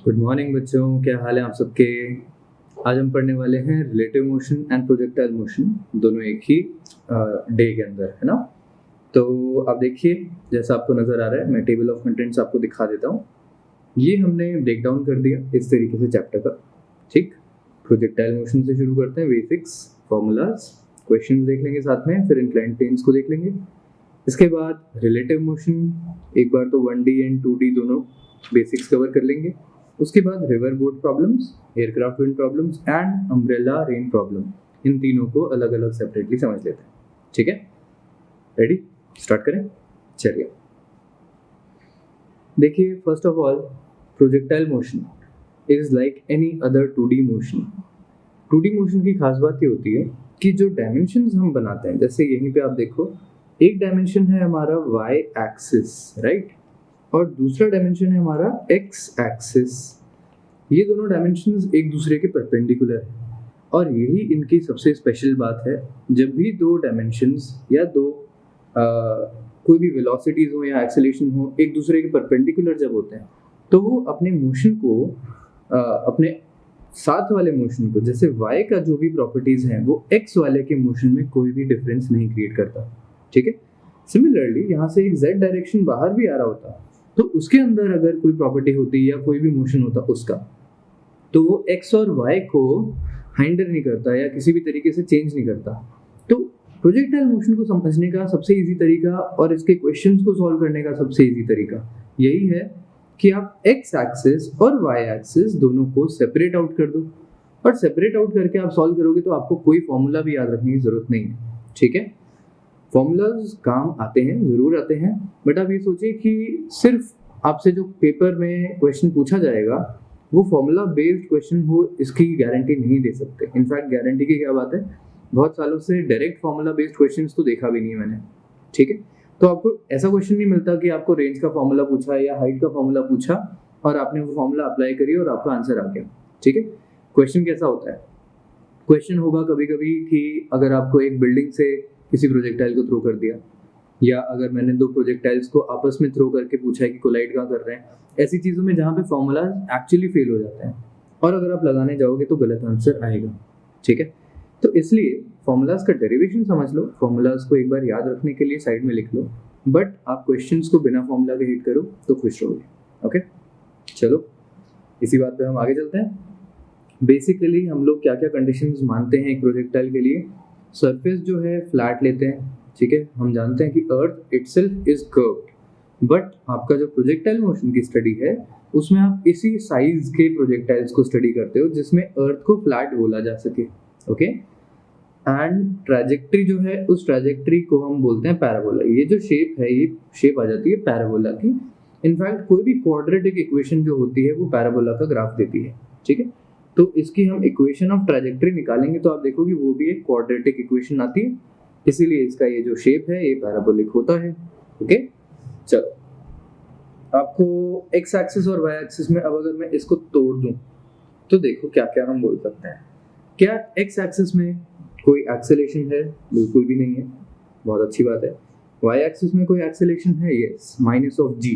Good morning बच्चों, क्या हाल है आप सबके। आज हम पढ़ने वाले हैं relative motion and projectile motion, दोनों एक ही डे के अंदर, है ना। तो आप देखिए, जैसा आपको नज़र आ रहा है, मैं टेबल ऑफ कंटेंट्स आपको दिखा देता हूँ। ये हमने ब्रेक डाउन कर दिया इस तरीके से चैप्टर का। ठीक, प्रोजेक्टाइल मोशन से शुरू करते हैं, बेसिक्स, फॉर्मूलाज, क्वेश्चन देख लेंगे साथ में, फिर इंक्लाइंड प्लेन्स को देख लेंगे। इसके बाद रिलेटिव मोशन, एक बार तो 1D एंड 2D दोनों बेसिक्स कवर कर लेंगे। उसके बाद river boat problems, aircraft wind problems and umbrella rain problem, इन तीनों को अलग अलग सेपरेटली समझ लेते हैं। ठीक है, रेडी, स्टार्ट करें। चलिए देखिए, first of all projectile motion is like any other 2D motion. 2D motion की खास बात ये होती है कि जो डायमेंशंस हम बनाते हैं, जैसे यहीं पे आप देखो, एक डायमेंशन है हमारा y एक्सिस, राइट, और दूसरा डायमेंशन है हमारा x एक्सिस। ये दोनों डायमेंशंस एक दूसरे के परपेंडिकुलर है, और यही इनकी सबसे स्पेशल बात है। जब भी दो डायमेंशंस या दो कोई भी वेलोसिटीज हो या एक्सेलरेशन हो एक दूसरे के परपेंडिकुलर जब होते हैं, तो वो अपने मोशन को अपने साथ वाले मोशन को, जैसे y का जो भी प्रॉपर्टीज हैं वो x वाले के मोशन में कोई भी डिफरेंस नहीं क्रिएट करता। ठीक है, सिमिलरली यहाँ से एक z डायरेक्शन बाहर भी आ रहा होता, तो उसके अंदर अगर कोई प्रॉपर्टी होती या कोई भी मोशन होता उसका, तो वो x और y को हाइंडर नहीं करता या किसी भी तरीके से चेंज नहीं करता। तो प्रोजेक्टाइल मोशन को समझने का सबसे इजी तरीका और इसके क्वेश्चंस को सॉल्व करने का सबसे इजी तरीका यही है कि आप x एक्सिस और y एक्सिस दोनों को सेपरेट आउट कर दो, और सेपरेट आउट करके आप सॉल्व करोगे तो आपको कोई फॉर्मूला भी याद रखने की जरूरत नहीं है। ठीक है, फॉर्मूलाज काम आते हैं, ज़रूर आते हैं, बट आप ये सोचिए कि सिर्फ आपसे जो पेपर में क्वेश्चन पूछा जाएगा वो फॉर्मूला बेस्ड क्वेश्चन हो, इसकी गारंटी नहीं दे सकते। इनफैक्ट गारंटी की क्या बात है, बहुत सालों से डायरेक्ट फॉर्मूला बेस्ड क्वेश्चंस तो देखा भी नहीं है मैंने। ठीक है, तो आपको ऐसा क्वेश्चन नहीं मिलता कि आपको रेंज का फॉर्मूला पूछा या हाइट का फॉर्मूला पूछा और आपने वो फॉर्मूला अप्लाई करी और आपका आंसर आ गया। ठीक है, क्वेश्चन कैसा होता है, क्वेश्चन होगा कभी कभी कि अगर आपको एक बिल्डिंग से किसी प्रोजेक्टाइल को थ्रो कर दिया, या अगर मैंने दो प्रोजेक्टाइल्स को आपस में थ्रो करके पूछा है कि कोलाइड कहाँ कर रहे हैं, ऐसी चीज़ों में जहाँ पे फॉर्मूला एक्चुअली फेल हो जाते हैं, और अगर आप लगाने जाओगे तो गलत आंसर आएगा। ठीक है, तो इसलिए फॉर्मूलाज का डेरिवेशन समझ लो, फॉर्मूलाज को एक बार याद रखने के लिए साइड में लिख लो, बट आप क्वेश्चंस को बिना फॉर्मूला के हिट करो तो खुश रहोगे। ओके, चलो इसी बात पे हम आगे चलते हैं। बेसिकली हम लोग क्या क्या कंडीशंस मानते हैं एक प्रोजेक्टाइल के लिए। सरफेस जो है फ्लैट लेते हैं, ठीक है, हम जानते हैं कि अर्थ इटसेल्फ इज कर्व्ड, बट आपका जो प्रोजेक्टाइल मोशन की स्टडी है उसमें आप इसी साइज के प्रोजेक्टाइल्स को स्टडी करते हो जिसमें अर्थ को फ्लैट बोला जा सके। ओके, एंड ट्रैजेक्टरी जो है, उस ट्रैजेक्टरी को हम बोलते हैं पैराबोला। ये जो शेप है, ये शेप आ जाती है पैराबोला की। इनफैक्ट कोई भी क्वाड्रेटिक इक्वेशन जो होती है वो पैराबोला का ग्राफ देती है। ठीक है, तो इसकी हम इक्वेशन ऑफ ट्रैजेक्टरी निकालेंगे तो आप देखोगे वो भी एक क्वाड्रेटिक इक्वेशन आती है, इसीलिए इसका ये जो शेप है ये पैराबोलिक होता है। ओके, चलो आपको एक्स एक्सिस और वाई एक्सिस में अब अगर मैं इसको तोड़ दूं तो देखो क्या क्या हम बोल सकते हैं। क्या एक्स एक्सिस में कोई एक्सेलेरेशन है? बिल्कुल भी नहीं है, बहुत अच्छी बात है। वाई एक्सिस में कोई एक्सेलेरेशन है? Yes, minus of g.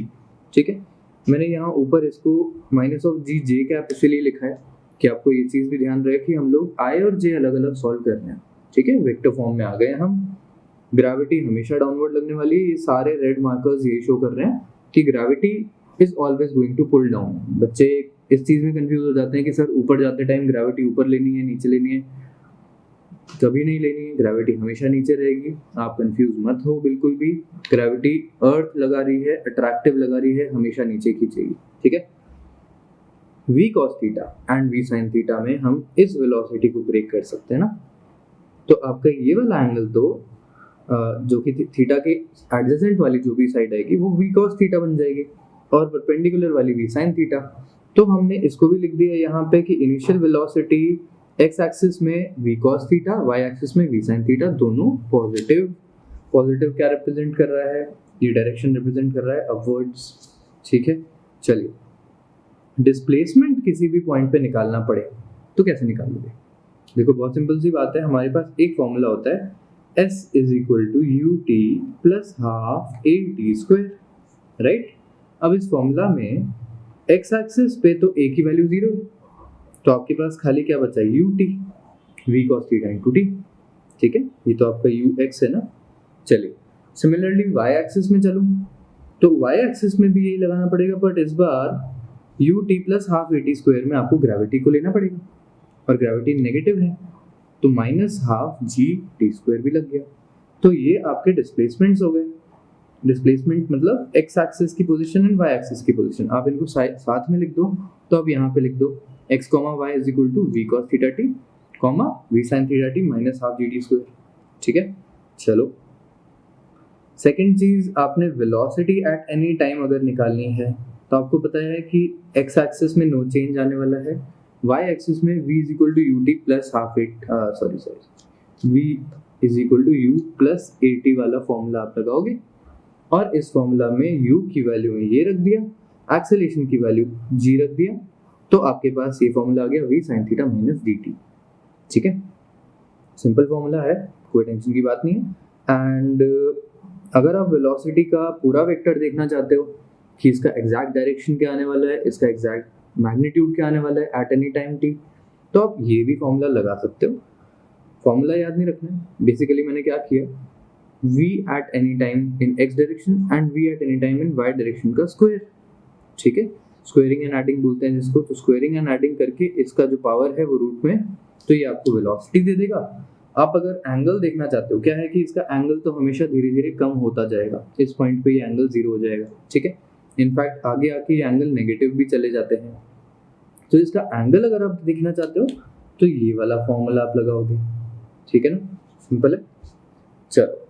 ठीक है, मैंने यहाँ ऊपर इसको minus of g j cap इसलिए लिखा है कि आपको ये चीज़ भी ध्यान रहे कि हम लोग आई और जे अलग अलग सॉल्व कर रहे हैं। ठीक है, वेक्टर फॉर्म में आ गए हम। ग्रेविटी हमेशा डाउनवर्ड लगने वाली है, ये सारे रेड मार्कर्स ये शो कर रहे हैं कि gravity is always going to pull down. बच्चे इस चीज़ में कंफ्यूज हो जाते हैं कि सर ऊपर जाते टाइम ग्रेविटी ऊपर लेनी है नीचे लेनी है। कभी नहीं लेनी है, ग्रेविटी हमेशा नीचे रहेगी। आप कंफ्यूज मत हो बिल्कुल भी, ग्रेविटी अर्थ लगा रही है, अट्रैक्टिव लगा रही है, हमेशा नीचे खींचेगी। ठीक है, v cos theta and v sin theta में हम इस वेलोसिटी को ब्रेक कर सकते हैं ना। तो आपका ये वाला एंगल तो जो कि थीटा के एडजेसेंट वाली जो भी साइड आएगी वो v cos थीटा बन जाएगी, और परपेंडिकुलर वाली v sin थीटा। तो हमने इसको भी लिख दिया यहाँ पे कि इनिशियल वेलोसिटी x एक्सिस में v cos theta, y axis में v sin थीटा, दोनों पॉजिटिव। पॉजिटिव क्या रिप्रेजेंट कर रहा है? ये डायरेक्शन रिप्रेजेंट कर रहा है अपवर्ड्स। ठीक है, चलिए डिस्प्लेसमेंट किसी भी पॉइंट पे निकालना पड़े तो कैसे निकालोगे? देखो बहुत सिंपल सी बात है, हमारे पास एक फॉर्मूला होता है s is equal to u t plus half a t square, right. अब इस फॉर्मूला में एक्स एक्सिस पे तो ए की वैल्यू 0 है, तो आपके पास खाली क्या बचा, u t, v cos theta into t, ठीक है, ये तो आपका यू एक्स है ना। चलिए सिमिलरली वाई एक्सिस में चलूँ तो वाई एक्सिस में भी यही लगाना पड़ेगा, बट इस बार u t plus half a t square में आपको ग्रेविटी को लेना पड़ेगा, और ग्रेविटी नेगेटिव है तो minus half g t square भी लग गया। तो ये आपके डिस्प्लेसमेंट्स हो गए। डिस्प्लेसमेंट मतलब एक्स एक्सिस की पोजीशन एंड वाई एक्सिस की पोजीशन, आप इनको साथ में लिख दो, तो अब यहाँ पे लिख दो x comma y is equal to v cos theta t comma v sine theta t minus half g t square, ठीक है। चलो सेकेंड चीज, आपने वेलोसिटी एट एनी टाइम अगर निकालनी है तो आपको पता है कि एक्स एक्सिस में नो चेंज आने वाला है, वाई एक्सिस में v is equal to u t plus half at v is equal to u plus a t वाला फॉर्मूला आप लगाओगे, और इस फॉर्मूला में u की वैल्यू में ये रख दिया, एक्सेलेरेशन की वैल्यू g रख दिया, तो आपके पास ये फॉर्मूला आ गया v sin theta minus D T, ठीक है। सिंपल फॉर्मूला है, कोई टेंशन की बात नहीं है। एंड अगर आप वेलोसिटी का पूरा वेक्टर देखना चाहते हो कि इसका एग्जैक्ट डायरेक्शन क्या आने वाला है, इसका एग्जैक्ट मैग्नीट्यूड क्या आने वाला है एट एनी टाइम टी, तो आप ये भी फॉर्मूला लगा सकते हो। फॉर्मूला याद नहीं रखना है, बेसिकली मैंने क्या किया, v eight any time in x direction and v eight any time in y direction का स्क्वायर, ठीक है। स्क्वायरिंग एंड एडिंग बोलते हैं जिसको, तो स्क्वायरिंग एंड एडिंग करके इसका जो पावर है वो रूट में, तो ये आपको वेलोसिटी दे देगा। आप अगर एंगल देखना चाहते हो, क्या है कि इसका एंगल तो हमेशा धीरे धीरे कम होता जाएगा, इस पॉइंट पे ये एंगल 0 हो जाएगा, ठीक है। इनफैक्ट आगे आके ये एंगल नेगेटिव भी चले जाते हैं, तो इसका एंगल अगर आप देखना चाहते हो तो ये वाला फॉर्मूला आप लगाओगे, ठीक है ना, सिंपल है। चलो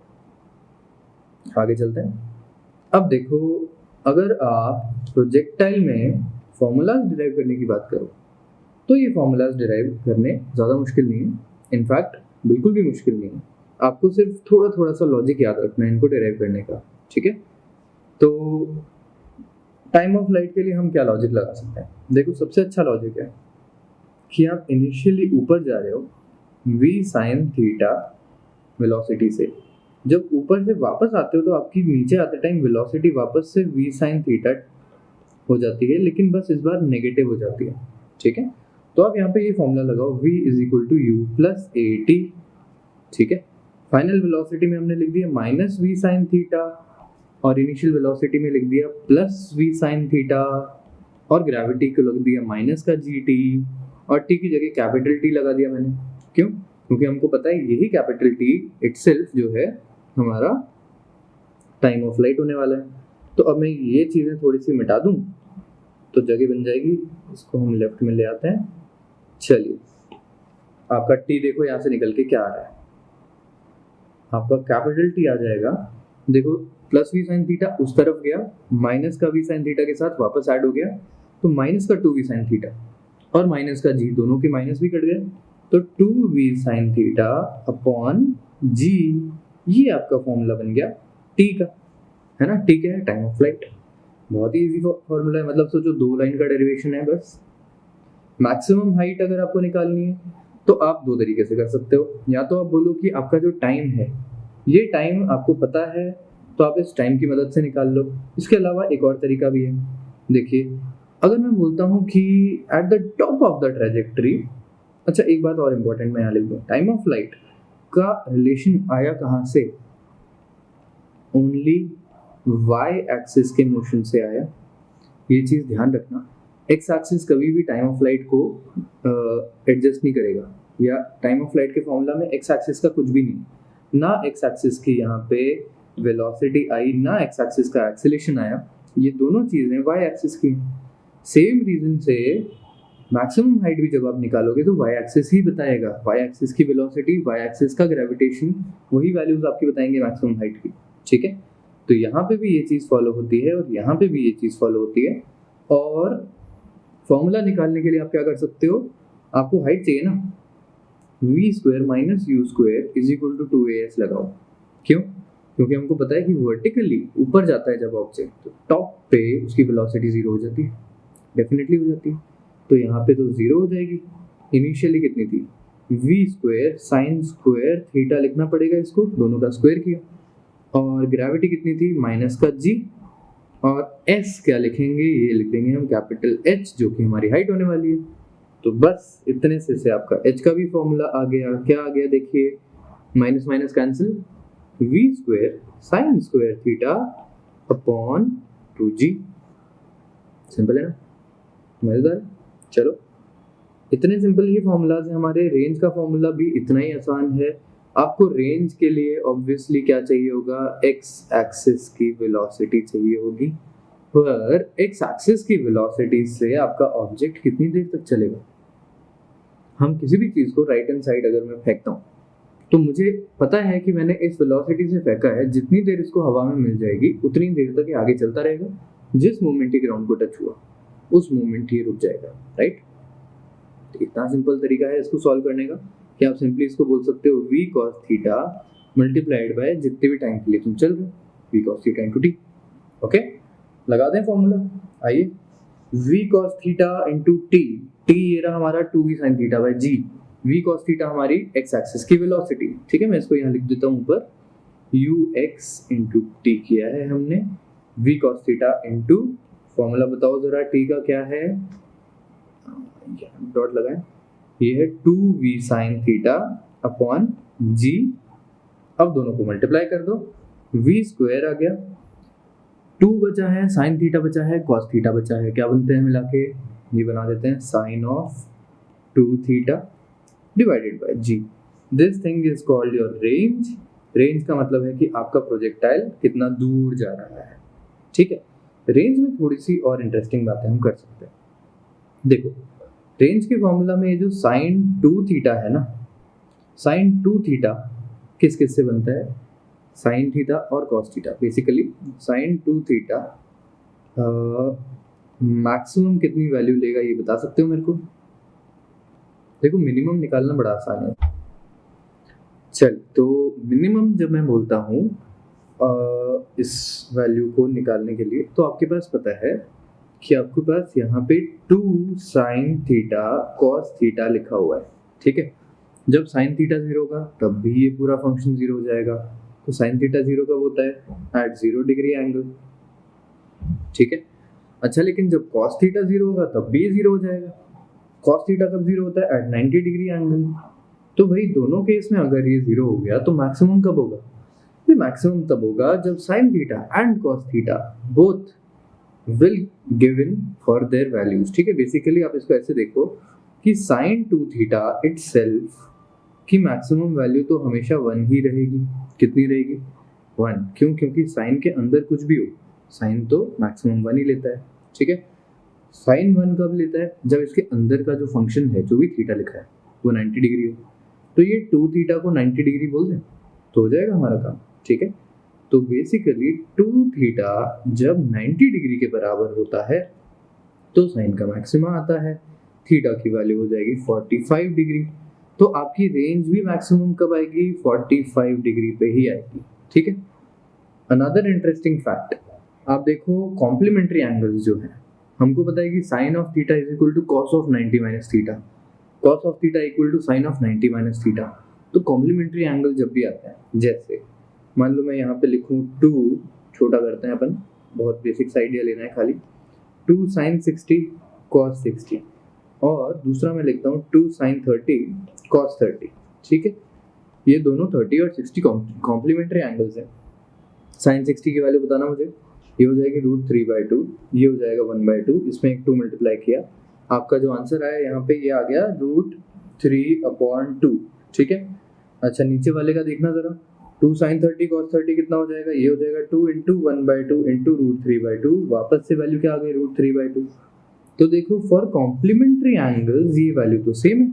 आगे चलते हैं। अब देखो, अगर आप प्रोजेक्टाइल में फॉर्मूलाज डिराइव करने की बात करो तो ये फॉर्मूलाज डिराइव करने ज़्यादा मुश्किल नहीं है, इनफैक्ट बिल्कुल भी मुश्किल नहीं है, आपको सिर्फ थोड़ा थोड़ा सा लॉजिक याद रखना है इनको डिराइव करने का, ठीक है। तो टाइम ऑफ लाइट के लिए हम क्या लॉजिक लगा सकते हैं, देखो सबसे अच्छा लॉजिक है कि आप इनिशियली ऊपर जा रहे हो v sin थीटा वेलोसिटी से, जब ऊपर से वापस आते हो तो आपकी नीचे आते टाइम वेलोसिटी वापस से v sin थीटा हो जाती है, लेकिन बस इस बार नेगेटिव हो जाती है, ठीक है। तो आप यहाँ पे ये फॉर्मूला लगाओ v is equal to u plus a t, ठीक है। फाइनल वेलोसिटी में हमने लिख दिया माइनस v sin थीटा, और इनिशियल वेलोसिटी में लिख दिया प्लस v sin थीटा, और ग्रेविटी को लग दिया माइनस का जी टी, और टी की जगह कैपिटल टी लगा दिया मैंने, क्यों, क्योंकि हमको पता है यही कैपिटल टी इटसेल्फ जो है हमारा टाइम ऑफ लाइट होने वाला है। तो अब मैं ये चीज़ें थोड़ी सी मिटा दूं तो जगह बन जाएगी, इसको हम लेफ्ट में ले आते हैं। चलिए आपका टी देखो यहाँ से निकल के क्या आ रहा है, आपका कैपिटल टी आ जाएगा, देखो प्लस वी साइन थीटा उस तरफ गया, माइनस का वी साइन थीटा के साथ वापस ऐड हो गया, तो माइनस का 2v साइन थीटा और माइनस का जी, दोनों के माइनस भी कट गए, तो 2v साइन थीटा अपॉन जी, ये आपका फॉर्मूला बन गया टी का, है ना। टी क्या है, टाइम ऑफ लाइट, बहुत ही इजी फॉर्मूला है, मतलब सोचो 2 लाइन का डेरिवेशन है बस। मैक्सिमम हाइट अगर आपको निकालनी है तो आप 2 तरीके से कर सकते हो, या तो आप बोलो कि आपका जो टाइम है ये टाइम आपको पता है तो आप इस टाइम की मदद से निकाल लो। इसके अलावा एक और तरीका भी है, देखिए अगर मैं बोलता हूँ कि at the top of the trajectory, अच्छा एक बात और इम्पोर्टेंट मैं यहाँ लिख दूँ, टाइम ऑफ लाइट का रिलेशन आया कहाँ से, ओनली वाई एक्सिस के मोशन से आया, ये चीज़ ध्यान रखना। एक्स एक्सिस कभी भी टाइम ऑफ लाइट को एडजस्ट नहीं करेगा, या टाइम ऑफ लाइट के फॉर्मूला में एक्स एक्सिस का कुछ भी नहीं, ना एक्स एक्सिस की यहाँ पे वेलोसिटी आई, ना एक्स एक्सिस का एक्सेलेरेशन आया, ये दोनों चीज़ें वाई एक्सिस की। सेम रीजन से मैक्सिमम हाइट भी जब आप निकालोगे तो वाई एक्सिस ही बताएगा, वाई एक्सिस की वेलोसिटी, वाई एक्सिस का ग्रेविटेशन, वही वैल्यूज आपकी बताएंगे मैक्सिमम हाइट की, ठीक है। तो यहाँ पे भी ये चीज़ फॉलो होती है और यहाँ पे भी ये चीज़ फॉलो होती है। और फॉर्मूला निकालने के लिए आप क्या कर सकते हो, आपको हाइट चाहिए ना, v square minus u square is equal to 2as लगाओ, क्यों, क्योंकि हमको पता है कि वर्टिकली ऊपर जाता है जब ऑब्जेक्ट, तो टॉप पे उसकी वेलोसिटी 0 हो जाती है, डेफिनेटली हो जाती है, तो यहाँ पे तो 0 हो जाएगी। इनिशियली कितनी थी, v square sine square theta लिखना पड़ेगा, इसको दोनों का स्क्वायर किया, और ग्रेविटी कितनी थी, माइनस का जी, और s क्या लिखेंगे, ये लिख देंगे हम कैपिटल H, जो कि हमारी हाइट होने वाली है। तो बस इतने से आपका h का भी फॉर्मूला आ गया। क्या आ गया देखिए, minus minus cancel, v square sine square theta upon 2g। Simple है ना, मजेदार। चलो, इतने सिंपल ही फॉर्मूलाज है हमारे। रेंज का फॉर्मूला भी इतना ही आसान है। आपको रेंज के लिए ऑब्वियसली क्या चाहिए होगा, एक्स एक्सिस की वेलोसिटी चाहिए होगी। पर एक्स एक्सिस की वेलोसिटी से आपका ऑब्जेक्ट कितनी देर तक चलेगा। हम किसी भी चीज को राइट हैंड साइड अगर मैं फेंकता हूँ तो मुझे पता है कि मैंने इस वेलोसिटी से फेंका है, जितनी देर इसको हवा में मिल जाएगी उतनी देर तक ये आगे चलता रहेगा। जिस मोमेंट ही ग्राउंड को टच हुआ उस मोमेंट ही रुक जाएगा, राइट। इतना सिंपल तरीका है इसको सॉल्व करने का कि आप सिंपली इसको बोल सकते हो v cos theta multiplied bye जितने भी टाइम के लिए तुम चल रहे हो, v cos theta into T. Okay, लगा दें फॉर्मूला। आइए, v cos theta into T, T ये रहा हमारा 2v sin theta by g। v cos theta हमारी x एक्सिस की वेलोसिटी, ठीक है। मैं इसको यहाँ लिख देता हूँ ऊपर, ux इंटू टी किया है हमने। v cos theta into formula बताओ जरा t का क्या है, डॉट लगाएं, ये है 2v sin theta upon g। अब दोनों को मल्टीप्लाई कर दो, v स्क्वायर आ गया, 2 बचा है, sin थीटा बचा है, cos थीटा बचा है। क्या बनते हैं मिला के, ये बना देते हैं sin of 2 theta divided bye g। This thing is called your range. Range का मतलब है कि आपका प्रोजेक्टाइल कितना दूर जा रहा है, ठीक है। रेंज में थोड़ी सी और इंटरेस्टिंग बातें हम कर सकते हैं। देखो, रेंज के फॉर्मूला में ये जो sin 2 थीटा है ना, sin 2 थीटा किस किस से बनता है, sin थीटा और cos theta. Basically sin 2 theta maximum कितनी वैल्यू लेगा ये बता सकते हो मेरे को। देखो, मिनिमम निकालना बड़ा आसान है। चल, तो मिनिमम जब मैं बोलता हूँ इस वैल्यू को निकालने के लिए, तो आपके पास पता है कि आपके पास यहाँ पे 2 sin थीटा cos थीटा लिखा हुआ है, ठीक है। जब sin थीटा 0 होगा तब भी ये पूरा फंक्शन 0 हो जाएगा। तो sin थीटा 0 कब होता है, एट 0 डिग्री एंगल, ठीक है। अच्छा, लेकिन जब cos थीटा 0 होगा तब भी ये 0 हो जाएगा। cos थीटा कब 0 होता है, एट 90 डिग्री एंगल। तो भाई दोनों केस में अगर ये 0 हो गया तो मैक्सिमम कब होगा, ये मैक्सिमम तब होगा जब sin theta and cos theta both will given for their values, ठीक है। बेसिकली आप इसको ऐसे देखो कि sin 2 थीटा itself की मैक्सिमम वैल्यू तो हमेशा 1 ही रहेगी। कितनी रहेगी, 1। क्यों, क्योंकि sin के अंदर कुछ भी हो sin तो मैक्सिमम 1 ही लेता है, ठीक है। sin 1 कब लेता है, जब इसके अंदर का जो फंक्शन है, जो भी थीटा लिखा है, वो 90 डिग्री हो। तो ये 2 थीटा को 90 डिग्री बोल दें तो हो जाएगा हमारा काम, ठीक है। तो बेसिकली 2 थीटा जब 90 डिग्री के बराबर होता है तो साइन का मैक्सिमा आता है, थीटा की वैल्यू हो जाएगी 45 डिग्री। तो आपकी रेंज भी मैक्सिमम कब आएगी, 45 डिग्री पे ही आएगी, ठीक है। अनदर इंटरेस्टिंग फैक्ट, आप देखो कॉम्प्लीमेंट्री एंगल्स जो है, हमको पता है कि sine of theta is equal to cos of 90 minus theta, cos of theta equal to sine of 90 minus theta. तो कॉम्प्लीमेंट्री एंगल जब भी आता है, जैसे मान लो मैं यहाँ पे लिखूँ 2, छोटा करते हैं अपन, बहुत बेसिक्स आइडिया लेना है खाली, 2 sin 60 cos 60, और दूसरा मैं लिखता हूँ 2 sin 30 cos 30, ठीक है। ये दोनों 30 और 60 कॉम्प्लीमेंट्री एंगल्स हैं। sin 60 की वैल्यू बताना मुझे, ये हो जाएगी √3/2, ये हो जाएगा 1/2, इसमें एक 2 मल्टीप्लाई किया, आपका जो आंसर आया यहाँ पे ये आ गया √3/2, ठीक है। अच्छा, नीचे वाले का देखना जरा, 2 sin 30 cos 30 कितना हो जाएगा, ये हो जाएगा 2 इंटू 1/2 इंटू √3/2, वापस से वैल्यू क्या आ गई, √3/2। तो देखो, फॉर कॉम्प्लीमेंट्री एंगल्स ये वैल्यू तो सेम है,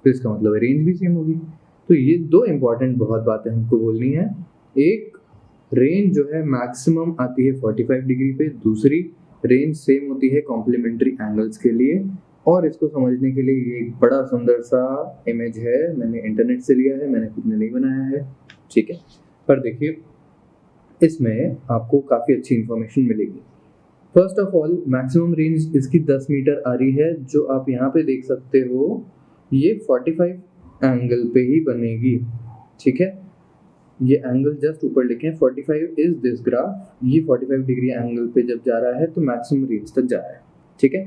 तो इसका मतलब रेंज भी सेम होगी। तो ये दो इंपॉर्टेंट बहुत बातें हमको बोलनी है। एक, रेंज जो है मैक्सिमम आती है 45 डिग्री पे, दूसरी रेंज सेम होती है कॉम्प्लीमेंट्री एंगल्स के लिए। और इसको समझने के लिए ये एक बड़ा सुंदर सा इमेज है, मैंने इंटरनेट से लिया है, मैंने खुद ने नहीं बनाया है, ठीक है। पर देखिए, इसमें आपको काफ़ी अच्छी इंफॉर्मेशन मिलेगी। First of all, maximum range इसकी 10 मीटर आ रही है, जो आप यहाँ पे देख सकते हो, ये 45 एंगल पे ही बनेगी, ठीक है। ये एंगल जस्ट ऊपर लिखे हैं 45 इज दिस ग्राफ, ये 45 डिग्री एंगल पे जब जा रहा है तो मैक्सिमम रेंज तक जा रहा है, ठीक है।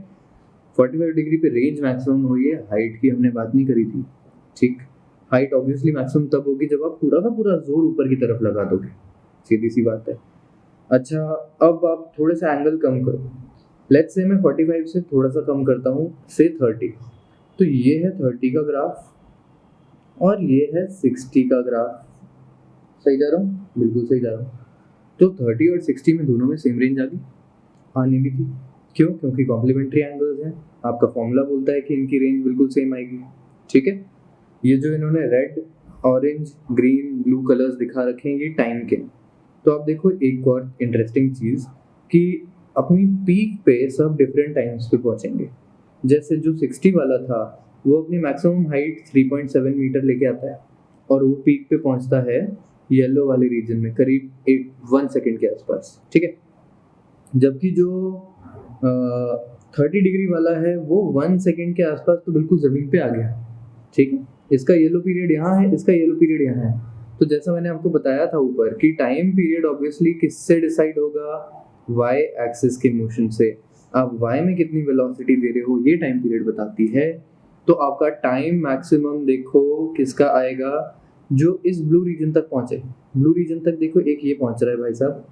45 डिग्री पे रेंज मैक्सिमम हुई है, हाइट की हमने बात नहीं करी थी, ठीक। हाइट ऑब्वियसली मैक्सिमम तब होगी जब आप पूरा का पूरा जोर ऊपर की तरफ लगा दोगे, सीधी सी बात है। अच्छा, अब आप थोड़े सा एंगल कम करो, लेट्स से मैं 45 से थोड़ा सा कम करता हूँ से 30, तो ये है 30 का ग्राफ और ये है 60 का ग्राफ। सही जा रहा हूँ? बिल्कुल सही जा रहा हूँ। तो 30 और 60 में दोनों में सेम रेंज आ गई, आनी भी थी। क्यों? क्योंकि कॉम्प्लीमेंट्री एंगल्स हैं, आपका फॉर्मूला बोलता है कि इनकी रेंज बिल्कुल सेम आएगी, ठीक है। ये जो इन्होंने red, orange, green, blue colours दिखा रखे हैं ये टाइम के। तो आप देखो एक और इंटरेस्टिंग चीज़ कि अपनी पीक पे सब डिफरेंट टाइम्स पे पहुंचेंगे। जैसे जो 60 वाला था वो अपनी मैक्सिमम हाइट 3.7 मीटर लेके आता है और वो पीक पे पहुंचता है येलो वाले रीजन में करीब 1 सेकेंड के आसपास, ठीक है। जबकि जो 30 डिग्री वाला है वो 1 सेकेंड के आसपास तो बिल्कुल ज़मीन पे आ गया, ठीक है। इसका येलो पीरियड यहाँ है, इसका येलो पीरियड यहाँ है। तो जैसा मैंने आपको बताया था ऊपर कि टाइम पीरियड ऑब्वियसली किससे डिसाइड होगा, वाई एक्सिस के मोशन से। आप वाई में कितनी वेलोसिटी दे रहे हो ये टाइम पीरियड बताती है। तो आपका टाइम मैक्सिमम देखो किसका आएगा, जो इस ब्लू रीजन तक पहुंचे। ब्लू रीजन तक देखो, एक ये पहुंच रहा है भाई साहब,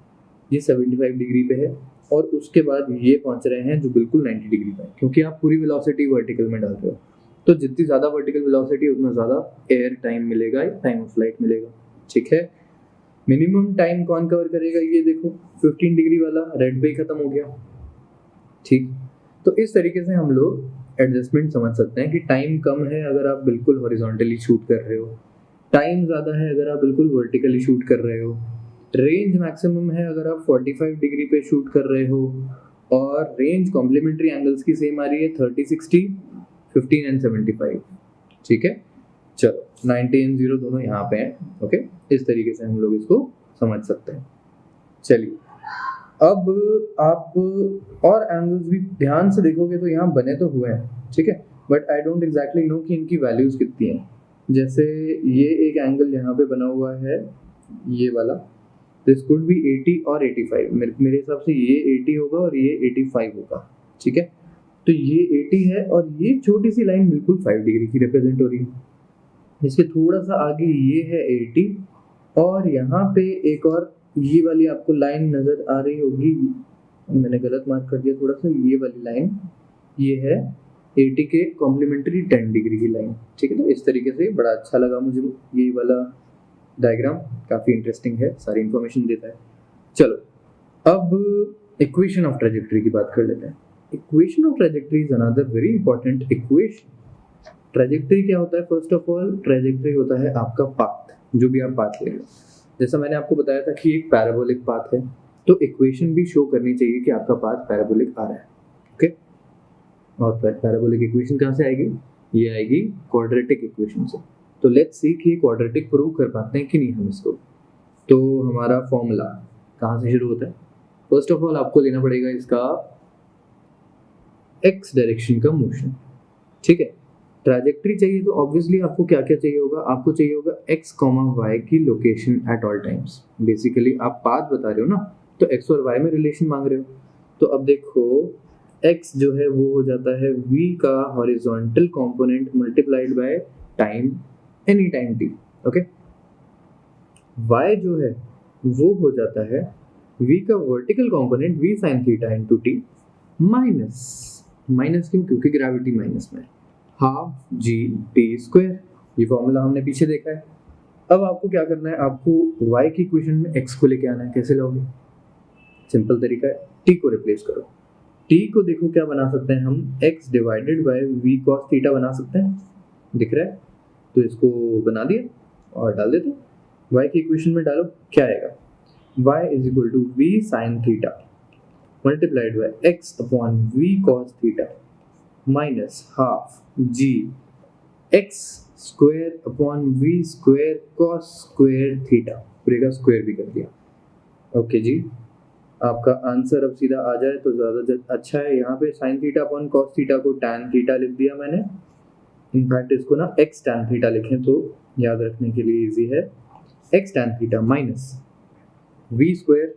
ये 75 डिग्री पे है, और उसके बाद ये पहुंच रहे हैं जो बिल्कुल 90 डिग्री पे है, क्योंकि आप पूरी वेलोसिटी वर्टिकल में डाल रहे हो। तो जितनी ज़्यादा वर्टिकल वेलोसिटी उतना ज़्यादा एयर टाइम मिलेगा, टाइम ऑफ फ्लाइट मिलेगा, ठीक है। मिनिमम टाइम कौन कवर करेगा, ये देखो 15 डिग्री वाला रेड पे ही खत्म हो गया, ठीक। तो इस तरीके से हम लोग एडजस्टमेंट समझ सकते हैं कि टाइम कम है अगर आप बिल्कुल हॉरिजॉन्टली शूट कर रहे हो, टाइम ज़्यादा है अगर आप बिल्कुल वर्टिकली शूट कर रहे हो, रेंज मैक्सिमम है अगर आप 45 डिग्री पे शूट कर रहे हो, और रेंज कॉम्प्लीमेंट्री एंगल्स की सेम आ रही है 30, 60, 15 एंड 75, ठीक है। चलो 90 एंड 0 दोनों यहाँ पे हैं, ओके। इस तरीके से हम लोग इसको समझ सकते हैं। चलिए अब आप और एंगल्स भी ध्यान से देखोगे तो यहाँ बने तो हुए हैं, ठीक है, but I don't exactly know कि इनकी वैल्यूज कितनी हैं। जैसे ये एक एंगल यहाँ पे बना हुआ है, ये वाला, दिस कुड बी 80 और 85। मेरे हिसाब से ये 80 होगा और ये 85 होगा, ठीक है। तो ये 80 है और ये छोटी सी लाइन बिल्कुल 5 डिग्री की रिप्रेजेंट हो रही है। इसके थोड़ा सा आगे ये है 80, और यहाँ पे एक और ये वाली आपको लाइन नजर आ रही होगी, मैंने गलत मार्क कर दिया थोड़ा सा, ये वाली लाइन ये है 80 के कॉम्प्लीमेंट्री 10 डिग्री की लाइन, ठीक है। तो इस तरीके से बड़ा अच्छा लगा मुझे ये वाला डायग्राम, काफ़ी इंटरेस्टिंग है, सारी इंफॉर्मेशन देता है। चलो अब इक्वेशन ऑफ ट्रेजेक्टरी की बात कर लेते हैं। Equation of trajectory is another very important equation. Trajectory क्या होता है? फर्स्ट ऑफ ऑल ट्रेजेक्टरी होता है आपका पाथ, जो भी आप पाथ ले रहे हो। जैसा मैंने आपको बताया था कि एक पैराबोलिक पाथ है, तो इक्वेशन भी शो करनी चाहिए कि आपका पाथ पैराबोलिक आ रहा है, ओके। और पैराबोलिक इक्वेशन कहाँ से आएगी? ये आएगी क्वाड्रेटिक इक्वेशन से। तो लेट्स सी कि क्वाड्रेटिक प्रूव कर पाते हैं कि नहीं हम इसको। तो हमारा फॉर्मूला कहाँ से शुरू होता है? फर्स्ट ऑफ ऑल आपको लेना पड़ेगा इसका एक्स डायरेक्शन का मोशन, ठीक है। ट्रैजेक्टरी चाहिए तो ऑब्वियसली आपको क्या क्या चाहिए होगा? आपको चाहिए होगा एक्स कॉमा वाई की location at all times. Basically आप पाथ बता रहे हो ना, तो एक्स और वाई में रिलेशन मांग रहे हो। तो अब देखो एक्स जो है वो हो जाता है v का horizontal component multiplied by time, any time t, okay. y जो है वो हो जाता है v का vertical component v sin theta into t minus क्यों? क्योंकि ग्रेविटी माइनस में, हाफ जी टी स्क्वायर। ये फॉर्मूला हमने पीछे देखा है। अब आपको क्या करना है? आपको y की इक्वेशन में x को लेके आना है। कैसे लाओगे? सिंपल तरीका है, t को रिप्लेस करो। t को देखो क्या बना सकते हैं हम, x divided by v cos theta बना सकते हैं, दिख रहा है? तो इसको बना दिया और डाल देते हैं y की इक्वेशन में। डालो, क्या आएगा? y is equal to v sin theta multiplied by x upon v cos theta minus half g x square upon v square cos square theta, पूरे का स्क्वायर भी कर दिया, ओके जी। आपका आंसर अब सीधा आ जाए तो ज़्यादा अच्छा है। यहाँ पे sine theta upon cos theta को टैन थीटा लिख दिया मैंने। इनफैक्ट इसको ना एक्स टैन थीटा लिखें तो याद रखने के लिए इजी है। X tan theta minus v square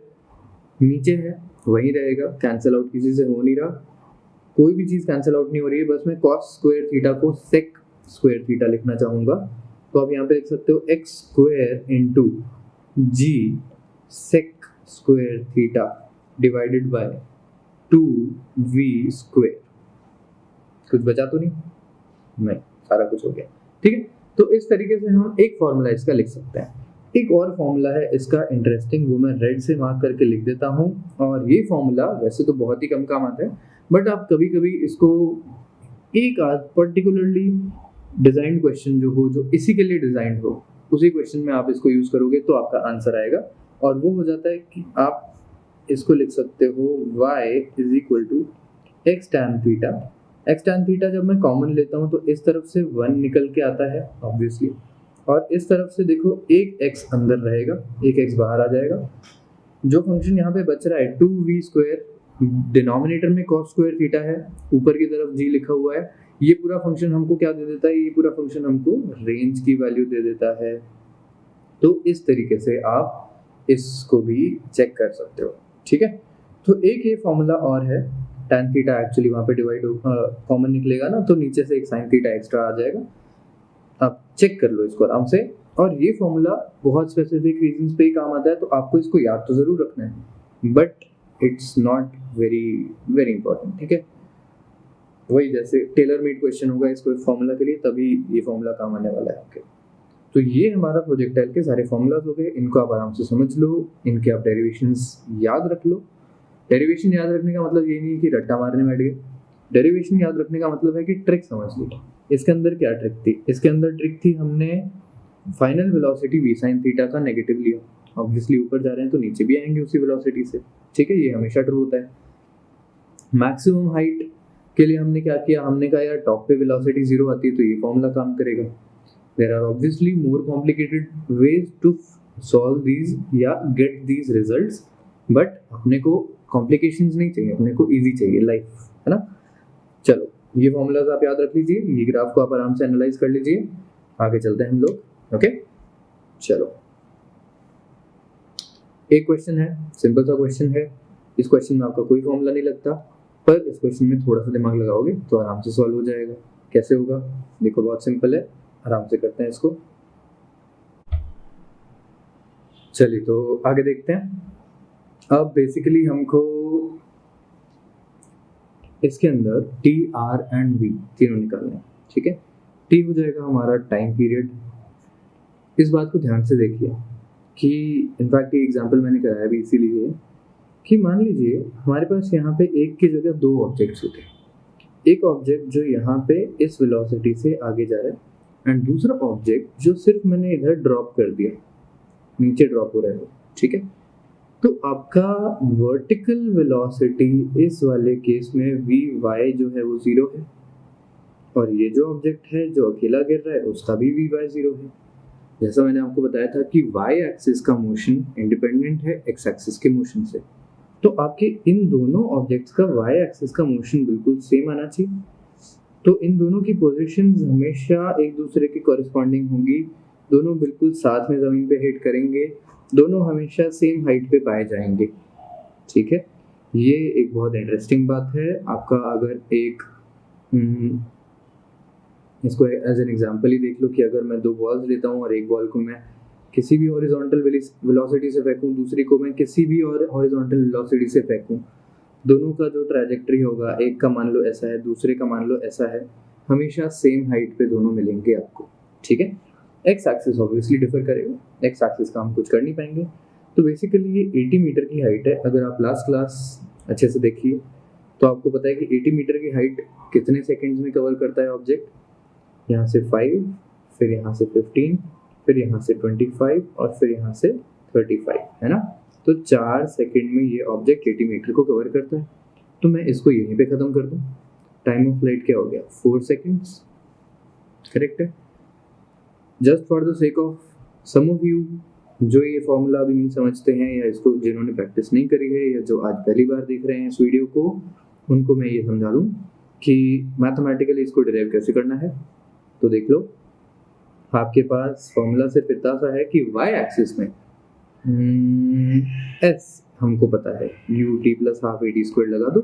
नीचे है वहीं रहेगा, कैंसिल आउट किसी से हो नहीं रहा, कोई भी चीज़ कैंसिल आउट नहीं हो रही है, बस मैं कॉस स्क्वायर थीटा को सेक स्क्वायर थीटा लिखना चाहूँगा। तो आप यहाँ पे लिख सकते हो x square into g sec square theta divided by 2v square. कुछ बचा तो नहीं, सारा कुछ हो गया। ठीक है, तो इस तरीके से हम एक फॉर्मूला इसका लिख सकते हैं। एक और फॉर्मूला है इसका इंटरेस्टिंग, वो मैं रेड से मार्क करके लिख देता हूँ। और ये फॉर्मूला वैसे तो बहुत ही कम काम आता है, बट आप कभी कभी इसको एक आध पर्टिकुलरली डिजाइन क्वेश्चन जो हो, जो इसी के लिए डिजाइन हो, उसी क्वेश्चन में आप इसको यूज करोगे तो आपका आंसर आएगा। और वो हो जाता है कि आप इसको लिख सकते हो y is equal to x tan theta. X tan theta जब मैं कॉमन लेता हूँ तो इस तरफ से 1 निकल के आता है ऑब्वियसली, और इस तरफ से देखो एक x अंदर रहेगा, एक x बाहर आ जाएगा। जो फंक्शन यहाँ पे बच रहा है 2v स्क्वायर, डिनोमिनेटर में cos स्क्वायर थीटा है, ऊपर की तरफ g लिखा हुआ है, ये पूरा फंक्शन हमको क्या दे देता है, ये पूरा फंक्शन हमको रेंज की वैल्यू दे देता है। तो इस तरीके से आप इसको भी चेक कर सकते हो। ठीक है, तो एक ये फॉर्मूला और है, tan थीटा एक्चुअली वहाँ पे डिवाइड कॉमन निकलेगा ना, तो नीचे से एक sin थीटा एक्स्ट्रा आ जाएगा। आप चेक कर लो इसको आराम से। और ये फॉर्मूला बहुत स्पेसिफिक रीजंस पे ही काम आता है, तो आपको इसको याद तो ज़रूर रखना है, but it's not very very important. ठीक है, वही जैसे टेलर मेड क्वेश्चन होगा इसको फॉर्मूला के लिए, तभी ये फॉर्मूला काम आने वाला है आपके। तो ये हमारा प्रोजेक्टाइल के सारे फॉर्मूलाज हो गए, इनको आप आराम से समझ लो, इनके आप डेरिवेशंस याद रख लो। डेरिवेशन याद रखने का मतलब ये नहीं है कि रट्टा मारने बैठ गए, डेरिवेशन याद रखने का मतलब है कि ट्रिक समझ लो। इसके अंदर क्या ट्रिक थी, इसके अंदर ट्रिक थी, हमने final velocity v sin theta का नेगेटिव लिया, ऑब्वियसली ऊपर जा रहे हैं तो नीचे भी आएंगे उसी वेलोसिटी से। ठीक है, ये हमेशा ट्रू होता है। मैक्सिमम हाइट के लिए हमने क्या किया, हमने कहा यार टॉप पे वेलोसिटी 0 आती है तो ये फॉर्मूला काम करेगा। There are obviously more complicated ways to solve these या गेट दीज रिजल्ट्स, बट अपने को कॉम्प्लिकेशंस नहीं चाहिए, अपने को इजी चाहिए लाइफ, है ना। चलो ये फॉर्मूलाज आप याद रख लीजिए, ये ग्राफ को आप आराम से एनालाइज कर लीजिए, आगे चलते हैं हम लोग। ओके, चलो एक क्वेश्चन है, सिंपल सा क्वेश्चन है। इस क्वेश्चन में आपका कोई फॉर्मूला नहीं लगता, पर इस क्वेश्चन में थोड़ा सा दिमाग लगाओगे तो आराम से सॉल्व हो जाएगा। कैसे होगा देखो, बहुत सिंपल है, आराम से करते हैं इसको। चलिए तो आगे देखते हैं। अब बेसिकली हमको इसके अंदर टी आर एंड वी तीनों निकालने हैं। ठीक है, टी हो जाएगा हमारा टाइम पीरियड। इस बात को ध्यान से देखिए कि इनफैक्ट ये एग्जांपल मैंने कराया भी इसीलिए कि मान लीजिए हमारे पास यहाँ पे एक की जगह दो ऑब्जेक्ट्स होते हैं। एक ऑब्जेक्ट जो यहाँ पे इस वेलोसिटी से आगे जा रहा है एंड दूसरा ऑब्जेक्ट जो सिर्फ मैंने इधर ड्रॉप कर दिया, नीचे ड्रॉप हो रहा है। ठीक है, तो आपका वर्टिकल वेलोसिटी इस वाले केस में वी वाई जो है वो 0 है, और ये जो ऑब्जेक्ट है जो अकेला गिर रहा है उसका भी वी वाई 0 है। जैसा मैंने आपको बताया था कि वाई एक्सिस का मोशन इंडिपेंडेंट है एक्स एक्सिस के मोशन से, तो आपके इन दोनों ऑब्जेक्ट्स का वाई एक्सिस का मोशन बिल्कुल सेम आना चाहिए। तो इन दोनों की पोजीशंस हमेशा एक दूसरे के कॉरेस्पॉन्डिंग होंगी, दोनों बिल्कुल साथ में ज़मीन पे हिट करेंगे, दोनों हमेशा सेम हाइट पे पाए जाएंगे। ठीक है, ये एक बहुत इंटरेस्टिंग बात है। आपका अगर एक इसको एज एन एग्जांपल ही देख लो कि अगर मैं दो बॉल्स लेता हूँ और एक बॉल को मैं किसी भी हॉरिजॉन्टल वेलोसिटी से फेंकूं, दूसरी को मैं किसी भी और हॉरिजॉन्टल वेलोसिटी से फेंकूं, दोनों का जो ट्रैजेक्टरी होगा, एक का मान लो ऐसा है, दूसरे का मान लो ऐसा है, हमेशा सेम हाइट पे दोनों मिलेंगे आपको। ठीक है, एक्स एक्सिस ऑब्वियसली डिफर करेगा, एक्स एक्सिस का हम कुछ कर नहीं पाएंगे। तो बेसिकली ये 80 मीटर की हाइट है। अगर आप लास्ट क्लास अच्छे से देखिए तो आपको पता है कि 80 मीटर की हाइट कितने सेकेंड्स में कवर करता है ऑब्जेक्ट। यहाँ से 5, फिर यहाँ से 15, फिर यहाँ से 25 और फिर यहाँ से 35, है ना। तो 4 सेकेंड में ये ऑब्जेक्ट 80 मीटर को कवर करता है। तो मैं इसको यहीं पे ख़त्म कर दूँ। टाइम ऑफ फ्लाइट क्या हो गया, 4 सेकेंड्स, करेक्ट है। Just for the sake of some of you जो ये फॉर्मूला अभी नहीं समझते हैं, या इसको जिन्होंने प्रैक्टिस नहीं करी है, या जो आज पहली बार देख रहे हैं इस वीडियो को, उनको मैं ये समझा दूँ कि मैथमेटिकली इसको डिराइव कैसे करना है। तो देख लो, आपके पास फॉर्मूला सिर्फ इतना सा है कि y एक्सिस में s हमको पता है ut plus half a t square लगा दो,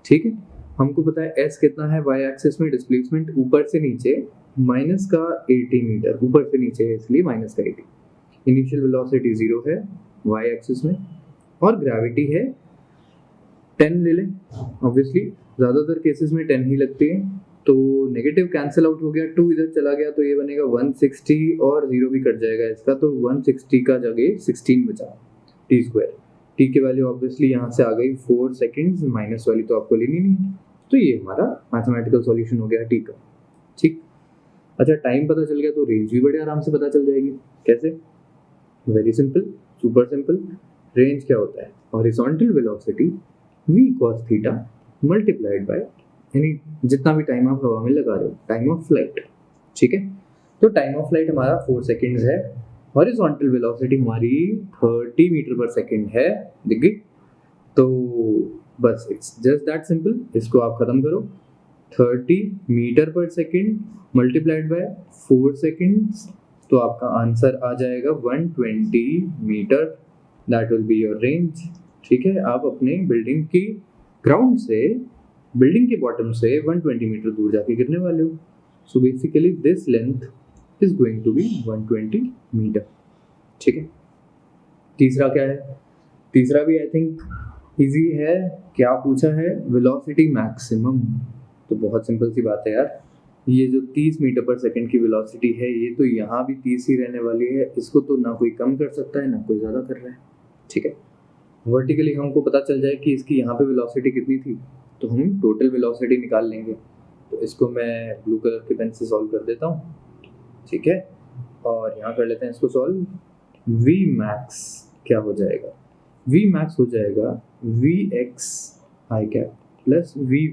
ठीक है। हमको पता है s कितना है y एक्सिस में, डिस्प्लेसमेंट ऊपर से नीचे माइनस का 80 मीटर, ऊपर से नीचे है इसलिए माइनस का 80। इनिशियल वेलोसिटी 0 है y एक्सिस में, और ग्रेविटी है 10 ले लें, ऑब्वियसली ज़्यादातर केसेस में 10 ही लगती है, तो नेगेटिव कैंसिल आउट हो गया, 2 इधर चला गया तो ये बनेगा 160 और 0 भी कट जाएगा इसका, तो 160 का जगह 16 बचा टी स्क्वायर। टी की वैल्यू ऑब्वियसली यहाँ से आ गई 4 सेकेंड्स, माइनस वाली तो आपको लेनी नहीं है, तो ये हमारा मैथमेटिकल सॉल्यूशन हो गया टी का, ठीक। अच्छा, टाइम पता चल गया तो रेंज भी बड़े आराम से पता चल जाएगी। कैसे? Very simple, super simple. Range क्या होता है? Horizontal velocity v cos theta multiplied bye यानी जितना भी टाइम आप हवा में लगा रहे हो, टाइम ऑफ फ्लाइट, ठीक है। तो टाइम ऑफ फ्लाइट हमारा 4 सेकेंड्स है, हॉरिजॉन्टल वेलोसिटी हमारी 30 मीटर पर सेकेंड है, दिख गई। तो बस इट्स जस्ट दैट सिंपल, इसको आप खत्म करो, 30 metre per second multiplied by 4 seconds, तो आपका आंसर आ जाएगा 120 metre, that will be your range, ठीक है। आप अपने बिल्डिंग की ग्राउंड से, बिल्डिंग के बॉटम से 120 मीटर दूर जाके गिरने वाले हो, so basically this length is going to be 120 metre, ठीक है। तीसरा क्या है? तीसरा भी आई थिंक इजी है। क्या पूछा है? Velocity maximum. तो बहुत सिंपल सी बात है यार, ये जो 30 मीटर पर सेकंड की वेलोसिटी है, ये तो यहाँ भी 30 ही रहने वाली है, इसको तो ना कोई कम कर सकता है ना कोई ज़्यादा कर रहा है, ठीक है। वर्टिकली हमको पता चल जाए कि इसकी यहाँ पे वेलोसिटी कितनी थी, तो हम टोटल वेलोसिटी निकाल लेंगे। तो इसको मैं ब्लू कलर के पेन से सॉल्व कर देता हूँ, ठीक है, और यहाँ कर लेते हैं इसको सॉल्व। v मैक्स क्या हो जाएगा? v मैक्स हो जाएगा vx i cap plus vy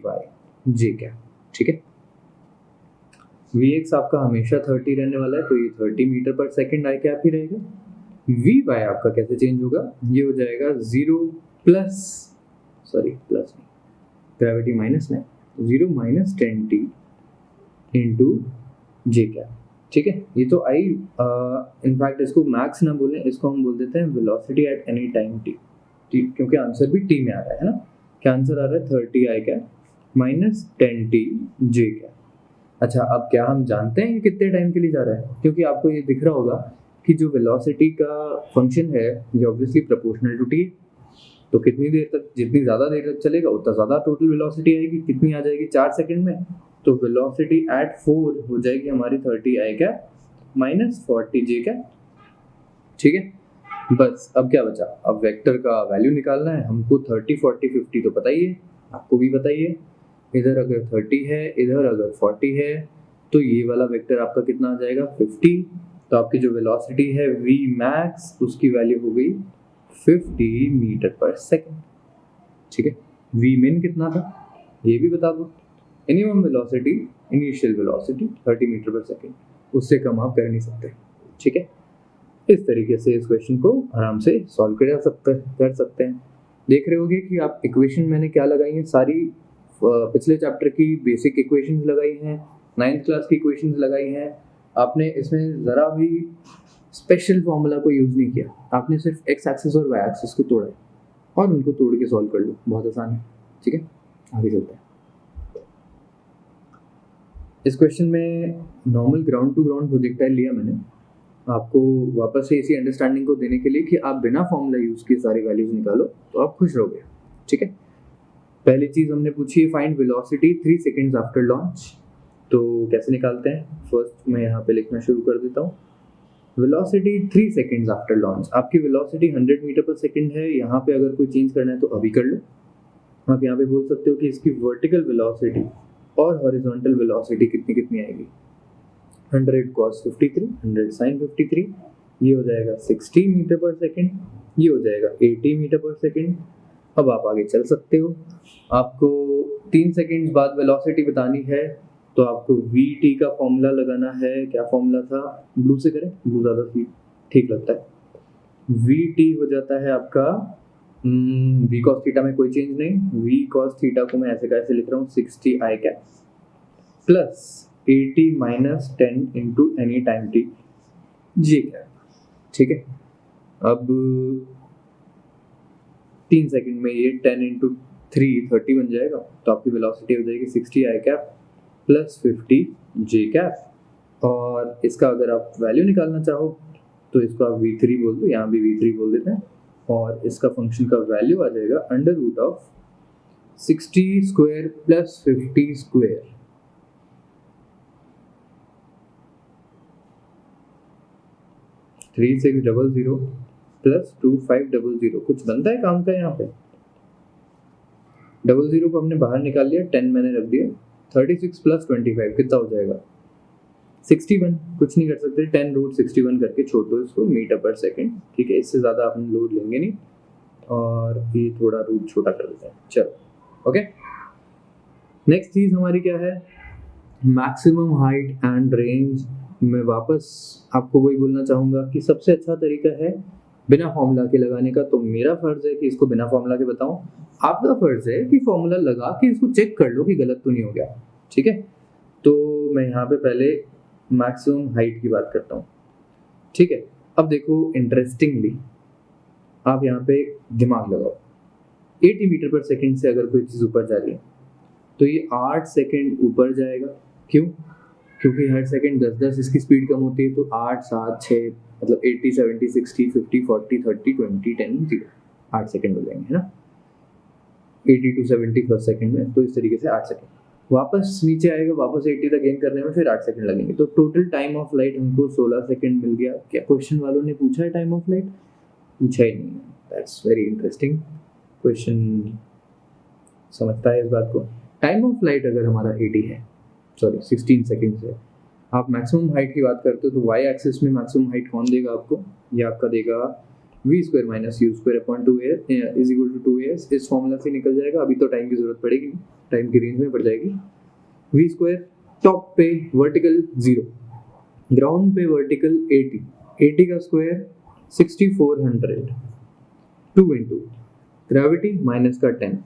j cap, ठीक है। vx आपका हमेशा 30 रहने वाला है, तो ये 30 metre per second I cap ही रहेगा। vy आपका कैसे चेंज होगा? ये हो जाएगा 0 प्लस, सॉरी प्लस नहीं, ग्रेविटी माइनस में, 0 माइनस 10t इंटू जे कैप, ठीक है। ये तो आई इनफैक्ट इसको मैक्स ना बोलें, इसको हम बोल देते हैं velocity at any time t, ठीक, क्योंकि आंसर भी t में आ रहा है ना। क्या आंसर आ रहा है? 30 आई कैप माइनस 10t जे कैप। अच्छा, अब क्या हम जानते हैं ये कितने टाइम के लिए जा रहा है? क्योंकि आपको ये दिख रहा होगा कि जो वेलोसिटी का फंक्शन है ये ऑब्वियसली प्रोपोर्शनल टू टी, तो कितनी देर तक, जितनी ज़्यादा देर तक चलेगा उतना ज़्यादा टोटल वेलोसिटी आएगी। कितनी आ जाएगी? 4 सेकंड में, तो वेलोसिटी एट 4 हो जाएगी हमारी 30 आई कैप माइनस 40 जे कैप, ठीक है। बस अब क्या बचा? अब वेक्टर का वैल्यू निकालना है हमको। 30 40 50 तो पता ही है, आपको भी पता ही है। इधर अगर 30 है, इधर अगर 40 है, तो ये वाला वेक्टर आपका कितना आ जाएगा? 50। तो आपकी जो वेलोसिटी है v मैक्स, उसकी वैल्यू हो गई 50 मीटर पर सेकेंड, ठीक है। v min कितना था ये भी बता दो। Minimum velocity, initial velocity 30 metre per second, उससे कम आप कर नहीं सकते, ठीक है। इस तरीके से इस क्वेश्चन को आराम से सॉल्व कर सकते हैं। देख रहे होगे कि आप इक्वेशन मैंने क्या लगाई हैं, सारी पिछले चैप्टर की बेसिक इक्वेशंस लगाई हैं, 9th क्लास की इक्वेशंस लगाई हैं। आपने इसमें ज़रा भी स्पेशल फॉर्मूला को यूज़ नहीं किया, आपने सिर्फ एक्स एक्सिस और वाई एक्सिस को तोड़ा है और उनको तोड़ के सॉल्व कर लो, बहुत आसान है, ठीक है। आगे चलते हैं। इस क्वेश्चन में normal ground to ground projectile लिया मैंने आपको वापस से इसी अंडरस्टैंडिंग को देने के लिए कि आप बिना फॉर्मूला यूज़ किए सारी वैल्यूज निकालो तो आप खुश रहोगे, ठीक है। पहली चीज़ हमने पूछी है find velocity 3 seconds after launch. तो कैसे निकालते हैं? फर्स्ट मैं यहाँ पे लिखना शुरू कर देता हूँ। Velocity 3 seconds after launch. आपकी वेलोसिटी 100 मीटर पर सेकेंड है, यहाँ पे अगर कोई चेंज करना है तो अभी कर लो। आप यहाँ पे बोल सकते हो कि इसकी वर्टिकल वेलोसिटी और हॉरिजॉन्टल वेलोसिटी कितनी कितनी आएगी। 100 cos 53, 100 sin 53, ये हो जाएगा 60 मीटर पर सेकेंड, ये हो जाएगा 80 मीटर पर सेकेंड। अब आप आगे चल सकते हो। आपको 3 सेकेंड्स बाद वेलोसिटी बतानी है तो आपको vt का फॉर्मूला लगाना है। क्या फॉर्मूला था? ब्लू से करें, ब्लू ज़्यादा ठीक लगता है। vt हो जाता है आपका v cos थीटा में कोई चेंज नहीं, v cos थीटा को मैं ऐसे कैसे लिख रहा हूँ 60 i cap plus 80 minus 10 into any time t j cap, ठीक है। अब 3 सेकंड में ये 10 इंटू 3 30 बन जाएगा, तो आपकी वेलोसिटी हो जाएगी 60 i cap plus 50 J cap. और इसका अगर आप वैल्यू निकालना चाहो तो इसको आप v3 बोल दो, यहाँ भी v3 बोल देते हैं, और इसका फंक्शन का वैल्यू आ जाएगा under root of 60 square plus 50 square. 3600 plus 2500 कुछ बनता है काम का यहाँ पे। 00 को हमने बाहर निकाल लिया, 10 मैंने रख दिया, 36 प्लस 25 कितना हो जाएगा 61। कुछ नहीं कर सकते, 10 रूट 61 करके छोड़ दो इसको मीटर पर सेकंड, ठीक है। इससे ज़्यादा अपन लोड लेंगे नहीं, और ये थोड़ा रूट छोटा कर देते हैं, चलो ओके। नेक्स्ट चीज़ हमारी क्या है, मैक्सिमम हाइट एंड रेंज। मैं वापस आपको वही बोलना चाहूँगा कि सबसे अच्छा तरीका है बिना फॉर्मूला के लगाने का। तो मेरा फ़र्ज़ है कि इसको बिना फॉर्मूला के बताऊँ, आपका फ़र्ज़ है कि फॉर्मूला लगा के इसको चेक कर लो कि गलत तो नहीं हो गया, ठीक है। तो मैं यहाँ पे पहले मैक्सिमम हाइट की बात करता हूँ, ठीक है। अब देखो इंटरेस्टिंगली आप यहाँ पे दिमाग लगाओ, 80 मीटर पर सेकंड से अगर कोई चीज़ ऊपर जा रही है तो ये 8 सेकंड ऊपर जाएगा। क्यों? क्योंकि हर सेकंड 10-10 इसकी स्पीड कम होती है, तो 8 7 6 मतलब 80 70 60 50 40 30 20 10 0 8 सेकंड हो जाएंगे, है ना। 80 to 70 फर्स्ट सेकंड में, तो इस तरीके से 8 सेकंड वापस नीचे आएगा, वापस 80 तक गेन करने में फिर 8 सेकंड लगेंगे। तो टोटल टाइम ऑफ लाइट हमको 16 सेकंड मिल गया। क्या क्वेश्चन वालों ने पूछा है टाइम ऑफ लाइट? पूछा ही नहीं है। दैट्स वेरी इंटरेस्टिंग, क्वेश्चन समझता है इस बात को। टाइम ऑफ लाइट अगर हमारा 80 है, सॉरी 16 सेकंड्स है, आप मैक्सिमम हाइट की बात करते हो तो वाई एक्सिस में मैक्सिमम हाइट कौन देगा आपको? ये आपका देगा v square minus u square upon 2a is equal to 2as। इस फॉर्मूला से निकल जाएगा, अभी तो टाइम की जरूरत पड़ेगी, टाइम की रेंज में पड़ जाएगी। v स्क्वायर टॉप पे वर्टिकल 0, ग्राउंड पे वर्टिकल 80, 80 का स्क्वायर 6400, 2 इंटू ग्रेविटी माइनस का 10।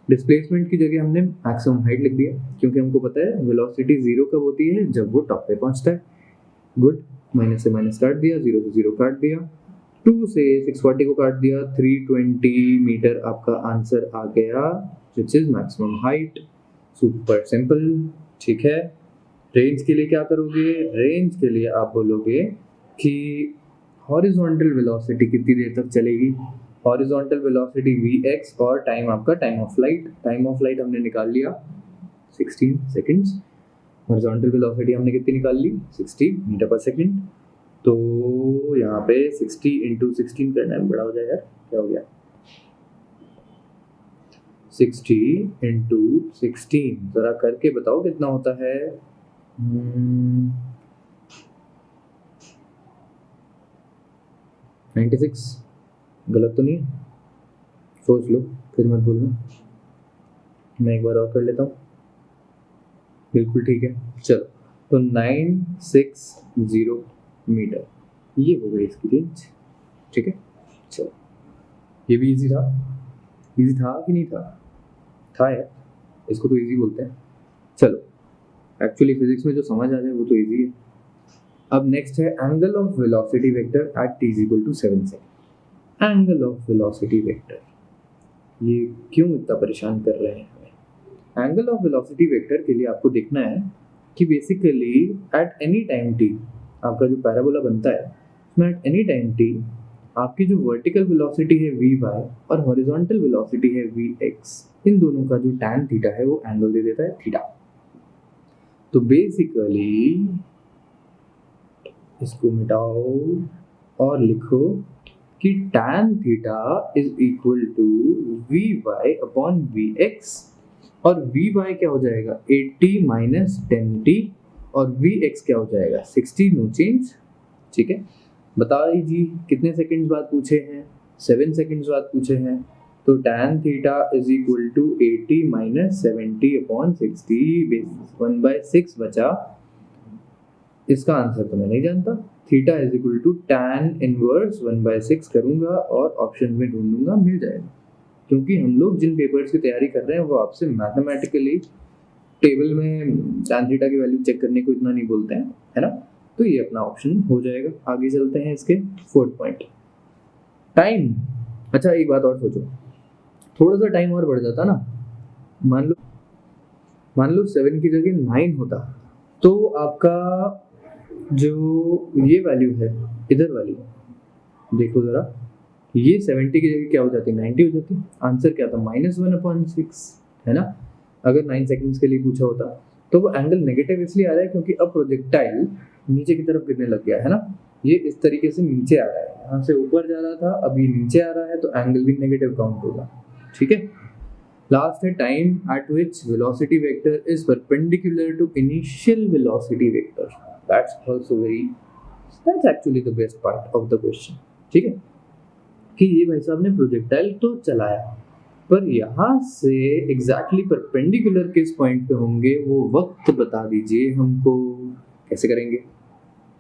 डिस्प्लेसमेंट की जगह हमने मैक्सिमम हाइट लिख दिया, क्योंकि हमको पता है वेलोसिटी 0 कब होती है, जब वो टॉप पे पहुंचता है। गुड, माइनस से माइनस काट दिया, 0 से 0 काट दिया, 2 से 640 को काट दिया, 320 मीटर आपका आंसर आ गया, which is maximum height. Super simple, ठीक है। रेंज के लिए क्या करोगे? रेंज के लिए आप बोलोगे कि हॉरिजॉन्टल वेलोसिटी कितनी देर तक चलेगी। हॉरिजॉन्टल वेलोसिटी vx और टाइम आपका time of light. Time of light हमने निकाल लिया 16 सेकंड्स, हॉरिजॉन्टल वेलोसिटी हमने कितनी निकाल ली 60 मीटर पर सेकंड। तो यहाँ पे 60 इंटू 16 करना है, बड़ा हो जाएगा, क्या हो गया 60 इंटू 16, जरा करके बताओ कितना होता है। 96, गलत तो नहीं है? सोच लो फिर मत बोलना, मैं एक बार और कर लेता हूँ। बिल्कुल ठीक है, चलो तो 960 मीटर ये हो गई इसकी रेंज, ठीक है। चलो ये भी इजी था। इजी था कि नहीं था? था यार, इसको तो इजी बोलते हैं। चलो एक्चुअली फिजिक्स में जो समझ आ जाए वो तो इजी है। अब नेक्स्ट है angle of velocity vector eight t = 7 second. Angle of velocity vector, ये क्यों इतना परेशान कर रहे हैं हमें? एंगल ऑफ वेलोसिटी वेक्टर के लिए आपको देखना है कि basically eight any time t आपका जो पैराबोला बनता है उसमें एट एनी टाइम t आपकी जो वर्टिकल वेलोसिटी है vy और हॉरिजॉन्टल वेलोसिटी है vx, इन दोनों का जो tan थीटा है वो एंगल दे देता है थीटा। तो बेसिकली इसको मिटाओ और लिखो कि tan theta is equal to vy upon vx, और vy क्या हो जाएगा 80 माइनस 10t, और vx क्या हो जाएगा 60, नो चेंज, ठीक है। बता दीजिए कितने सेकंड्स बाद पूछे हैं? 7 सेकंड्स बाद पूछे हैं। तो tan theta is equal to 80 minus 70 upon 60, 1/6 बचा। इसका आंसर तो मैं नहीं जानता। Theta is equal to tan inverse 1/6 करूंगा और ऑप्शन में ढूंढूंगा, मिल जाएगा। क्योंकि हम लोग जिन पेपर्स की तैयारी कर रहे हैं वो आपसे मैथमेटिकली टेबल में tan थीटा की वैल्यू चेक करने को इतना नहीं बोलते हैं, है ना। तो ये अपना ऑप्शन हो जाएगा। आगे चलते हैं इसके फोर्थ पॉइंट, टाइम। अच्छा एक बात और सोचो, थोड़ा सा टाइम और बढ़ जाता ना, मान लो 7 की जगह 9 होता, तो आपका जो ये वैल्यू है इधर वाली, देखो जरा, ये 70 की जगह क्या हो जाती, 90 हो जाती। आंसर क्या था, -1/6, है ना। अगर 9 सेकंड्स के लिए पूछा होता तो वो एंगल नेगेटिव इसलिए आ रहा है क्योंकि अब प्रोजेक्टाइल नीचे की तरफ गिरने लग गया, है ना। ये इस तरीके से नीचे आ रहा है, यहाँ से ऊपर जा रहा था, अभी नीचे आ रहा है, तो एंगल भी नेगेटिव काउंट होगा, ठीक है। लास्ट है time at which velocity vector is perpendicular to initial velocity vector. That's also very, that's actually the best part of the question, ठीक है। कि ये भाई साहब ने प्रोजेक्टाइल तो चलाया, पर यहाँ से एग्जैक्टली परपेंडिकुलर किस पॉइंट पे होंगे वो वक्त बता दीजिए हमको। कैसे करेंगे,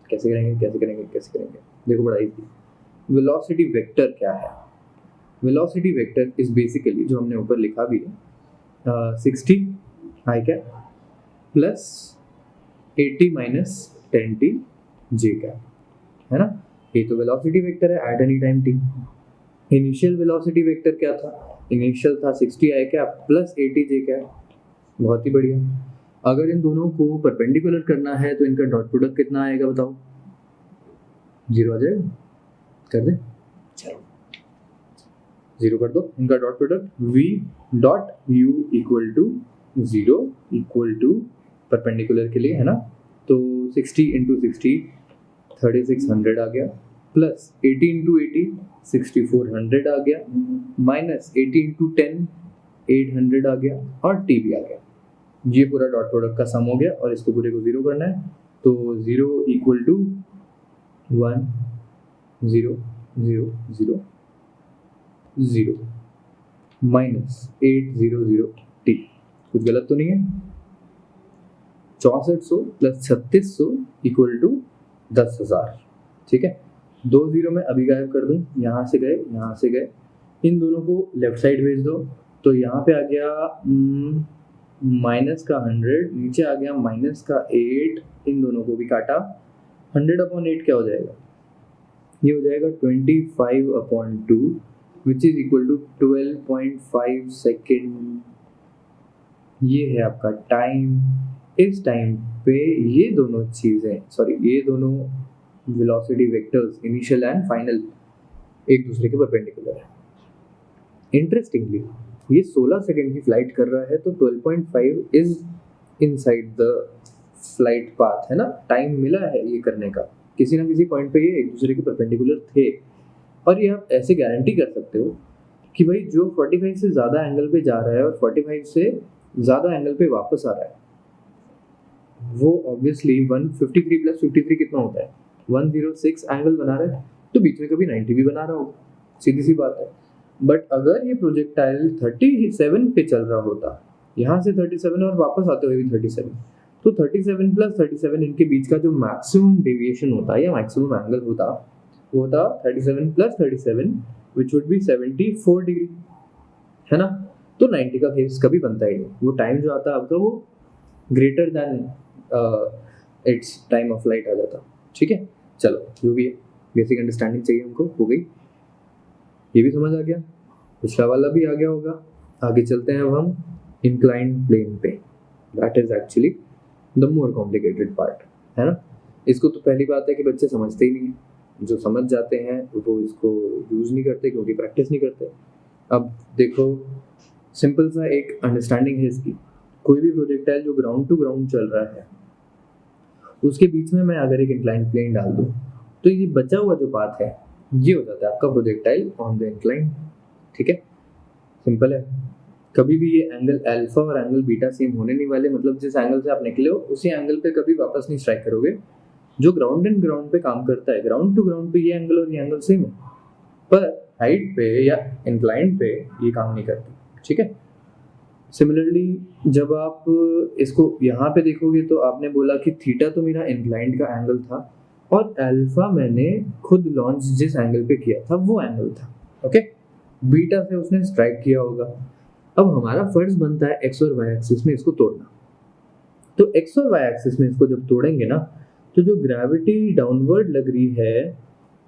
कैसे करेंगे, कैसे करेंगे, कैसे करेंगे? देखो बड़ा इजी, वेलोसिटी वेक्टर क्या है? वेलोसिटी वेक्टर इज बेसिकली, जो हमने ऊपर लिखा भी है, 60 i cap plus 80 minus 10t J cap, है ना। ये तो वेलोसिटी वेक्टर है eight any time t। Initial velocity vector क्या था, इनिशियल था 60 i cap plus 80 J cap. बहुत ही बढ़िया। अगर इन दोनों को परपेंडिकुलर करना है तो इनका डॉट प्रोडक्ट कितना आएगा बताओ? 0 आ जाएगा, कर दे, चलो 0 कर दो। इनका dot product v dot u equal to 0 equal to perpendicular के लिए, है ना। तो 60 इंटू 60 3600 आ गया, प्लस 80 इंटू 80 6400 आ गया, माइनस 80 इंटू 10 800 आ गया, और t भी आ गया। ये पूरा डॉट प्रोडक्ट का सम हो गया, और इसको पूरे को 0 करना है, तो 0 इक्वल टू 1 0 0 0 0 माइनस 800 t। कुछ गलत तो नहीं है? 6400 प्लस 3600 इक्वल टू 10,000, ठीक है। 2 0 में अभी गायब कर दूं, यहाँ से गए, यहाँ से गए, इन दोनों को लेफ्ट साइड भेज दो, तो यहाँ पे आ गया माइनस का 100, नीचे आ गया माइनस का 8, इन दोनों को भी काटा, 100/8 क्या हो जाएगा? ये हो जाएगा 25/2 which is equal to 12.5 second. ये है आपका टाइम। इस टाइम पे ये दोनों चीज़ें, सॉरी, ये दोनों velocity vectors initial and final एक दूसरे के परपेंडिकुलर है। इंटरेस्टिंगली ये 16 सेकंड की फ्लाइट कर रहा है, तो 12.5 is inside the flight path, है ना। टाइम मिला है ये करने का, किसी ना किसी पॉइंट पे ये एक दूसरे के परपेंडिकुलर थे। और ये आप ऐसे गारंटी कर सकते हो कि भाई जो 45 से ज़्यादा एंगल पे जा रहा है और 45 से ज़्यादा एंगल पे वापस आ रहा है, वो ऑब्वियसली 153 प्लस 53 कितना होता है? 106 एंगल बना रहा है, तो बीच में कभी 90 भी बना रहा होगा, सीधी सी बात है। बट अगर ये प्रोजेक्टाइल 37 पे चल रहा होता, यहाँ से 37 और वापस आते हुए भी 37, तो 37 प्लस 37 इनके बीच का जो मैक्सिमम डेविएशन होता है या मैक्सिमम एंगल होता, वो होता 37 plus 37 which would be 74 degree, है ना। तो 90 का केस कभी बनता ही नहीं। वो टाइम जो आता है आपका, वो greater than its time of flight आ जाता, ठीक है। चलो जो भी है, बेसिक अंडरस्टैंडिंग चाहिए हमको, हो गई, ये भी समझ आ गया, पिछला वाला भी आ गया होगा। आगे चलते हैं अब हम इंक्लाइंड प्लेन पे। That is actually the more complicated part, है ना। इसको तो पहली बात है कि बच्चे समझते ही नहीं है, जो समझ जाते हैं वो इसको यूज़ नहीं करते क्योंकि प्रैक्टिस नहीं करते। अब देखो, सिंपल सा एक अंडरस्टैंडिंग है इसकी, कोई भी प्रोजेक्टाइल जो ग्राउंड टू ग्राउंड चल रहा है, उसके बीच में मैं अगर एक इंक्लाइंड प्लेन डाल दूं, तो ये बचा हुआ जो पाथ है, ये हो जाता है आपका प्रोजेक्टाइल ऑन द इंक्लाइन, ठीक है। सिंपल है। कभी भी ये एंगल अल्फा और एंगल बीटा सेम होने नहीं वाले, मतलब जिस एंगल से आप निकले हो उसी एंगल पे कभी वापस नहीं स्ट्राइक करोगे। जो ग्राउंड एंड ग्राउंड पे काम करता है, ग्राउंड टू ग्राउंड पे ये एंगल और ये एंगल सेम है, पर हाइट पे या इंक्लाइन पे ये काम नहीं करते, ठीक है। सिमिलरली जब आप इसको यहाँ पे देखोगे, तो आपने बोला कि थीटा तो मेरा इंक्लाइंड का एंगल था, और अल्फा मैंने खुद लॉन्च जिस एंगल पे किया था वो एंगल था, ओके। बीटा से उसने स्ट्राइक किया होगा। अब हमारा फर्ज बनता है एक्स और वाई एक्सिस में इसको तोड़ना। तो एक्स और वाई एक्सिस में इसको जब तोड़ेंगे ना, तो जो ग्रेविटी डाउनवर्ड लग रही है,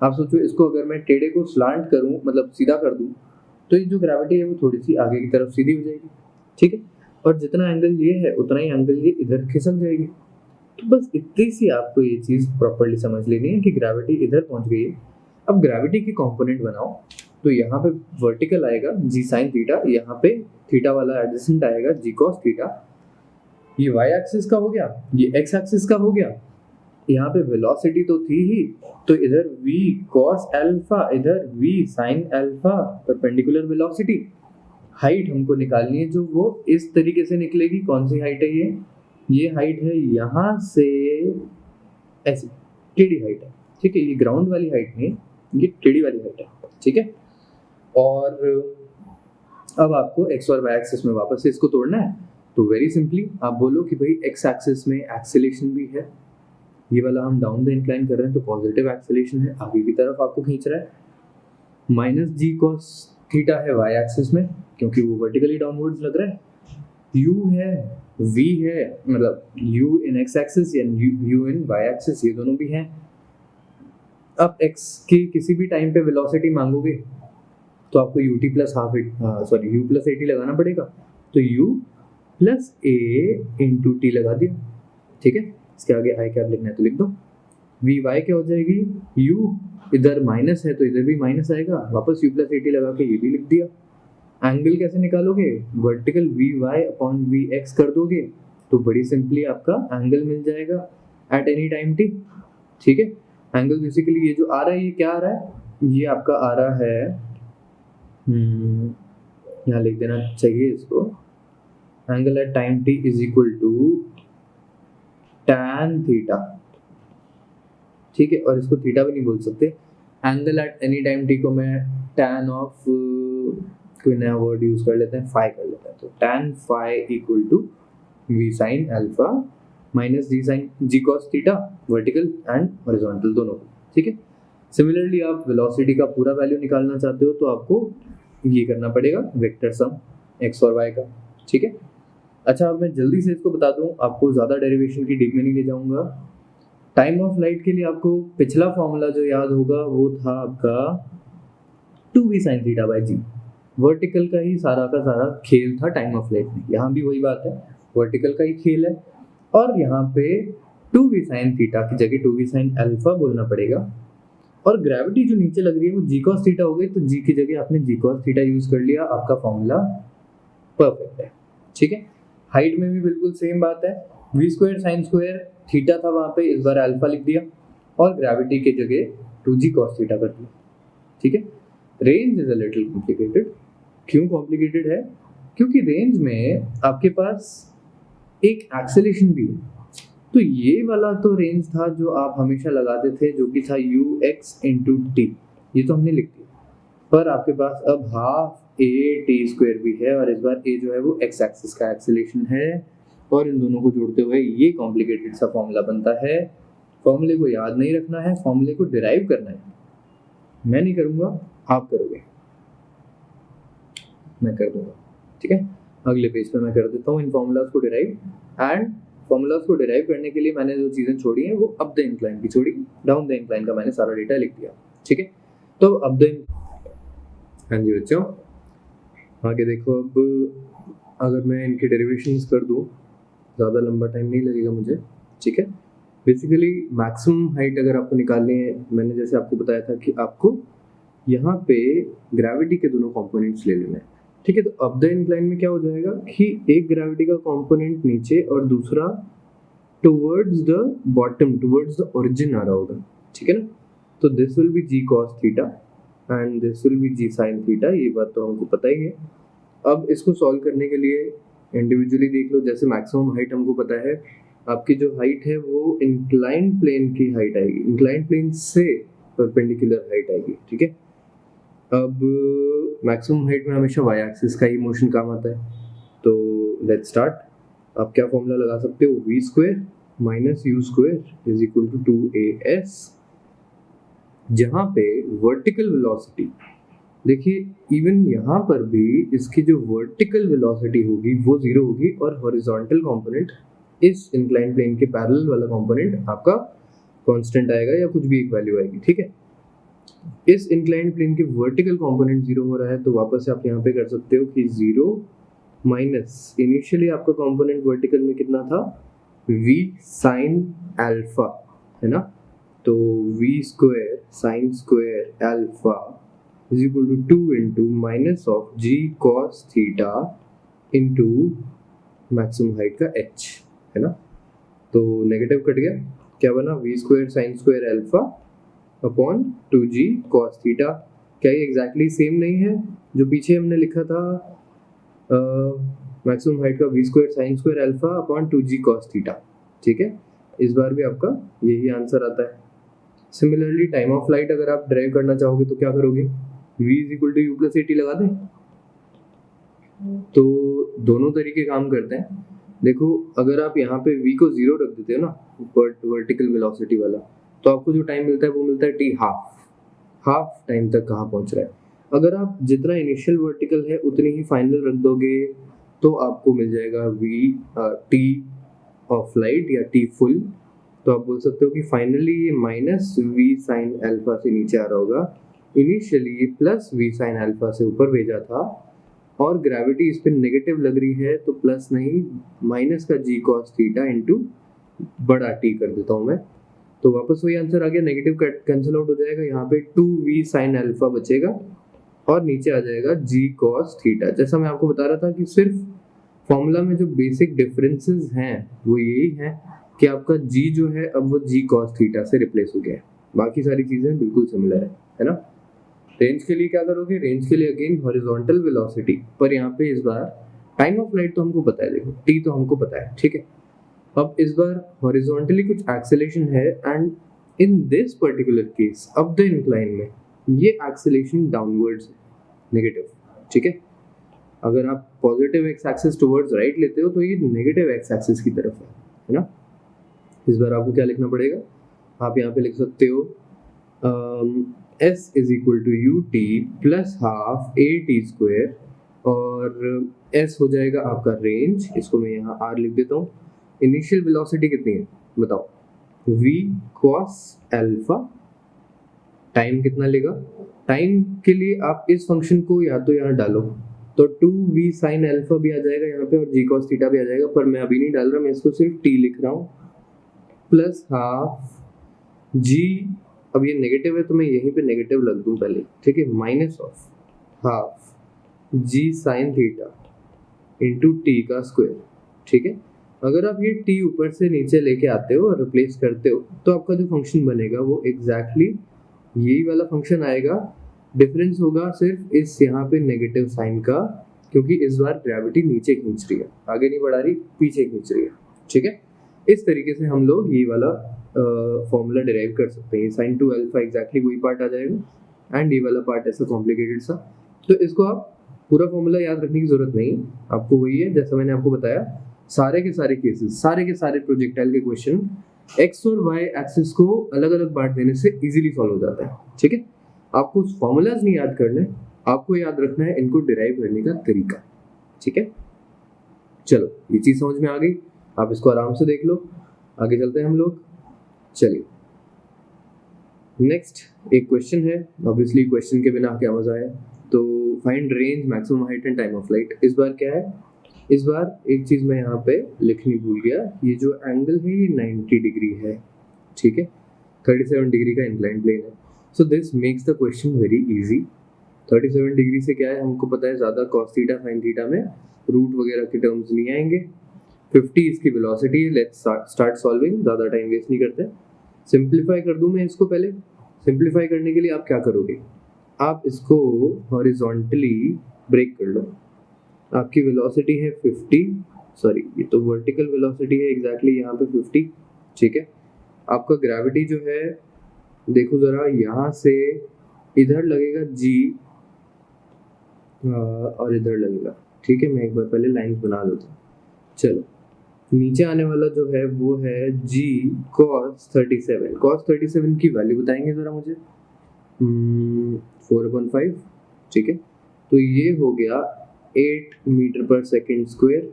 आप सोचो इसको अगर मैं टेढ़े को स्लांट करूं, मतलब सीधा कर दूं, तो ये जो ग्रेविटी है वो थोड़ी सी आगे की तरफ सीधी हो जाएगी, ठीक है। और जितना एंगल ये है उतना ही एंगल ये इधर खिसक जाएगी। तो बस इतनी सी आपको ये चीज़ प्रॉपर्ली समझ लेनी है कि ग्रेविटी इधर पहुंच गई है। अब ग्रेविटी की कंपोनेंट बनाओ, तो यहाँ पे वर्टिकल आएगा जी साइन थीटा, यहाँ पे थीटा वाला एडजेसेंट आएगा जी कॉस थीटा। ये वाई एक्सिस का हो गया, ये एक्स एक्सिस का हो गया। यहाँ पे वेलोसिटी तो थी ही, तो इधर v cos अल्फा, इधर v sin alpha, perpendicular velocity. Height हमको निकालनी है जो वो इस तरीके से निकलेगी। कौन सी हाइट है ये हाइट है यहाँ से ऐसी टेढ़ी हाइट है, ठीक है। ये ग्राउंड वाली हाइट नहीं, ये टेढ़ी वाली हाइट है, ठीक है। और अब आपको एक्स और वाई एक्सिस में वापस से इसको तोड़ना है, तो वेरी सिंपली आप बोलो कि भाई एक्स एक्सिस में एक्सेलेरेशन भी है, ये वाला हम डाउन द इंक्लाइन कर रहे हैं तो पॉजिटिव एक्सेलेरेशन है, आगे की तरफ आपको खींच रहा है। माइनस जी कॉस थीटा है वाई एक्सिस में, क्योंकि वो वर्टिकली डाउनवर्ड्स लग रहा है। यू है, वी है, मतलब यू इन एक्स एक्सिस या यू इन वाई एक्सिस, ये दोनों भी हैं। अब एक्स की किसी भी टाइम पे वेलोसिटी मांगोगे तो आपको you t plus half you plus a T लगाना पड़ेगा, तो you plus A into T लगा दिया, ठीक है। इसके आगे आई कैप लिखना है तो लिख दो। वी वाई क्या हो जाएगी, यू इधर माइनस है तो इधर भी माइनस आएगा, वापस यू प्लस ए टी लगा के ये भी लिख दिया। एंगल कैसे निकालोगे, vertical v y upon v x कर दोगे तो बड़ी सिंपली आपका एंगल मिल जाएगा एट एनी टाइम टी, ठीक है। एंगल बेसिकली ये जो आ रहा है, ये क्या आ रहा है, ये आपका आ रहा है, यहाँ लिख देना चाहिए इसको, angle at time t is equal to tan theta, ठीक है। और इसको थीटा भी नहीं बोल सकते, angle at any time t को मैं tan ऑफ कोई नया वर्ड यूज कर लेते हैं, फाई कर लेते हैं, तो tan phi equal to v sin alpha minus g sine g cos theta, vertical and horizontal दोनों, ठीक है। सिमिलरली आप वेलोसिटी का पूरा वैल्यू निकालना चाहते हो तो आपको ये करना पड़ेगा वेक्टर सम एक्स और वाई का, ठीक है। अच्छा, अब मैं जल्दी से इसको बता दूं, आपको ज़्यादा डेरिवेशन की डीप में नहीं ले जाऊंगा। टाइम ऑफ लाइट के लिए आपको पिछला फॉर्मूला जो याद होगा वो था आपका 2v sin theta by g. Vertical का ही सारा का सारा खेल था टाइम ऑफ लाइट में, यहाँ भी वही बात है, वर्टिकल का ही खेल है। और यहाँ पे 2v sin थीटा की जगह 2v sin अल्फा बोलना पड़ेगा। और ग्रेविटी जो नीचे लग रही है वो जी कॉस थीटा हो गई, तो जी की जगह आपने जी कॉस थीटा यूज कर लिया, आपका फॉर्मूला परफेक्ट है, ठीक है। हाइट में भी बिल्कुल सेम बात है, v square sine square theta था वहाँ पे, इस बार अल्फा लिख दिया और ग्रेविटी की जगह 2g cos थीटा कर दिया, ठीक है। Range is a little complicated. क्यों कॉम्प्लिकेटेड है, क्योंकि रेंज में आपके पास एक एक्सेलेरेशन भी है। तो ये वाला तो रेंज था जो आप हमेशा लगाते थे, जो कि था यू एक्स इंटू टी, ये तो हमने लिख दिया। पर आपके पास अब हाफ ए टी स्क्वायर भी है, और इस बार ए जो है वो एक्स एक्सिस का एक्सेलेरेशन है, और इन दोनों को जोड़ते हुए ये कॉम्प्लिकेटेड सा फॉर्मूला बनता है। फॉर्मूले को याद नहीं रखना है, फॉर्मूले को डिराइव करना है। मैं नहीं करूँगा, आप करोगे, मैं कर दूंगा, ठीक है। अगले पेज पे मैं कर देता हूँ इन फॉर्मूलाज को डिराइव। एंड फॉर्मूलाज को डिराइव करने के लिए मैंने जो चीज़ें छोड़ी हैं वो अप द इंक्लाइन की छोड़ी, डाउन द इंक्लाइन का मैंने सारा डेटा लिख दिया, ठीक है। तो अब द, हाँ जी बच्चों, आगे देखो। अब अगर मैं इनके डेरिवेशंस कर दूँ, ज़्यादा लंबा टाइम नहीं लगेगा मुझे, ठीक है। बेसिकली मैक्सिमम हाइट अगर आपको निकालनी है, मैंने जैसे आपको बताया था कि आपको यहाँ पे ग्रेविटी के दोनों कंपोनेंट्स ले लेना है, ठीक है। तो अप द इंक्लाइन में क्या हो जाएगा कि एक ग्रेविटी का कंपोनेंट नीचे और दूसरा towards the bottom, towards the origin आ रहा होगा, ठीक है ना। तो this will be g cos theta and this will be g sine theta, ये बात तो हमको पता ही है। अब इसको सॉल्व करने के लिए इंडिविजुअली देख लो। जैसे मैक्सिमम हाइट हमको पता है, आपकी जो हाइट है वो इंक्लाइंड प्लेन की हाइट आएगी, इंक्लाइंड प्लेन से परपेंडिकुलर हाइट आएगी, ठीक है। अब मैक्सिमम हाइट में हमेशा वाई एक्सिस का ही मोशन काम आता है, तो लेट्स स्टार्ट। आप क्या फॉर्मूला लगा सकते हो, v square minus u square is equal to 2as, जहाँ पे वर्टिकल वेलोसिटी, देखिए इवन यहाँ पर भी इसकी जो वर्टिकल वेलोसिटी होगी वो जीरो होगी, और हॉरिजॉन्टल कंपोनेंट इस इंक्लाइन प्लेन के पैरेलल वाला कंपोनेंट आपका कांस्टेंट आएगा या कुछ भी एक वैल्यू आएगी, ठीक है। इस इंक्लाइन प्लेन के वर्टिकल कंपोनेंट 0 हो रहा है तो वापस आप यहाँ पे कर सकते हो कि 0 माइनस इनिशियली आपका कंपोनेंट वर्टिकल में कितना था, v sin अल्फा, है ना। तो v square sin square alpha is equal to 2 into minus of g cos theta into maximum height का h, है ना। तो नेगेटिव कट गया, क्या बना, v square sin square alpha upon 2g cos theta. क्या ये एग्जैक्टली सेम नहीं है जो पीछे हमने लिखा था, मैक्सिमम हाइट का v square sin square alpha upon 2g cos theta, ठीक है। इस बार भी आपका यही आंसर आता है। सिमिलरली टाइम ऑफ फ्लाइट अगर आप ड्राइव करना चाहोगे तो क्या करोगे, v is equal to u plus a t लगा दें। तो दोनों तरीके काम करते हैं। देखो अगर आप यहाँ पे v को 0 रख देते हो ना, वर्टिकल वेलोसिटी वाला, तो आपको जो टाइम मिलता है वो मिलता है t हाफ टाइम तक कहाँ पहुँच रहा है। अगर आप जितना इनिशियल वर्टिकल है उतनी ही फाइनल रख दोगे तो आपको मिल जाएगा t ऑफ लाइट या t फुल। तो आप बोल सकते हो कि फाइनली ये माइनस v साइन अल्फा से नीचे आ रहा होगा, इनिशियली ये प्लस v साइन अल्फा से ऊपर भेजा था और ग्रेविटी इस पे नेगेटिव लग रही है तो प्लस नहीं माइनस का g cos थीटा इंटू बड़ा t कर देता हूँ मैं। तो वापस वही आंसर आ गया, नेगेटिव कैंसिल आउट हो जाएगा, यहाँ पे 2v साइन अल्फा बचेगा और नीचे आ जाएगा g cos थीटा। जैसा मैं आपको बता रहा था कि सिर्फ फॉर्मूला में जो बेसिक डिफरेंसेस हैं वो यही है कि आपका g जो है अब वो g cos थीटा से रिप्लेस हो गया है, बाकी सारी चीजें बिल्कुल सिमिलर है ना। रेंज के लिए क्या करोगे, रेंज के लिए अगेन हॉरिजॉन्टल वेलोसिटी, पर यहाँ पे इस बार टाइम ऑफ फ्लाइट तो हमको पता है, देखो t तो हमको पता है, ठीक है। अब इस बार हॉरिजॉन्टली कुछ एक्सेलेरेशन है and in this particular case अब द इंक्लाइन में ये एक्सेलेरेशन डाउनवर्ड्स है, नेगेटिव, ठीक है। अगर आप positive x axis towards right लेते हो तो ये नेगेटिव एक्स एक्सिस की तरफ है ना। इस बार आपको क्या लिखना पड़ेगा, आप यहाँ पे लिख सकते हो s is equal to u t plus half a t square और s हो जाएगा आपका रेंज, इसको मैं यहाँ r लिख देता हूँ। इनिशियल वेलोसिटी कितनी है बताओ, v cos अल्फा, टाइम कितना लेगा, टाइम के लिए आप इस फंक्शन को या तो यहाँ डालो तो 2v sin अल्फा भी आ जाएगा यहाँ पे और g cos थीटा भी आ जाएगा, पर मैं अभी नहीं डाल रहा, मैं इसको सिर्फ t लिख रहा हूँ प्लस हाफ g, अब ये नेगेटिव है तो मैं यहीं पे नेगेटिव लग दूं पहले, ठीक है, minus of half g sin theta into t का स्क्वायर, ठीक है। अगर आप ये t ऊपर से नीचे लेके आते हो और रिप्लेस करते हो तो आपका जो फंक्शन बनेगा वो एग्जैक्टली यही वाला फंक्शन आएगा। डिफरेंस होगा सिर्फ इस यहाँ पे नेगेटिव साइन का, क्योंकि इस बार ग्रेविटी नीचे खींच रही है, आगे नहीं बढ़ा रही, पीछे खींच रही है, ठीक है। इस तरीके से हम लोग ये वाला फॉर्मूला डिराइव कर सकते हैं। साइन टू अल्फा एग्जैक्टली वही पार्ट आ जाएगा एंड ये वाला पार्ट ऐसा कॉम्प्लिकेटेड सा, तो इसको आप पूरा फॉर्मूला याद रखने की जरूरत नहीं, आपको वही है जैसा मैंने आपको बताया। सारे के सारे केसेस, सारे के सारे प्रोजेक्टाइल के क्वेश्चन एक्स और वाई एक्सिस को अलग अलग बांट देने से इजीली सॉल्व हो जाता है, ठीक है। आपको फॉर्मूलाज नहीं याद करने, आपको याद रखना है इनको डिराइव करने का तरीका, ठीक है। चलो ये चीज समझ में आ गई, आप इसको आराम से देख लो, आगे चलते हैं हम लोग। चलिए नेक्स्ट एक क्वेश्चन है, ऑब्वियसली क्वेश्चन के बिना क्या मजा है। तो find range, maximum height and time of light. इस बार क्या है, इस बार एक चीज मैं यहाँ पे लिखनी भूल गया, ये जो एंगल है ये 90 डिग्री है, ठीक है, 37 डिग्री का इंक्लाइन प्लेन है। So this makes the question very easy. 37 degree से क्या है, हमको पता है ज्यादा cos थीटा sin थीटा में रूट वगैरह के टर्म्स नहीं आएंगे। 50 इसकी वेलोसिटी है, लेट्स स्टार्ट सॉल्विंग, ज़्यादा टाइम वेस्ट नहीं करते। सिंप्लीफाई कर दूं मैं इसको, पहले सिंप्लीफाई करने के लिए आप क्या करोगे, आप इसको हॉरिजॉन्टली ब्रेक कर लो। आपकी वेलोसिटी है 50, सॉरी ये तो वर्टिकल वेलोसिटी है एग्जैक्टली यहाँ पे 50, ठीक है। आपका ग्रेविटी जो है देखो जरा, यहाँ से इधर लगेगा g और इधर लगेगा, ठीक है। मैं एक बार पहले लाइंस बना देता हूँ। चलो नीचे आने वाला जो है वो है g cos 37। cos 37 की वैल्यू बताएंगे जरा मुझे, 4/5, ठीक है। तो ये हो गया 8 metre per second square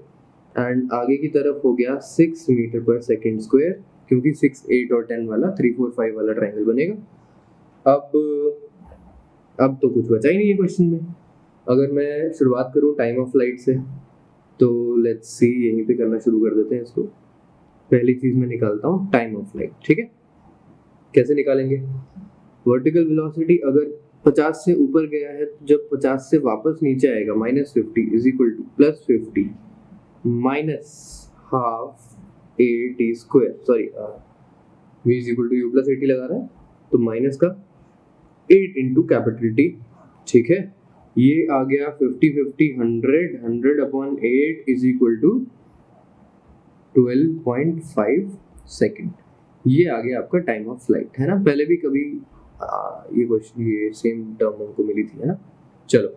and आगे की तरफ हो गया 6 मीटर पर सेकेंड स्क्वायर, क्योंकि 6, 8 और 10 वाला 3, 4, 5 वाला ट्राइंगल बनेगा। अब तो कुछ बचा ही नहीं है क्वेश्चन में। अगर मैं शुरुआत करूँ टाइम ऑफ फ्लाइट से, तो लेट्स सी, यहीं पे करना शुरू कर देते हैं इसको। पहली चीज़ मैं निकालता हूँ टाइम ऑफ फ्लाइट, ठीक है। कैसे निकालेंगे? वर्टिकल वेलोसिटी अगर 50 से ऊपर गया है, तो जब 50 से वापस नीचे आएगा -50 is equal to +50 minus half a t square, sorry v is equal to u plus 80 लगा रहा है, तो माइनस का 8 इंटू कैपिटल टी, ठीक है। ये आ गया 50 50 100 100 upon 8 is equal to 12.5 second. ये आ गया आपका टाइम ऑफ फ्लाइट, है ना। पहले भी कभी ये क्वेश्चन, ये सेम टर्म हमको मिली थी, है ना। चलो,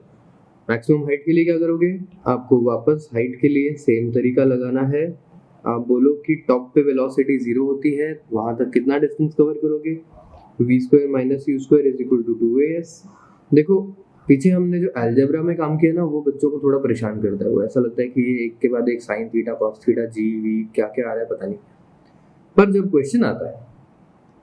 मैक्सिमम हाइट के लिए क्या करोगे? आपको वापस हाइट के लिए सेम तरीका लगाना है। आप बोलो कि टॉप पे वेलोसिटी 0 होती है, वहां तक कितना डिस्टेंस कवर करोगे? v square minus u square is equal to 2as। देखो, पीछे हमने जो अलजेब्रा में काम किया ना, वो बच्चों को थोड़ा परेशान करता है। वो ऐसा लगता है कि ये एक के बाद एक sine theta cos theta g v क्या क्या आ रहा है पता नहीं। पर जब क्वेश्चन आता है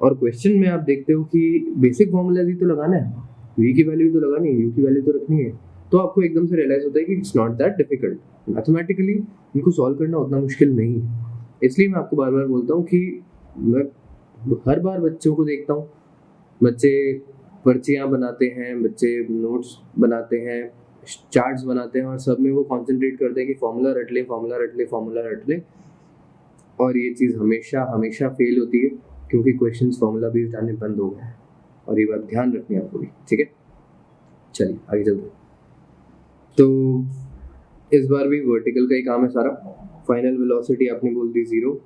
और क्वेश्चन में आप देखते हो कि बेसिक फॉर्मूलाज ही तो लगाना है, v की वैल्यू तो लगानी है, u की वैल्यू तो रखनी है, तो आपको एकदम से रियलाइज होता है कि it's not that difficult. Mathematically इनको सॉल्व करना उतना मुश्किल नहीं है। इसलिए मैं आपको बार बार बोलता हूँ कि मैं हर बार बच्चों को देखता हूँ, बच्चे पर्चियाँ बनाते हैं, बच्चे नोट्स बनाते हैं, चार्ट्स बनाते हैं, और सब में वो कॉन्सेंट्रेट करते हैं कि फॉर्मूला रट ले, फॉर्मूला रट ले, फॉर्मूला रट ले। और ये चीज़ हमेशा हमेशा फेल होती है, क्योंकि क्वेश्चंस फॉर्मूला बेस्ड आने बंद हो गए हैं। और ये बात ध्यान रखनी है आपको भी, ठीक है। चलिए आगे चलते हैं। तो इस बार भी वर्टिकल का ही काम है सारा। फाइनल वेलोसिटी आपने बोल दी 0,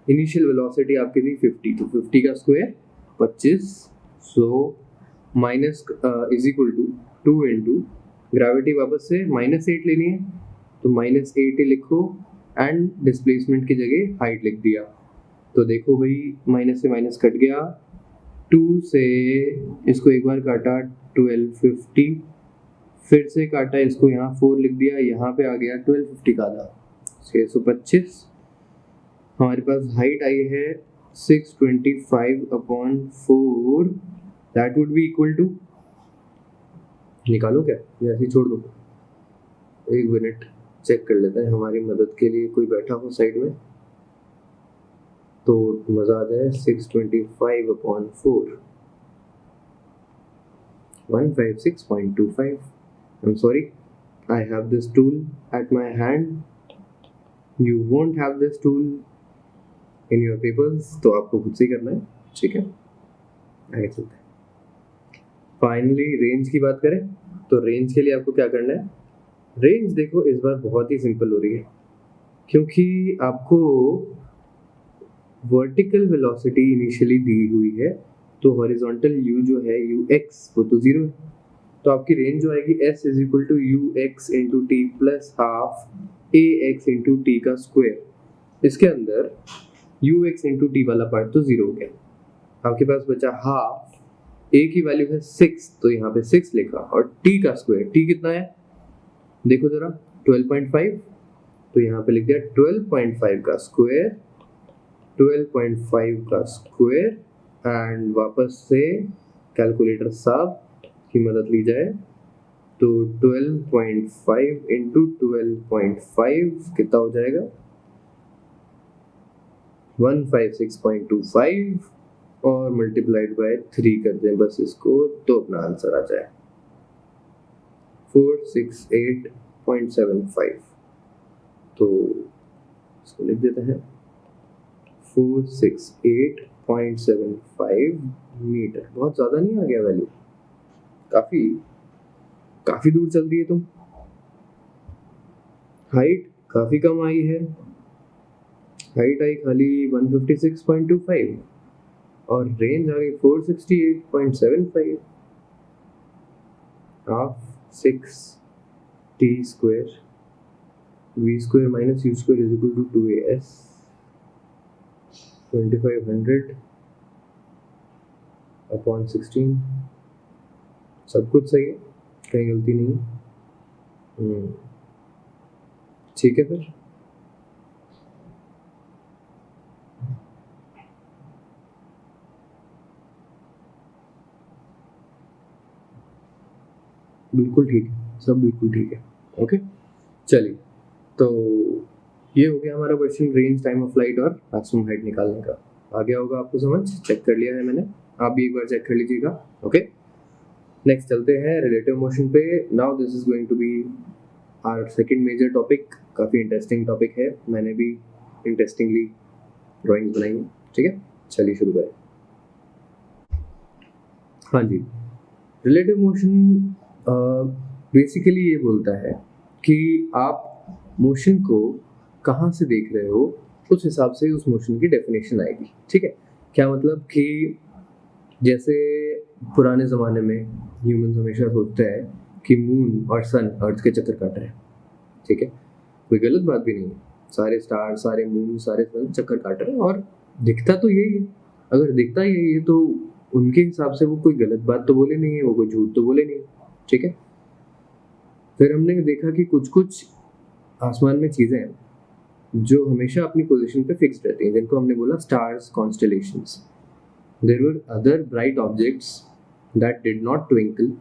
इनिशियल वेलोसिटी आपकी थी 50, तो 50 का square 25, so minus is equal to 2 into gravity वापस से -8 लेनी है, तो -8 ही लिखो एंड डिस्प्लेसमेंट की जगह हाइट लिख दिया। तो देखो भाई, माइनस से माइनस कट गया, 2 से इसको एक बार काटा 1250, फिर से काटा इसको, यहाँ 4 लिख दिया, यहाँ पे आ गया 1250 का आधा 625। हमारे पास हाइट आई है 625 upon 4, that would be equal to, निकालो क्या या ऐसे ही छोड़ दो? एक मिनट चेक कर लेते हैं, हमारी मदद के लिए कोई बैठा हो साइड में तो मज़ा आ जाए। 625 upon 4, 156.25। I'm sorry, I have this tool at my hand. You won't have this tool in your papers, तो आपको खुद से ही करना है, ठीक है। आगे चलते हैं। फाइनली रेंज की बात करें, तो रेंज के लिए आपको क्या करना है? रेंज देखो इस बार बहुत ही सिंपल हो रही है, क्योंकि आपको वर्टिकल वेलोसिटी इनिशियली दी हुई है, तो हॉरिजॉन्टल u जो है ux वो तो 0 है, तो आपकी रेंज जो आएगी s is equal to ux into t plus half ax into t का स्क्वायर। इसके अंदर ux इंटू टी वाला पार्ट तो 0 हो गया, आपके पास बचा हाफ, a की वैल्यू है 6, तो यहाँ पे 6 लिखा, और t का स्क्वायर, t कितना है देखो जरा 12.5, तो यहाँ पे लिख दिया 12.5 का स्क्वायर, 12.5 का स्क्वायर, एंड वापस से कैलकुलेटर साहब की मदद ली जाए, तो 12.5 इंटू 12.5 कितना हो जाएगा? 156.25, और मल्टीप्लाइड बाय 3 कर दें बस इसको, तो अपना आंसर आ जाए 468.75। तो इसको लिख देते हैं 468.75 मीटर। बहुत ज़्यादा नहीं आ गया वैल्यू? काफ़ी दूर चल दी है तुम। हाइट काफ़ी कम आई है, हाइट आई खाली 156.25, और रेंज आ गई 468.75, half 6 t square v square minus u square is equal to 2as, 2500 upon 16। सब कुछ सही है, कहीं गलती नहीं है। ठीक है फिर बिल्कुल ठीक है, सब बिल्कुल ठीक है। ओके, चलिए, तो ये हो गया हमारा question, range, time of flight और मैक्सिमम हाइट निकालने का। आ गया होगा आपको समझ, चेक कर लिया है मैंने, आप भी एक बार चेक कर लीजिएगा। ओके, नेक्स्ट चलते हैं रिलेटिव मोशन पे। Now this is going to be our second major topic. काफ़ी इंटरेस्टिंग टॉपिक है, मैंने भी इंटरेस्टिंगली ड्राइंग्स बनाई है। ठीक है, चलिए शुरू करें। हाँ जी, रिलेटिव मोशन बेसिकली ये बोलता है कि आप मोशन को कहाँ से देख रहे हो, उस हिसाब से उस मोशन की डेफिनेशन आएगी। ठीक है, क्या मतलब कि जैसे पुराने ज़माने में ह्यूमंस हमेशा सोचते हैं कि मून और सन अर्थ के चक्कर काट रहे हैं। ठीक है, कोई गलत बात भी नहीं है, सारे स्टार, सारे मून, सारे सन चक्कर काट रहे हैं और दिखता तो यही है। अगर दिखता यही है तो उनके हिसाब से वो कोई गलत बात तो बोले नहीं है, वो कोई झूठ तो बोले नहीं है। ठीक है, फिर हमने देखा कि कुछ कुछ आसमान में चीज़ें हैं जो हमेशा अपनी पोजीशन पे फिक्स रहती हैं, जिनको हमने बोला stars, constellations. There were other bright objects that did not twinkle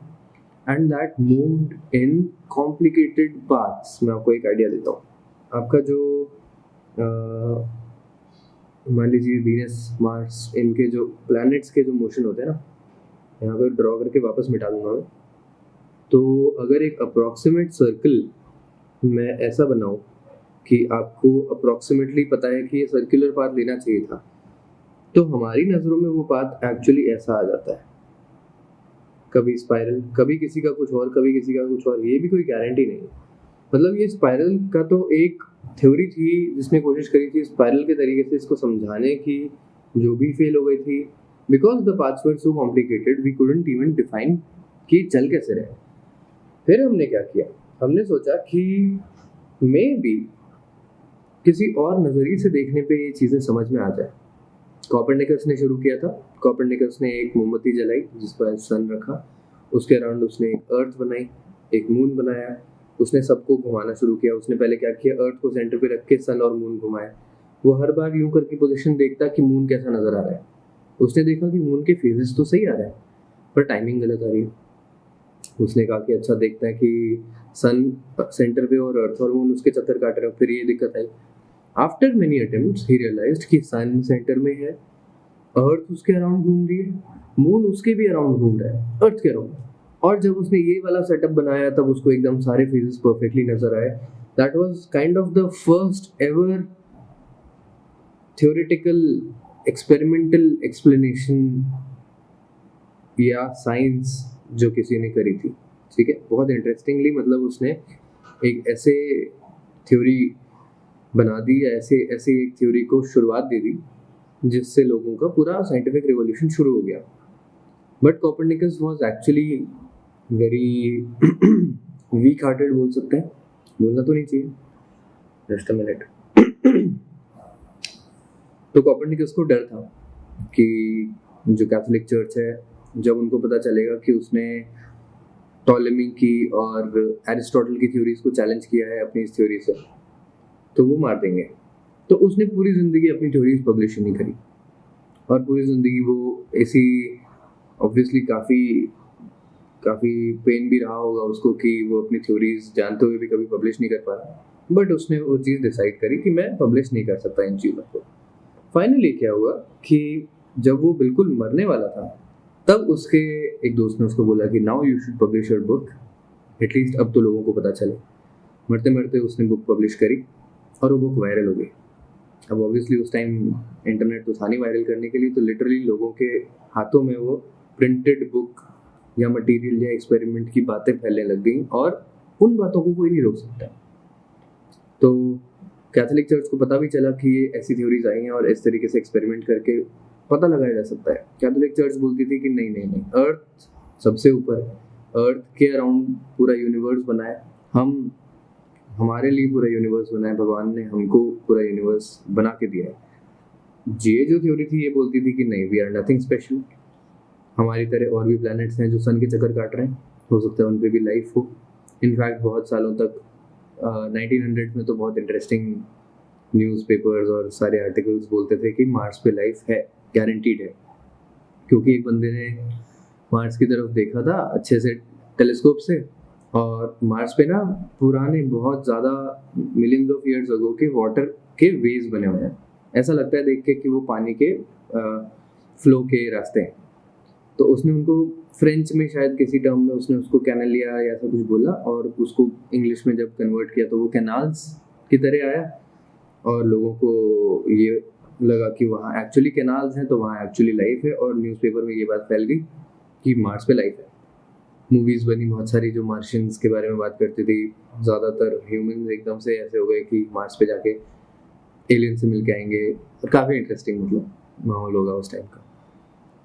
and that moved in complicated paths. मैं आपको एक आइडिया देता हूँ। आपका जो मान लीजिए वीनस, मार्स, इनके जो प्लैनेट्स के जो मोशन होते हैं ना, यहाँ पर ड्रॉ करके वापस मिटा दूंगा मैं। तो अगर एक अप्रॉक्सीमेट सर्कल मैं ऐसा बनाऊं कि आपको अप्रॉक्सीमेटली पता है कि ये सर्कुलर पाथ लेना चाहिए था, तो हमारी नज़रों में वो पाथ एक्चुअली ऐसा आ जाता है, कभी स्पाइरल, कभी किसी का कुछ और, कभी किसी का कुछ और। ये भी कोई गारंटी नहीं है। मतलब ये स्पाइरल का तो एक थ्योरी थी जिसने कोशिश करी थी स्पाइरल के तरीके से इसको समझाने की, जो भी फेल हो गई थी, because the paths were so complicated we couldn't even define कि चल कैसे रहे। फिर हमने क्या किया, हमने सोचा कि मे बी किसी और नज़रिए से देखने पे ये चीज़ें समझ में आ जाए। कॉपरनिकस ने शुरू किया था। कॉपरनिकस ने एक मोमबत्ती जलाई जिस पर सन रखा, उसके अराउंड उसने एक अर्थ बनाई, एक मून बनाया, उसने सबको घुमाना शुरू किया। उसने पहले क्या किया, अर्थ को सेंटर पे रख के सन और मून घुमाया। वो हर बार यूं करके पोजीशन देखता कि मून कैसा नज़र आ रहा है। उसने देखा कि मून के फेजेस तो सही आ रहा है पर टाइमिंग गलत आ रही है। उसने कहा कि अच्छा देखता है कि सन सेंटर पे और अर्थ और मून उसके चक्कर काट रहे हो। फिर ये दिक्कत आई, आफ्टर मेनी अटेम्प्ट्स ही रियलाइज्ड कि सन सेंटर में है, अर्थ उसके अराउंड घूम रही है, मून उसके भी अराउंड घूम रहा है, अर्थ के अराउंड। और जब उसने ये वाला सेटअप बनाया तब उसको एकदम सारे फेजेस परफेक्टली नजर आए। That was kind of the first ever theoretical experimental explanation या साइंस जो किसी ने करी थी। ठीक है, बहुत इंटरेस्टिंगली, मतलब उसने एक ऐसे थ्योरी बना दी, या ऐसे ऐसे एक थ्योरी को शुरुआत दे दी जिससे लोगों का पूरा साइंटिफिक रिवॉल्यूशन शुरू हो गया। But Copernicus was actually very weak hearted बोल सकते हैं, बोलना तो नहीं चाहिए, जस्ट अ मिनट। तो कोपरनिकस को डर था कि जो कैथोलिक चर्च है, जब उनको पता चलेगा कि उसने टॉलेमी की और एरिस्टोटल की थ्योरीज को चैलेंज किया है अपनी इस थ्योरी से, तो वो मार देंगे। तो उसने पूरी ज़िंदगी अपनी थ्योरीज पब्लिश नहीं करी और पूरी ज़िंदगी वो ऐसी, ऑब्वियसली काफ़ी पेन भी रहा होगा उसको कि वो अपनी थ्योरीज जानते हुए भी कभी पब्लिश नहीं कर पा रहा। बट उसने वो चीज़ डिसाइड करी कि मैं पब्लिश नहीं कर सकता इन चीज़ों को। फाइनली क्या हुआ कि जब वो बिल्कुल मरने वाला था तब उसके एक दोस्त ने उसको बोला कि now you should publish your book, at least अब तो लोगों को पता चले। मरते मरते उसने बुक पब्लिश करी और वो बुक वायरल हो गई। अब ऑब्वियसली उस टाइम इंटरनेट तो था नहीं वायरल करने के लिए, तो लिटरली लोगों के हाथों में वो प्रिंटेड बुक या मटेरियल या एक्सपेरिमेंट की बातें फैलने लग गई और उन बातों को कोई नहीं रोक सकता। तो कैथोलिक चर्च को पता भी चला कि ये ऐसी थ्योरीज आई हैं और इस तरीके से एक्सपेरिमेंट करके पता लगाया जा सकता है। कैथोलिक चर्च बोलती थी कि नहीं नहीं नहीं, अर्थ सबसे ऊपर, अर्थ के अराउंड पूरा यूनिवर्स बना है, हम हमारे लिए पूरा यूनिवर्स बना है, भगवान ने हमको पूरा यूनिवर्स बना के दिया है। ये जो थ्योरी थी ये बोलती थी कि नहीं, वी आर नथिंग स्पेशल, हमारी तरह और भी प्लैनेट्स हैं जो सन के चक्कर काट रहे हैं, हो सकता है उन पर भी लाइफ हो। इनफैक्ट बहुत सालों तक 1900 में तो बहुत इंटरेस्टिंग न्यूज़पेपर्स और सारे आर्टिकल्स बोलते थे कि मार्स पे लाइफ है, गारंटीड है, क्योंकि एक बंदे ने मार्स की तरफ देखा था अच्छे से टेलीस्कोप से और मार्स पे ना पुराने बहुत ज़्यादा मिलियंस ऑफ ईयर्स अगो के वाटर के वेज बने हुए हैं। ऐसा लगता है देख के कि वो पानी के फ्लो के रास्ते हैं। तो उसने उनको फ्रेंच में शायद किसी टर्म में उसने उसको कैनलिया या ऐसा कुछ बोला, और उसको इंग्लिश में जब कन्वर्ट किया तो वो कैनाल्स की तरह आया, और लोगों को ये लगा कि वहाँ एक्चुअली कैनाल्स हैं तो वहाँ एक्चुअली लाइफ है, और न्यूज़पेपर में ये बात फैल गई कि मार्स पे लाइफ है। मूवीज़ बनी बहुत सारी जो मार्शियंस के बारे में बात करती थी। ज़्यादातर ह्यूमंस एकदम से ऐसे हो गए कि मार्स पे जाके एलियन से मिल के आएंगे, और काफ़ी इंटरेस्टिंग मतलब माहौल होगा उस टाइम का।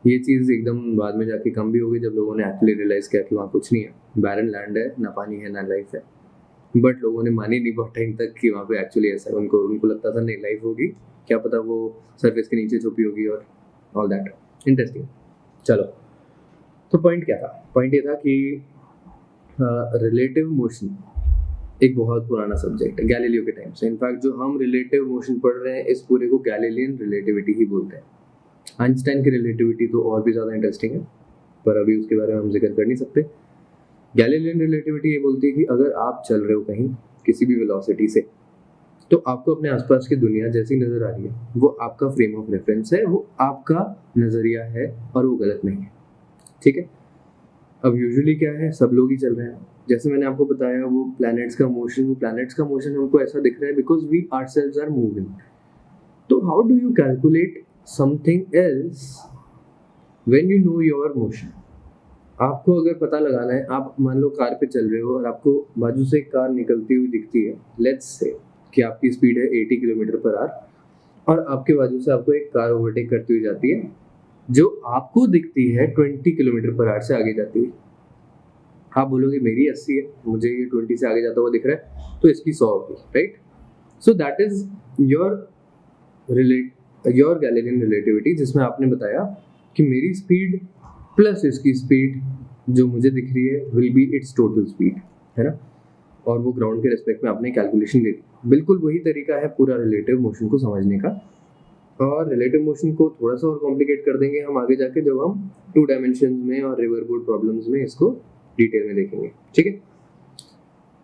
ये चीज़ एकदम बाद में जाके कम भी हो गई जब लोगों ने एक्चुअली रियलाइज़ किया कि वहाँ कुछ नहीं है, बैरन लैंड है, ना पानी है ना लाइफ है। बट लोगों ने मानी नहीं बहुत टाइम तक कि वहाँ पे एक्चुअली ऐसा है। उनको लगता था नहीं लाइफ होगी, क्या पता वो सरफेस के नीचे छुपी होगी और ऑल दैट। इंटरेस्टिंग। चलो, तो पॉइंट क्या था? पॉइंट ये था कि रिलेटिव मोशन एक बहुत पुराना सब्जेक्ट है गैलीलियो के टाइम से। इनफैक्ट जो हम रिलेटिव मोशन पढ़ रहे हैं इस पूरे को गैलीलियन रिलेटिविटी ही बोलते हैं। आइंस्टाइन की रिलेटिविटी तो और भी ज़्यादा इंटरेस्टिंग है, पर अभी उसके बारे में हम जिक्र कर नहीं सकते। गैलीलियन रिलेटिविटी ये बोलती है कि अगर आप चल रहे हो कहीं किसी भी वेलोसिटी से, तो आपको अपने आसपास की दुनिया जैसी नज़र आ रही है वो आपका फ्रेम ऑफ रेफरेंस है, वो आपका नज़रिया है, और वो गलत नहीं है। ठीक है। अब यूजुअली क्या है, सब लोग ही चल रहे हैं। जैसे मैंने आपको बताया वो प्लैनेट्स का मोशन हमको ऐसा दिख रहा है because we ourselves are moving. तो how do you calculate something else when you know your motion? आपको अगर पता लगाना है, आप मान लो कार पे चल रहे हो और आपको बाजू से एक कार निकलती हुई दिखती है। लेट्स से कि आपकी स्पीड है 80 किलोमीटर पर आवर, और आपके बाजू से आपको एक कार ओवरटेक करती हुई जाती है जो आपको दिखती है 20 किलोमीटर पर आवर से आगे जाती है। आप बोलोगे मेरी 80 है, मुझे ये 20 से आगे जाता हुआ दिख रहा है, तो इसकी 100 होगी, right? So that is your Galilean relativity, जिसमें आपने बताया कि मेरी स्पीड प्लस इसकी स्पीड जो मुझे दिख रही है will be it's total speed, है ना? और वो ग्राउंड के रिस्पेक्ट में आपने कैलकुलेशन दे दी। बिल्कुल वही तरीका है पूरा रिलेटिव मोशन को समझने का। और रिलेटिव मोशन को थोड़ा सा और कॉम्प्लिकेट कर देंगे हम आगे जाके, जब हम 2 डायमेंशन में और रिवर बोर्ड प्रॉब्लम्स में इसको डिटेल में देखेंगे। ठीक है।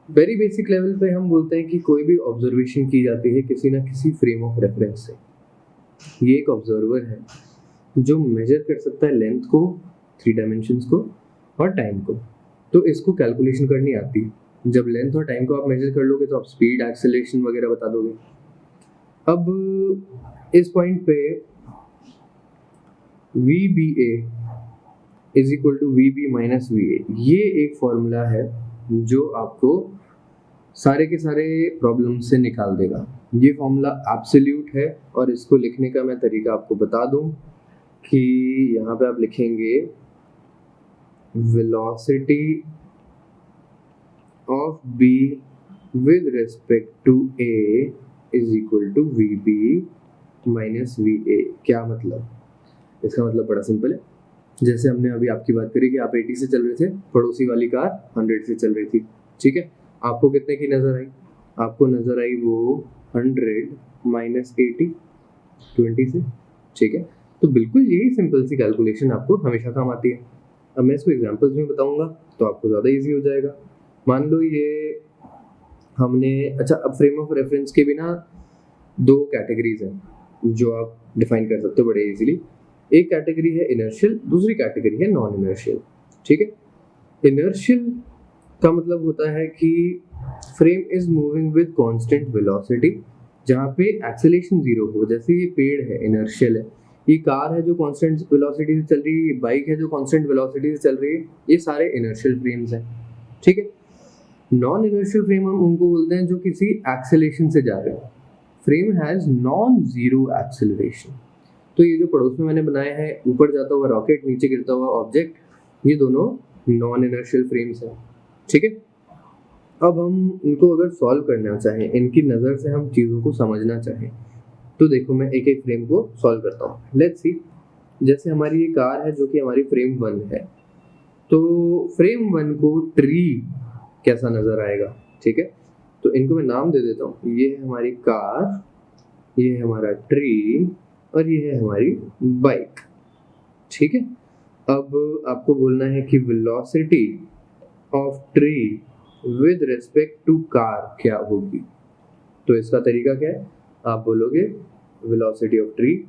वेरी बेसिक लेवल पे हम बोलते हैं कि कोई भी ऑब्जर्वेशन की जाती है किसी ना किसी फ्रेम ऑफ रेफरेंस से। ये एक ऑब्जर्वर है जो मेजर कर सकता है लेंथ को, 3 डायमेंशंस को और टाइम को। तो इसको कैलकुलेशन करनी आती है। जब लेंथ और टाइम को आप मेजर कर लोगे तो आप स्पीड, एक्सेलरेशन वगैरह बता दोगे। अब इस पॉइंट पे VBA is equal to VB minus VA, ये एक फॉर्मूला है जो आपको सारे के सारे प्रॉब्लम से निकाल देगा। ये फॉर्मूला एब्सोल्यूट है, और इसको लिखने का मैं तरीका आपको बता दूं कि यहाँ पे आप लिखेंगे velocity of B with respect to A is equal to VB minus VA। क्या मतलब? इसका मतलब बड़ा सिंपल है। जैसे हमने अभी आपकी बात करी कि आप 80 से चल रहे थे, पड़ोसी वाली कार 100 से चल रही थी। ठीक है। आपको कितने की नज़र आई? आपको नज़र आई वो 100 माइनस 80, 20 से। ठीक है। तो बिल्कुल यही सिंपल सी कैलकुलेशन आपको हमेशा काम आती है। अब मैं इसको एग्जांपल्स में बताऊंगा तो आपको ज़्यादा इजी हो जाएगा। मान लो ये हमने, अच्छा, अब फ्रेम ऑफ रेफरेंस के बिना 2 कैटेगरीज हैं जो आप डिफाइन कर सकते हो बड़े इजीली। एक कैटेगरी है इनर्शियल, दूसरी कैटेगरी है नॉन इनर्शियल। ठीक है। इनर्शियल का मतलब होता है कि frame is moving with constant velocity, जहाँ पे एक्सेलरेशन 0 हो। जैसे ये पेड़ है, इनर्शियल है। ये कार है जो कांस्टेंट वेलोसिटी से चल रही है, ये बाइक है जो कांस्टेंट वेलोसिटी से चल रही है। ये सारे इनर्शियल फ्रेम्स हैं। ठीक है। नॉन इनर्शियल फ्रेम हम उनको बोलते हैं जो किसी एक्सेलरेशन से जा रहे हो। Frame has non zero acceleration. तो ये जो पड़ोस में मैंने बनाया है, ऊपर जाता हुआ रॉकेट, नीचे गिरता हुआ ऑब्जेक्ट, ये दोनों नॉन इनर्शियल फ्रेम्स हैं। ठीक है। अब हम इनको अगर सॉल्व करना चाहें, इनकी नज़र से हम चीज़ों को समझना चाहें, तो देखो मैं एक एक फ्रेम को सॉल्व करता हूँ। लेट्स सी, जैसे हमारी ये कार है जो कि हमारी फ्रेम 1 है, तो फ्रेम 1 को ट्री कैसा नज़र आएगा? ठीक है। तो इनको मैं नाम दे देता हूँ। ये है हमारी कार, ये है हमारा ट्री, और ये है हमारी बाइक। ठीक है। अब आपको बोलना है कि velocity of tree with respect to car क्या होगी। तो इसका तरीका क्या है, आप बोलोगे velocity of tree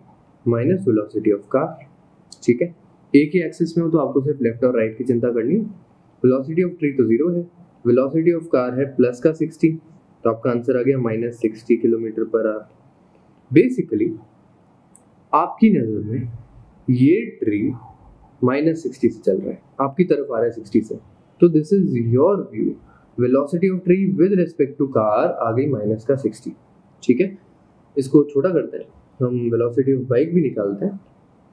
minus velocity of car. ठीक है, एक ही एक्सिस में हो तो आपको सिर्फ लेफ्ट और राइट की चिंता करनी है। वेलोसिटी ऑफ ट्री तो 0 है, वेलोसिटी ऑफ कार है प्लस का 60, तो आपका आंसर आ गया -60 किलोमीटर पर आवर। बेसिकली आपकी नज़र में ये ट्री -60 से चल रहा है, आपकी तरफ आ रहा है 60 से, तो this is your view. Velocity of tree with respect to car आ गई -60। ठीक है, इसको छोटा करते हैं, हम वेलोसिटी ऑफ बाइक भी निकालते हैं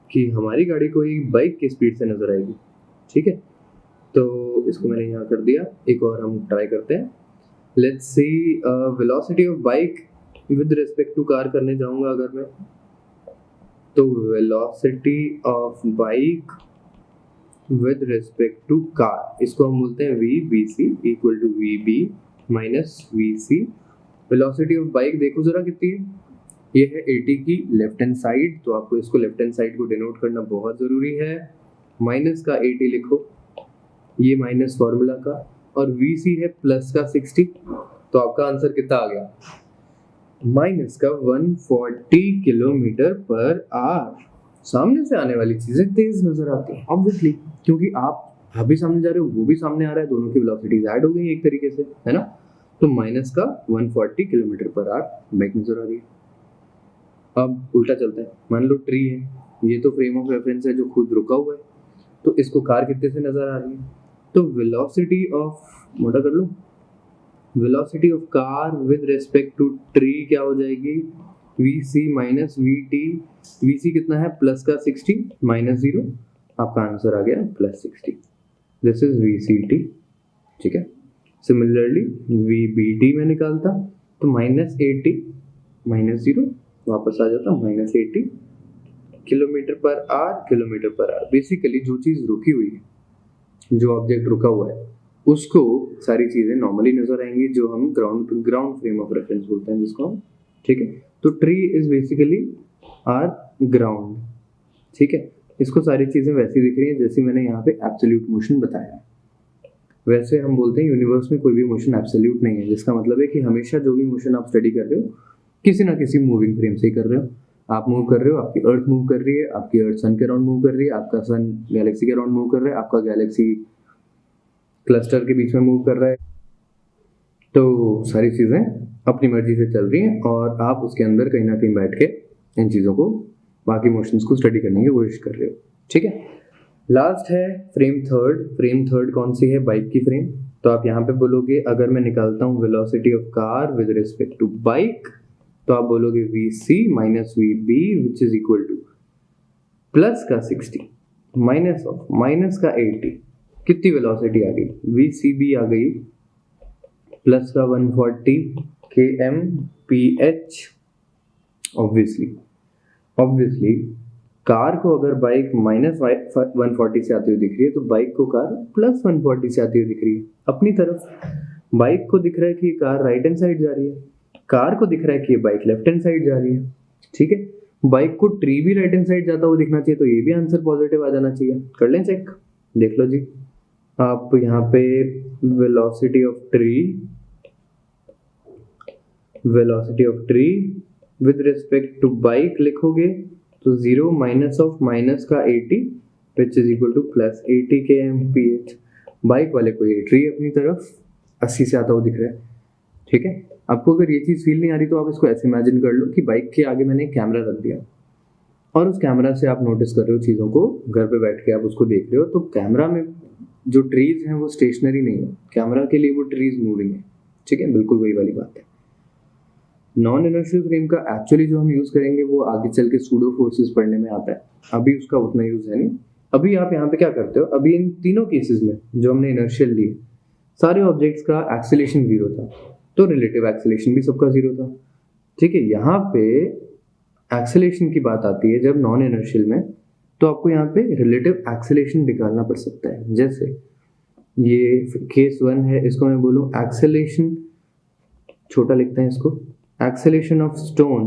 कि हमारी गाड़ी को एक बाइक की स्पीड से नजर आएगी। ठीक है, तो इसको मैंने यहाँ कर दिया, एक और हम ट्राई करते हैं। Let's see velocity of bike with respect to car करने जाऊंगा अगर मैं, तो velocity of bike with respect to car, इसको हम बोलते हैं VBC equal to VB minus VC। Velocity of bike देखो जरा कितनी है, ये है 80 की लेफ्ट हैंड साइड, तो आपको इसको लेफ्ट हैंड साइड को डिनोट करना बहुत ज़रूरी है। माइनस का 80 लिखो, ये माइनस फॉर्मूला का, और VC है प्लस का 60, तो आपका आंसर कितना आ गया, माइनस का 140 किलोमीटर पर आवर। सामने से आने वाली चीजें तेज नजर आती हैं ऑब्वियसली, क्योंकि आप भी सामने जा रहे हो, वो भी सामने आ रहा है, दोनों की वेलोसिटीज ऐड हो गई एक तरीके से, है ना। तो माइनस का 140 किलोमीटर पर आवर बाइक नजर आ रही है। अब उल्टा चलता है, मान लो ट्री है, ये तो फ्रेम ऑफ रेफरेंस है जो खुद रुका हुआ है, तो इसको कार कितने से नजर आ रही है, तो वेलोसिटी ऑफ, मोटा कर लो, velocity of car with respect to tree क्या हो जाएगी, VC माइनस VT। VC कितना है, प्लस का 60 माइनस 0, आपका आंसर आ गया प्लस 60, दिस इज VCT। ठीक है, सिमिलरली VBT में निकालता तो -80 माइनस 0 वापस आ जाता -80 किलोमीटर पर आवर। बेसिकली जो चीज़ रुकी हुई है, जो ऑब्जेक्ट रुका हुआ है, उसको सारी चीज़ें नॉर्मली नजर आएंगी, जो हम ग्राउंड फ्रेम ऑफ रेफरेंस बोलते हैं जिसको हम। ठीक है, तो tree is basically our ground. ठीक है, इसको सारी चीज़ें वैसी दिख रही हैं जैसे मैंने यहाँ पे एब्सोल्यूट मोशन बताया है। वैसे हम बोलते हैं यूनिवर्स में कोई भी मोशन एब्सोल्यूट नहीं है, जिसका मतलब है कि हमेशा जो भी मोशन आप स्टडी कर रहे हो किसी ना किसी मूविंग फ्रेम से ही कर रहे हो। आप मूव कर रहे हो, आपकी अर्थ मूव कर रही है, आपकी अर्थ सन के अराउंड मूव कर रही है, आपका सन गैलेक्सी के अराउंड मूव कर रहा है, आपका गैलेक्सी क्लस्टर के बीच में मूव कर रहा है। तो सारी चीज़ें अपनी मर्जी से चल रही हैं और आप उसके अंदर कहीं ना कहीं बैठ के इन चीज़ों को, बाकी मोशंस को स्टडी करने की कोशिश कर रहे हो। ठीक है, लास्ट है फ्रेम थर्ड। फ्रेम थर्ड कौन सी है, बाइक की फ्रेम। तो आप यहाँ पे बोलोगे, अगर मैं निकालता हूँ velocity of car with respect to bike, तो आप बोलोगे VC minus VB which is equal to plus का 60 माइनस का 80, कितनी वेलोसिटी आ गई, VCB आ गई प्लस का 140 kmph। ऑब्वियसली कार को अगर बाइक -140 से आती हुई दिख रही है, तो बाइक को कार +140 से आती हुई दिख रही है। अपनी तरफ बाइक को दिख रहा है कि कार राइट हैंड साइड जा रही है, कार को दिख रहा है कि ये बाइक लेफ्ट हैंड साइड जा रही है। ठीक है, बाइक को ट्री भी राइट हैंड साइड जाता हुआ दिखना चाहिए, तो ये भी आंसर पॉजिटिव आ जाना चाहिए। कर लें चेक, देख लो जी। आप यहाँ पे velocity of tree with respect to bike लिखोगे तो 0 माइनस ऑफ माइनस का 80 which is equal to plus 80 kmph। Bike वाले को ये ट्री अपनी तरफ 80 से आता हुआ दिख रहा है। ठीक है, आपको अगर ये चीज़ फील नहीं आ रही तो आप इसको ऐसे इमेजिन कर लो कि बाइक के आगे मैंने एक कैमरा रख दिया और उस कैमरा से आप नोटिस कर रहे हो चीज़ों को, घर पे बैठ के आप उसको देख रहे हो, तो कैमरा में जो ट्रीज हैं वो स्टेशनरी नहीं है, कैमरा के लिए वो ट्रीज मूविंग है। ठीक है, बिल्कुल वही वाली बात है। नॉन इनर्शियल फ्रेम का एक्चुअली जो हम यूज़ करेंगे वो आगे चल के सूडो फोर्सेस पढ़ने में आता है, अभी उसका उतना यूज़ है नहीं। अभी आप यहाँ पे क्या करते हो, अभी इन तीनों केसेस में जो हमने इनर्शियल लिए, सारे ऑब्जेक्ट्स का एक्सेलेरेशन 0 था, तो रिलेटिव एक्सेलेरेशन भी सबका 0 था। ठीक है, यहाँ पे एक्सेलेरेशन की बात आती है जब नॉन इनर्शियल में, तो आपको यहाँ पे रिलेटिव एक्सेलेरेशन निकालना पड़ सकता है। जैसे ये केस 1 है, इसको मैं बोलूँ एक्सेलेरेशन, छोटा लिखते हैं इसको, acceleration of stone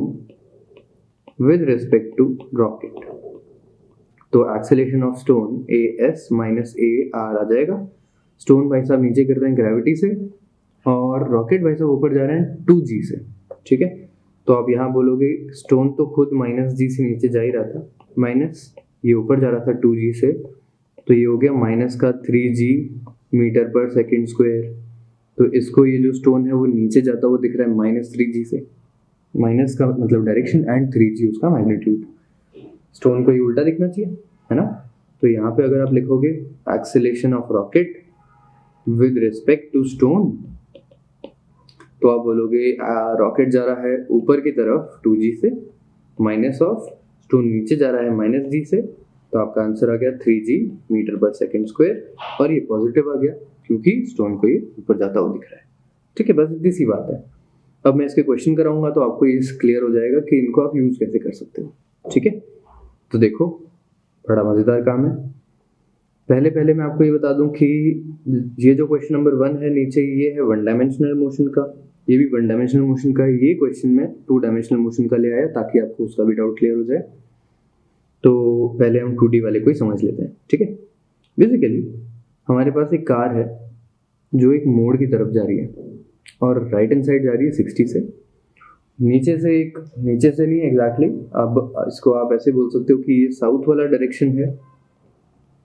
with respect to rocket. तो acceleration of stone AS minus AR आ जाएगा। स्टोन भाई साहब नीचे गिर रहे हैं ग्रेविटी से, और रॉकेट भाई साहब ऊपर जा रहे हैं 2g से, ठीक है। तो आप यहाँ बोलोगे स्टोन तो खुद -g से नीचे जा ही रहा था, माइनस ये ऊपर जा रहा था 2g से, तो ये हो गया माइनस का 3g metre per second square. तो इसको ये जो स्टोन है वो नीचे जाता हुआ दिख रहा है -3g से, माइनस का मतलब डायरेक्शन एंड 3g उसका मैग्नीट्यूड। स्टोन को ये उल्टा दिखना चाहिए, है ना। तो यहाँ पे अगर आप लिखोगे acceleration of rocket with respect to stone, तो आप बोलोगे रॉकेट जा रहा है ऊपर की तरफ 2g से, माइनस ऑफ स्टोन नीचे जा रहा है -g से, तो आपका आंसर आ गया 3g metre per second square, और ये पॉजिटिव आ गया क्योंकि स्टोन को ये ऊपर जाता हुआ दिख रहा है, ठीक है। बस इतनी सी बात है। अब मैं इसके क्वेश्चन कराऊंगा तो आपको ये क्लियर हो जाएगा कि इनको आप यूज कैसे कर सकते हो, ठीक है। तो देखो बड़ा मजेदार काम है। पहले मैं आपको ये बता दूं कि ये जो क्वेश्चन नंबर 1 है नीचे, ये है 1 डायमेंशनल मोशन का, ये भी 1 डायमेंशनल मोशन का। ये क्वेश्चन में 2 डायमेंशनल मोशन का ले आया ताकि आपको उसका भी डाउट क्लियर हो जाए। तो पहले हम 2D वाले को ही समझ लेते हैं, ठीक है। बेसिकली हमारे पास एक कार है जो एक मोड़ की तरफ जा रही है और राइट हैंड साइड जा रही है 60 से, नीचे से नहीं एग्जैक्टली, अब इसको आप ऐसे बोल सकते हो कि ये साउथ वाला डायरेक्शन है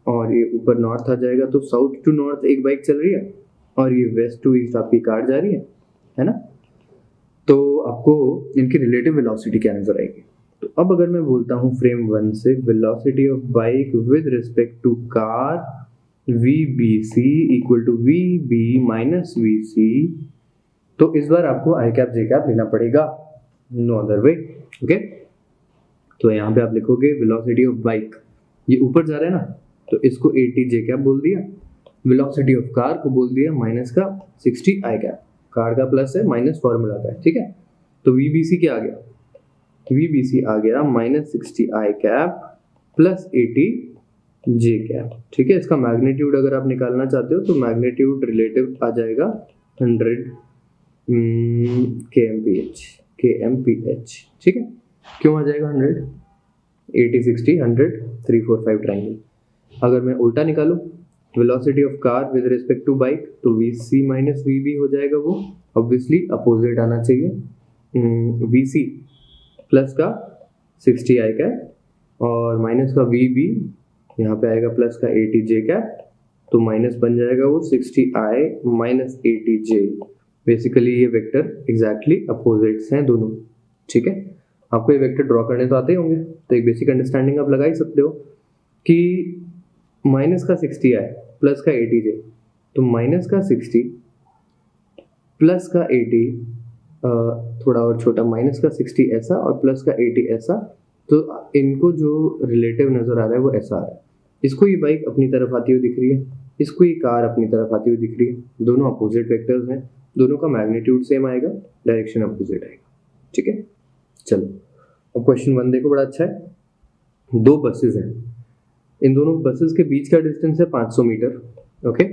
और ये ऊपर नॉर्थ आ जाएगा, तो साउथ टू नॉर्थ एक बाइक चल रही है और ये वेस्ट टू ईस्ट आपकी कार जा रही है ना। तो आपको इनकी रिलेटिव वेलोसिटी क्या नजर आएगी। तो अब अगर मैं बोलता हूँ फ्रेम 1 से velocity of bike with respect to car VBC equal to VB minus VC, तो इस बार आपको आई कैप जे कैप लेना पड़ेगा, नो अदर वे, ओके। तो यहाँ पे आप लिखोगे वेलोसिटी ऑफ बाइक, ये ऊपर जा रहा है ना, तो इसको 80 जे कैप बोल दिया, वेलोसिटी ऑफ कार को बोल दिया माइनस का 60 आई कैप, कार का प्लस है माइनस फॉर्मूला का है, ठीक है। तो VBC क्या आ गया, VBC आ गया -60 i cap plus 80 J cap, ठीक है। इसका मैग्नीट्यूड अगर आप निकालना चाहते हो तो मैग्नीट्यूड रिलेटिव आ जाएगा 100 kmph, ठीक है। क्यों आ जाएगा 100, 80 60 100 3 4 5 ट्राइंगल। अगर मैं उल्टा निकालूं velocity of car with respect to bike, तो VC माइनस VB हो जाएगा, वो ऑब्वियसली अपोजिट आना चाहिए। VC प्लस का 60 आई कैप और माइनस का VB यहाँ पे आएगा प्लस का 80 जे कैप, तो माइनस बन जाएगा वो 60i माइनस 80j। बेसिकली ये वेक्टर एग्जैक्टली अपोजिट्स हैं दोनों, ठीक है। आपको ये वेक्टर ड्रॉ करने तो आते होंगे, तो एक बेसिक अंडरस्टैंडिंग आप लगा ही सकते हो कि माइनस का 60i प्लस का 80j, तो माइनस का 60 प्लस का 80, थोड़ा और छोटा माइनस का 60 ऐसा और प्लस का 80 ऐसा, तो इनको जो रिलेटिव नजर आ रहा है वो ऐसा आ रहा है। इसको ये बाइक अपनी तरफ आती हुई दिख रही है, इसको ये कार अपनी तरफ आती हुई दिख रही है, दोनों अपोजिट वेक्टर्स हैं, दोनों का मैग्नीट्यूड सेम आएगा, डायरेक्शन अपोजिट आएगा, ठीक है। चलो अब क्वेश्चन 1 देखो, बड़ा अच्छा है। 2 बसेस हैं, इन दोनों बसेस के बीच का डिस्टेंस है 500 मीटर, ओके।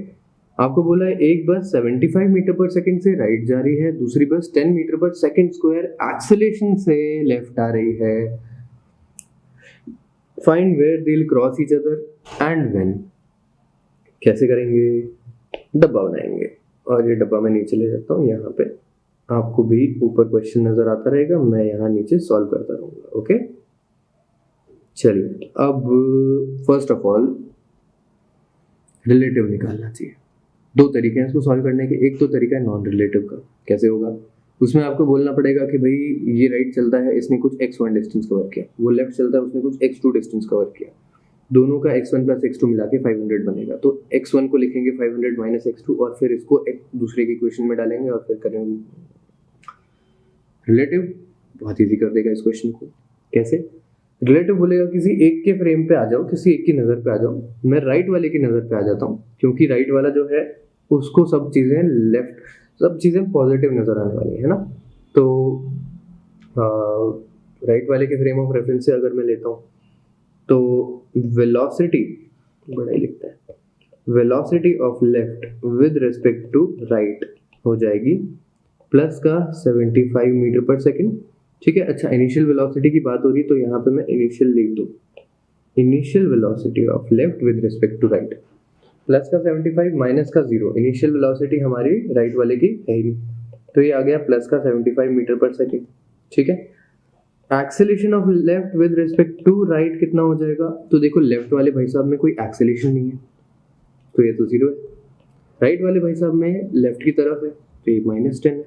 आपको बोला है एक बस 75 मीटर पर सेकंड से राइट जा रही है, दूसरी बस 10 मीटर पर सेकंड स्क्वायर एक्सेलेरेशन से लेफ्ट आ रही है। Find where they will cross each other and when. कैसे करेंगे, डब्बा बनाएंगे, और ये डब्बा मैं नीचे ले जाता हूँ, यहाँ पे आपको भी ऊपर क्वेश्चन नजर आता रहेगा, मैं यहाँ नीचे सॉल्व करता रहूंगा, ओके। चलिए अब फर्स्ट ऑफ ऑल रिलेटिव निकालना चाहिए। 2 तरीके हैं इसको सॉल्व करने के। एक तो तरीका है नॉन रिलेटिव का, कैसे होगा, उसमें आपको बोलना पड़ेगा कि भाई ये राइट चलता है, इसने कुछ x1 डिस्टेंस कवर किया, वो लेफ्ट चलता है, उसने कुछ x2 डिस्टेंस कवर किया, दोनों का x1 प्लस x2 मिला के 500 बनेगा। तो x1 को लिखेंगे 500 माइनस x2 और फिर इसको एक दूसरे की इक्वेशन में डालेंगे और फिर करेंगे रिलेटिव। बहुत ईजी कर देगा इस क्वेश्चन को। कैसे रिलेटिव बोलेगा, किसी एक के फ्रेम पे आ जाओ, किसी एक की नज़र पे आ जाओ। मैं राइट वाले की नज़र पे आ जाता हूँ क्योंकि राइट वाला जो है उसको सब चीज़ें पॉजिटिव नज़र आने वाली है ना। तो राइट वाले के फ्रेम ऑफ रेफरेंस से अगर मैं लेता हूँ तो वेलोसिटी, बड़ा ही लिखता है, velocity of left with respect to right हो जाएगी प्लस का 75 मीटर पर सेकेंड, ठीक है। अच्छा, इनिशियल वेलोसिटी की बात हो रही है तो यहाँ पे मैं इनिशियल लिख दूँ, initial velocity of left with respect to right. Plus का 75 माइनस का 0, इनिशियल वेलोसिटी हमारी राइट वाले की है ही नहीं, तो ये आ गया प्लस का 75 मीटर पर सेकेंड। ठीक है, acceleration of left with respect to right कितना हो जाएगा, तो देखो लेफ्ट वाले भाई साहब में कोई एक्सेलेरेशन नहीं है तो ये तो 0 है, राइट वाले भाई साहब में लेफ्ट की तरफ है तो ये -10 है,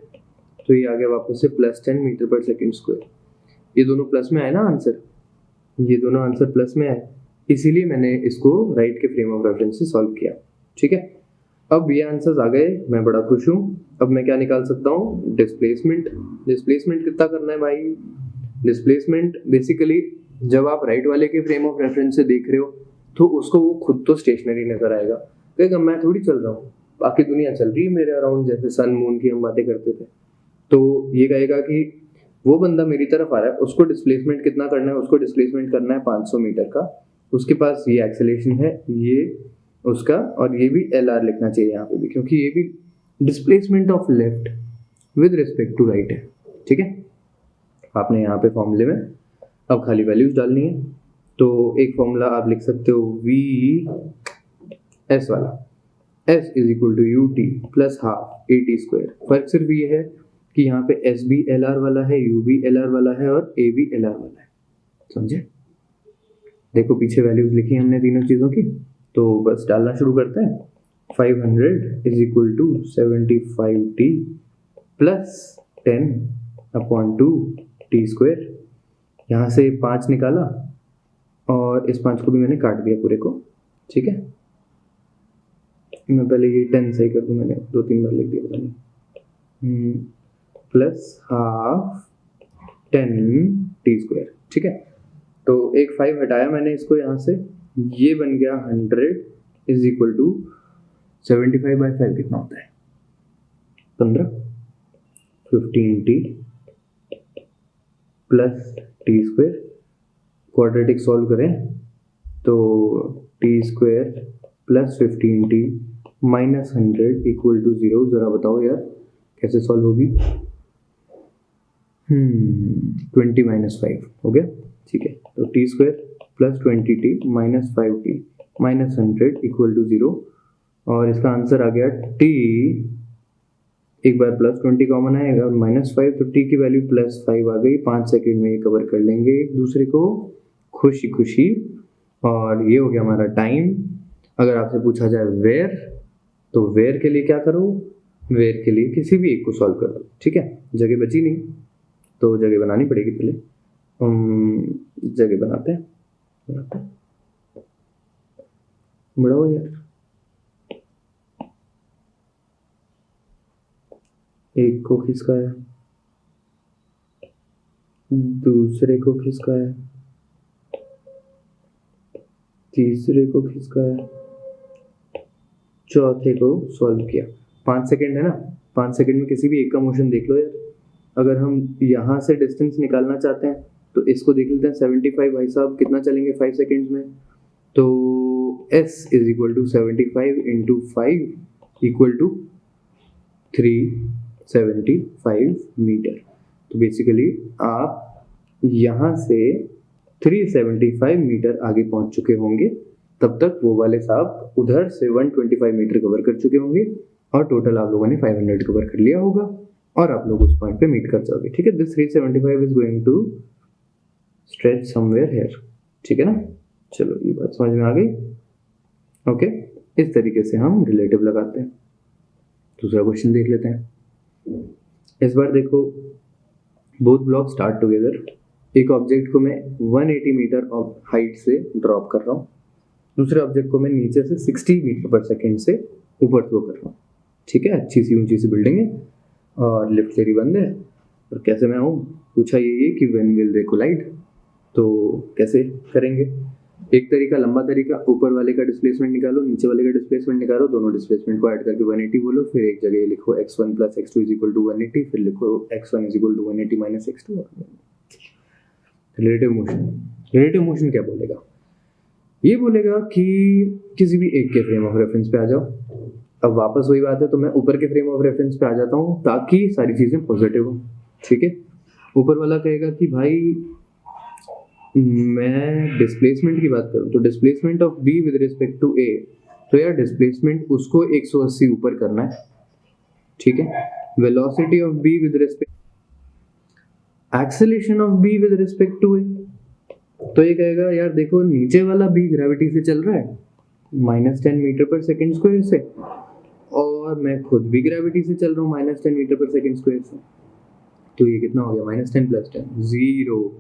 तो ये आ गया वापस से +10 मीटर पर सेकेंड स्क्वायर। ये दोनों प्लस में आए ना आंसर, ये दोनों आंसर प्लस में आए, इसीलिए मैंने इसको राइट के फ्रेम ऑफ रेफरेंस से सॉल्व किया। ठीक है, अब ये आंसर्स आ गए, मैं बड़ा खुश हूँ। अब मैं क्या निकाल सकता हूँ, डिस्प्लेसमेंट। डिस्प्लेसमेंट कितना करना है भाई, डिस्प्लेसमेंट बेसिकली जब आप राइट वाले के फ्रेम ऑफ रेफरेंस से देख रहे हो तो उसको वो खुद तो स्टेशनरी नजर आएगा, कहेगा मैं थोड़ी चल रहा हूँ, बाकी दुनिया चल रही है मेरे अराउंड, जैसे सन मून की हम बातें करते थे। तो ये कहेगा कि वो बंदा मेरी तरफ आ रहा है, उसको डिस्प्लेसमेंट कितना करना है, उसको डिस्प्लेसमेंट करना है 500 मीटर का, उसके पास ये एक्सेलरेशन है, ये उसका, और ये भी LR लिखना चाहिए यहाँ पे भी, क्योंकि ये भी displacement of left with respect to right है। ठीक है, आपने यहाँ पे फॉर्मूले में अब खाली वैल्यूज डालनी है, तो एक फॉर्मूला आप लिख सकते हो VS वाला, S is equal to UT plus half AT square. फर्क सिर्फ ये है कि यहाँ पे S भी LR वाला है, U भी LR वाला है और A भी LR वाला है, समझे। देखो पीछे वैल्यूज लिखी हमने तीनों चीज़ों की, तो बस डालना शुरू करते हैं। 500 is equal to 75T plus 10/2 T square. यहाँ से 5 निकाला और इस 5 को भी मैंने काट दिया पूरे को। ठीक है, मैं पहले ये 10 सही कर दूँ, मैंने 2-3 बार लिख दिया पता नहीं, प्लस हाफ 10T स्क्वायर। ठीक है, तो एक 5 हटाया मैंने इसको यहाँ से, ये बन गया 100 इज इक्वल टू 75/5 कितना होता है 15, 15T plus T square. Quadratic solve करें तो T square plus 15T minus 100 equal to 0। जरा बताओ यार कैसे सॉल्व होगी। 20 - 5 हो गया। ठीक है, तो T square plus 20T minus 5T minus 100 equal to 0, और इसका आंसर आ गया T, एक बार प्लस 20 कॉमन आएगा और -5, तो T की वैल्यू +5 आ गई। 5 सेकेंड में ये कवर कर लेंगे एक दूसरे को खुशी खुशी, और ये हो गया हमारा टाइम। अगर आपसे पूछा जाए वेयर, तो वेयर के लिए क्या करो, वेयर के लिए किसी भी एक को सॉल्व कर दो। ठीक है, जगह बची नहीं तो जगह बनानी पड़ेगी, पहले जगह बनाते हैं। बढ़ाओ यार, एक को खिसकाया, दूसरे को खिसकाया, तीसरे को खिसकाया, चौथे को सॉल्व किया। 5 सेकेंड है ना, 5 सेकेंड में किसी भी एक का मोशन देख लो यार। अगर हम यहाँ से डिस्टेंस निकालना चाहते हैं तो इसको देख लेते हैं। 75 भाई साहब कितना चलेंगे 5 सेकेंड्स में, तो S is equal to 75 into 5 equal to 375 meter. तो बेसिकली आप यहाँ से 375 मीटर आगे पहुँच चुके होंगे, तब तक वो वाले साहब उधर से 125 मीटर कवर कर चुके होंगे, और टोटल आप लोगों ने 500 कवर कर लिया होगा, और आप लोग उस पॉइंट पे मीट कर जाओगे। ठीक है, this 375 is going to stretch somewhere here. ठीक है ना, चलो ये बात समझ में आ गई। ओके, इस तरीके से हम रिलेटिव लगाते हैं। दूसरा क्वेश्चन देख लेते हैं। इस बार देखो, बोथ ब्लॉक स्टार्ट टुगेदर। एक ऑब्जेक्ट को मैं 180 मीटर ऑफ हाइट से ड्रॉप कर रहा हूँ, दूसरे ऑब्जेक्ट को मैं नीचे से 60 मीटर पर सेकेंड से ऊपर थ्रो कर रहा हूँ। ठीक है, अच्छी सी ऊंची सी बिल्डिंग है और लिफ्ट तेरी बंद है, और कैसे मैं आऊँ, पूछा ये कि व्हेन विल दे कोलाइड, तो कैसे करेंगे। एक तरीका, लंबा तरीका, ऊपर वाले का डिस्प्लेसमेंट निकालो, नीचे वाले का डिस्प्लेसमेंट निकालो, दोनों डिस्प्लेसमेंट को ऐड करके 180 बोलो, फिर एक जगह लिखो x1 plus x2 is equal to 180, फिर लिखो x1 is equal to 180 minus x2। Relative motion, relative motion क्या बोलेगा, ये बोलेगा कि किसी भी एक के फ्रेम ऑफ रेफरेंस पे आ जाओ। अब वापस वही बात है, तो मैं ऊपर के फ्रेम ऑफ रेफरेंस पे आ जाता हूँ ताकि सारी चीज़ें पॉजिटिव हो। ठीक है, ऊपर वाला कहेगा कि भाई मैं डिस्प्लेसमेंट की बात करूँ तो displacement of B with respect to A तो यार डिस्प्लेसमेंट उसको 180 ऊपर करना है, ठीक है। Velocity of B with respect acceleration of B with respect to A, तो ये कहेगा यार देखो नीचे वाला बी ग्रेविटी से चल रहा है -10 मीटर पर सेकंड स्क्वायर से, और मैं खुद भी ग्रेविटी से चल रहा हूँ -10 मीटर पर सेकंड स्क्वायर से, तो ये कितना हो गया -10 + 10 0,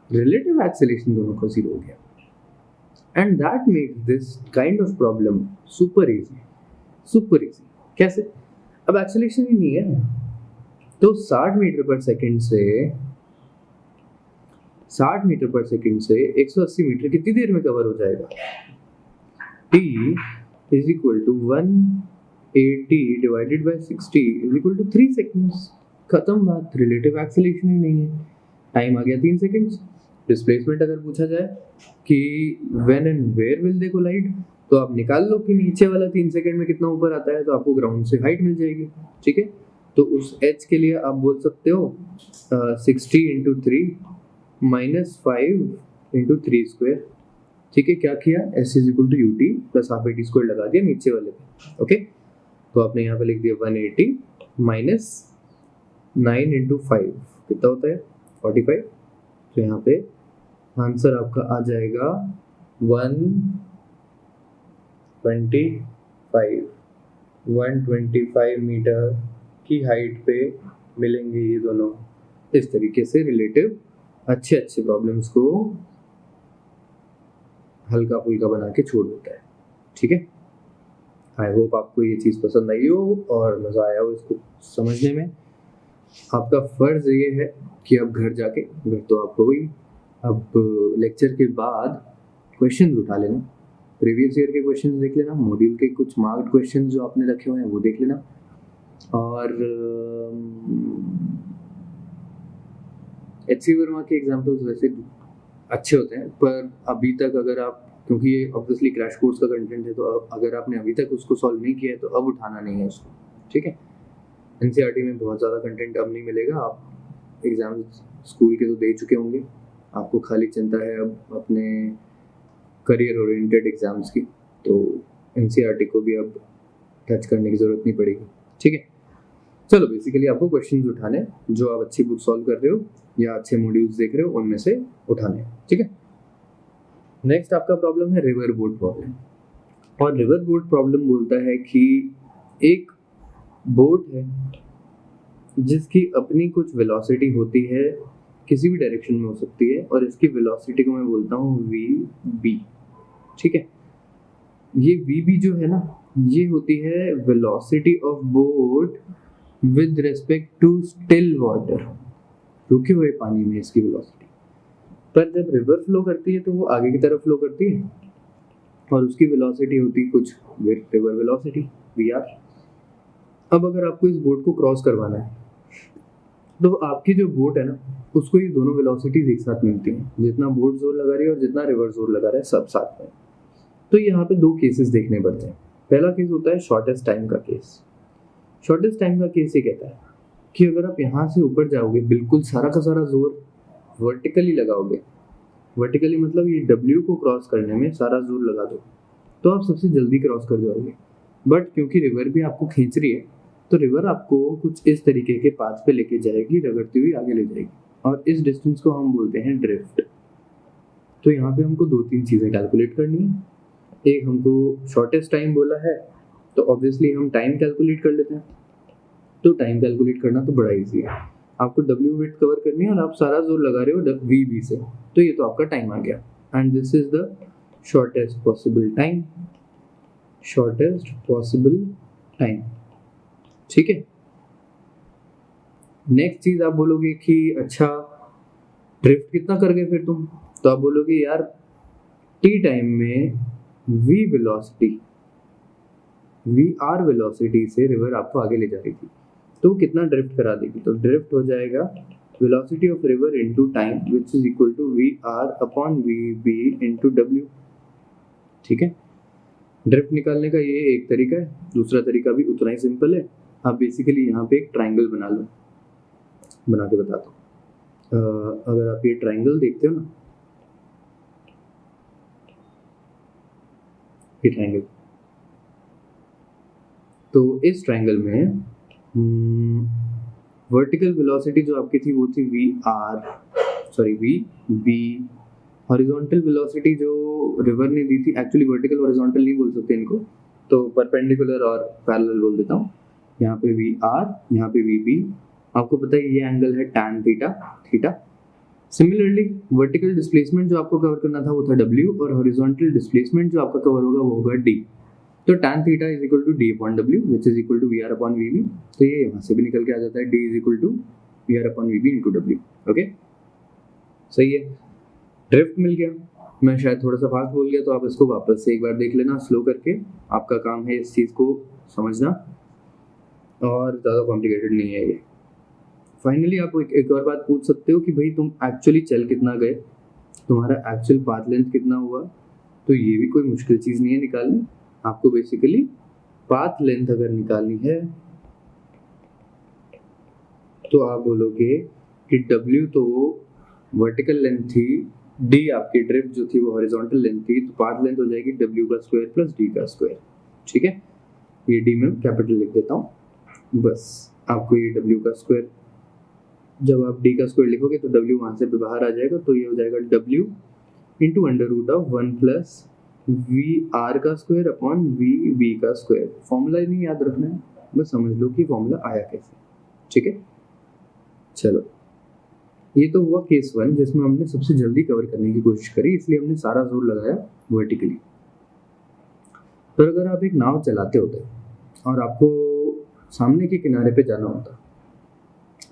रिलेटिव एक्सेलरेशन दोनों का 0 हो गया। And that makes this kind of problem super easy. कैसे? अब एक्सेलरेशन ही नहीं है, तो 60 मीटर पर सेकंड से 180 मीटर कितनी देर में कवर हो जाएगा? t = 180 divided by 60 = 3 seconds. खत्म बात, रिलेटिव एक्सेलरेशन ही नहीं है, टाइम आ गया 3 सेकंड्स। डिस्प्लेसमेंट अगर पूछा जाए कि when and where will they collide, तो आप निकाल लो कि नीचे वाला 3 सेकंड में कितना ऊपर आता है, तो आपको ग्राउंड से हाइट मिल जाएगी, ठीक है। तो उस h के लिए आप बोल सकते हो 60 × 3 -5 × 3 स्क्वायर, ठीक है। क्या किया? s = ut + ½ at स्क्वायर लगा दिया नीचे वाले पे, ओके। तो आपने यहाँ पे लिख दिया 180 - 9 × 5 कितना होता है? 45। तो यहाँ पे आंसर आपका आ जाएगा 125 मीटर की हाइट पे मिलेंगे ये दोनों। इस तरीके से रिलेटिव अच्छे प्रॉब्लम्स को हल्का फुल्का बना के छोड़ देता है, ठीक है। आई होप आपको ये चीज़ पसंद आई हो और मज़ा आया हो इसको समझने में। आपका फ़र्ज़ ये है कि अब घर जाके, घर तो आपको हुई, अब लेक्चर के बाद क्वेश्चंस उठा लेना, प्रीवियस ईयर के क्वेश्चंस देख लेना, मॉड्यूल के कुछ मार्क्ड क्वेश्चंस जो आपने रखे हुए हैं वो देख लेना, और HC वर्मा के एग्जाम्पल्स वैसे अच्छे होते हैं, पर अभी तक अगर आप, क्योंकि ये ऑब्वियसली क्रैश कोर्स का कंटेंट है, तो अगर आपने अभी तक उसको सॉल्व नहीं किया है तो अब उठाना नहीं है उसको, ठीक है। NCERT में बहुत ज़्यादा कंटेंट अब नहीं मिलेगा, आप एग्ज़ाम स्कूल के तो दे चुके होंगे, आपको खाली चिंता है अब अपने करियर ओरिएंटेड एग्ज़ाम्स की, तो NCERT को भी अब टच करने की ज़रूरत नहीं पड़ेगी, ठीक है। चलो बेसिकली आपको क्वेश्चंस उठाने जो आप अच्छी बुक सॉल्व कर रहे हो या अच्छे मॉड्यूल्स देख रहे हो उनमें से उठाने, ठीक है। नेक्स्ट आपका प्रॉब्लम है रिवर बोट प्रॉब्लम, और रिवर बोट प्रॉब्लम बोलता है कि एक बोट है जिसकी अपनी कुछ वेलोसिटी होती है, किसी भी डायरेक्शन में हो सकती है, और इसकी वेलोसिटी को मैं बोलता हूँ VB, ठीक है। ये VB जो है ना, ये होती है velocity of boat with respect to still water, रुके हुए पानी में इसकी वेलोसिटी। पर जब रिवर फ्लो करती है तो वो आगे की तरफ फ्लो करती है और उसकी वेलोसिटी होती है कुछ रिवर वेलोसिटी VR। अब अगर आपको इस बोट को क्रॉस करवाना है तो आपकी जो बोट है ना, उसको ये दोनों वेलोसिटीज एक साथ मिलती हैं, जितना बोट जोर लगा रही है और जितना रिवर जोर लगा रहा है सब साथ में। तो यहाँ पे 2 केसेस देखने पड़ते हैं। पहला केस होता है शॉर्टेस्ट टाइम का केस। शॉर्टेस्ट टाइम का केस ये कहता है कि अगर आप यहाँ से ऊपर जाओगे, बिल्कुल सारा का सारा जोर वर्टिकली लगाओगे, वर्टिकली मतलब ये W को क्रॉस करने में सारा जोर लगा दो, तो आप सबसे जल्दी क्रॉस कर जाओगे। बट क्योंकि रिवर भी आपको खींच रही है, तो रिवर आपको कुछ इस तरीके के पाथ पे लेके जाएगी, रगड़ती हुई आगे ले जाएगी, और इस डिस्टेंस को हम बोलते हैं ड्रिफ्ट। तो यहाँ पे हमको 2-3 चीज़ें कैलकुलेट करनी है। एक, हमको शॉर्टेस्ट टाइम बोला है, तो ऑब्वियसली हम टाइम कैलकुलेट कर लेते हैं। तो टाइम कैलकुलेट करना तो बड़ा ईजी है, आपको W विड्थ कवर करनी है और आप सारा जोर लगा रहे हो VB से, तो ये तो आपका टाइम आ गया, and this is the shortest possible time, shortest possible time, ठीक है। नेक्स्ट चीज आप बोलोगे कि अच्छा ड्रिफ्ट कितना कर गए फिर तुम, तो आप बोलोगे यार T टाइम में VR वेलोसिटी से रिवर आपको आगे ले जा रही थी, तो कितना ड्रिफ्ट करा देगी, तो ड्रिफ्ट हो जाएगा velocity of river into time which is equal to VR/VB into W, ठीक है। ड्रिफ्ट निकालने का ये एक तरीका है, दूसरा तरीका भी उतना ही सिंपल है। आप बेसिकली यहाँ पे एक ट्राइंगल बना लो, बना के बताता हूँ। अगर आप ये ट्राइंगल देखते हो ना, ये ट्राइंगल, तो इस ट्रायंगल में वर्टिकल वेलोसिटी जो आपकी थी वो थी वी बी। हॉरिजॉन्टल वेलोसिटी जो रिवर ने दी थी, एक्चुअली वर्टिकल हॉरिजॉन्टल नहीं बोल सकते इनको, तो परपेंडिकुलर और पैरेलल बोल देता हूँ। यहाँ पे वी आर, यहाँ पे वी बी। आपको पता है ये एंगल है tan theta. Similarly vertical displacement जो आपको कवर करना था वो था w, और हॉरिजॉन्टल डिस्प्लेसमेंट जो आपका कवर होगा वो होगा d। तो tan theta is equal to d upon w which is equal to v r upon v b. तो ये यहाँ से भी निकल के आ जाता है, d is equal to v r upon v b into w। Okay, सही है। ड्रिफ्ट मिल गया। मैं शायद थोड़ा सा फास्ट बोल गया, तो आप इसको वापस से एक बार देख लेना स्लो करके। आपका काम है इस चीज़ को समझना, और ज़्यादा कॉम्प्लिकेटेड नहीं है ये। फाइनली आप एक और बात पूछ सकते हो कि भाई तुम एक्चुअली चल कितना गए, तुम्हारा एक्चुअल पाथ लेंथ कितना हुआ। तो ये भी कोई मुश्किल चीज़ नहीं है निकालनी। आपको बेसिकली पाथ लेंथ अगर निकालनी है तो आप बोलोगे कि W तो वर्टिकल लेंथ थी, D आपकी ड्रिफ्ट जो थी वो हॉरिजॉन्टल लेंथ थी, तो पाथ लेंथ हो जाएगी W का स्क्वायर प्लस D का स्क्वायर। ठीक है, ये D में कैपिटल लिख देता हूँ, बस आपको ये W का स्क्वायर, जब आप D का स्क्वायर लिखोगे तो W वहाँ से बाहर आ जाएगा, तो ये हो जाएगा W into under root of 1 plus v r का स्क्वायर अपॉन वी बी का स्क्वायर। फॉर्मूला नहीं याद रखना है, बस समझ लो कि फॉर्मूला आया कैसे। ठीक है, चलो ये तो हुआ केस 1 जिसमें हमने सबसे जल्दी कवर करने की कोशिश करी, इसलिए हमने सारा जोर लगाया वर्टिकली। पर अगर आप एक नाव चलाते होते और आपको सामने के किनारे पे जाना होता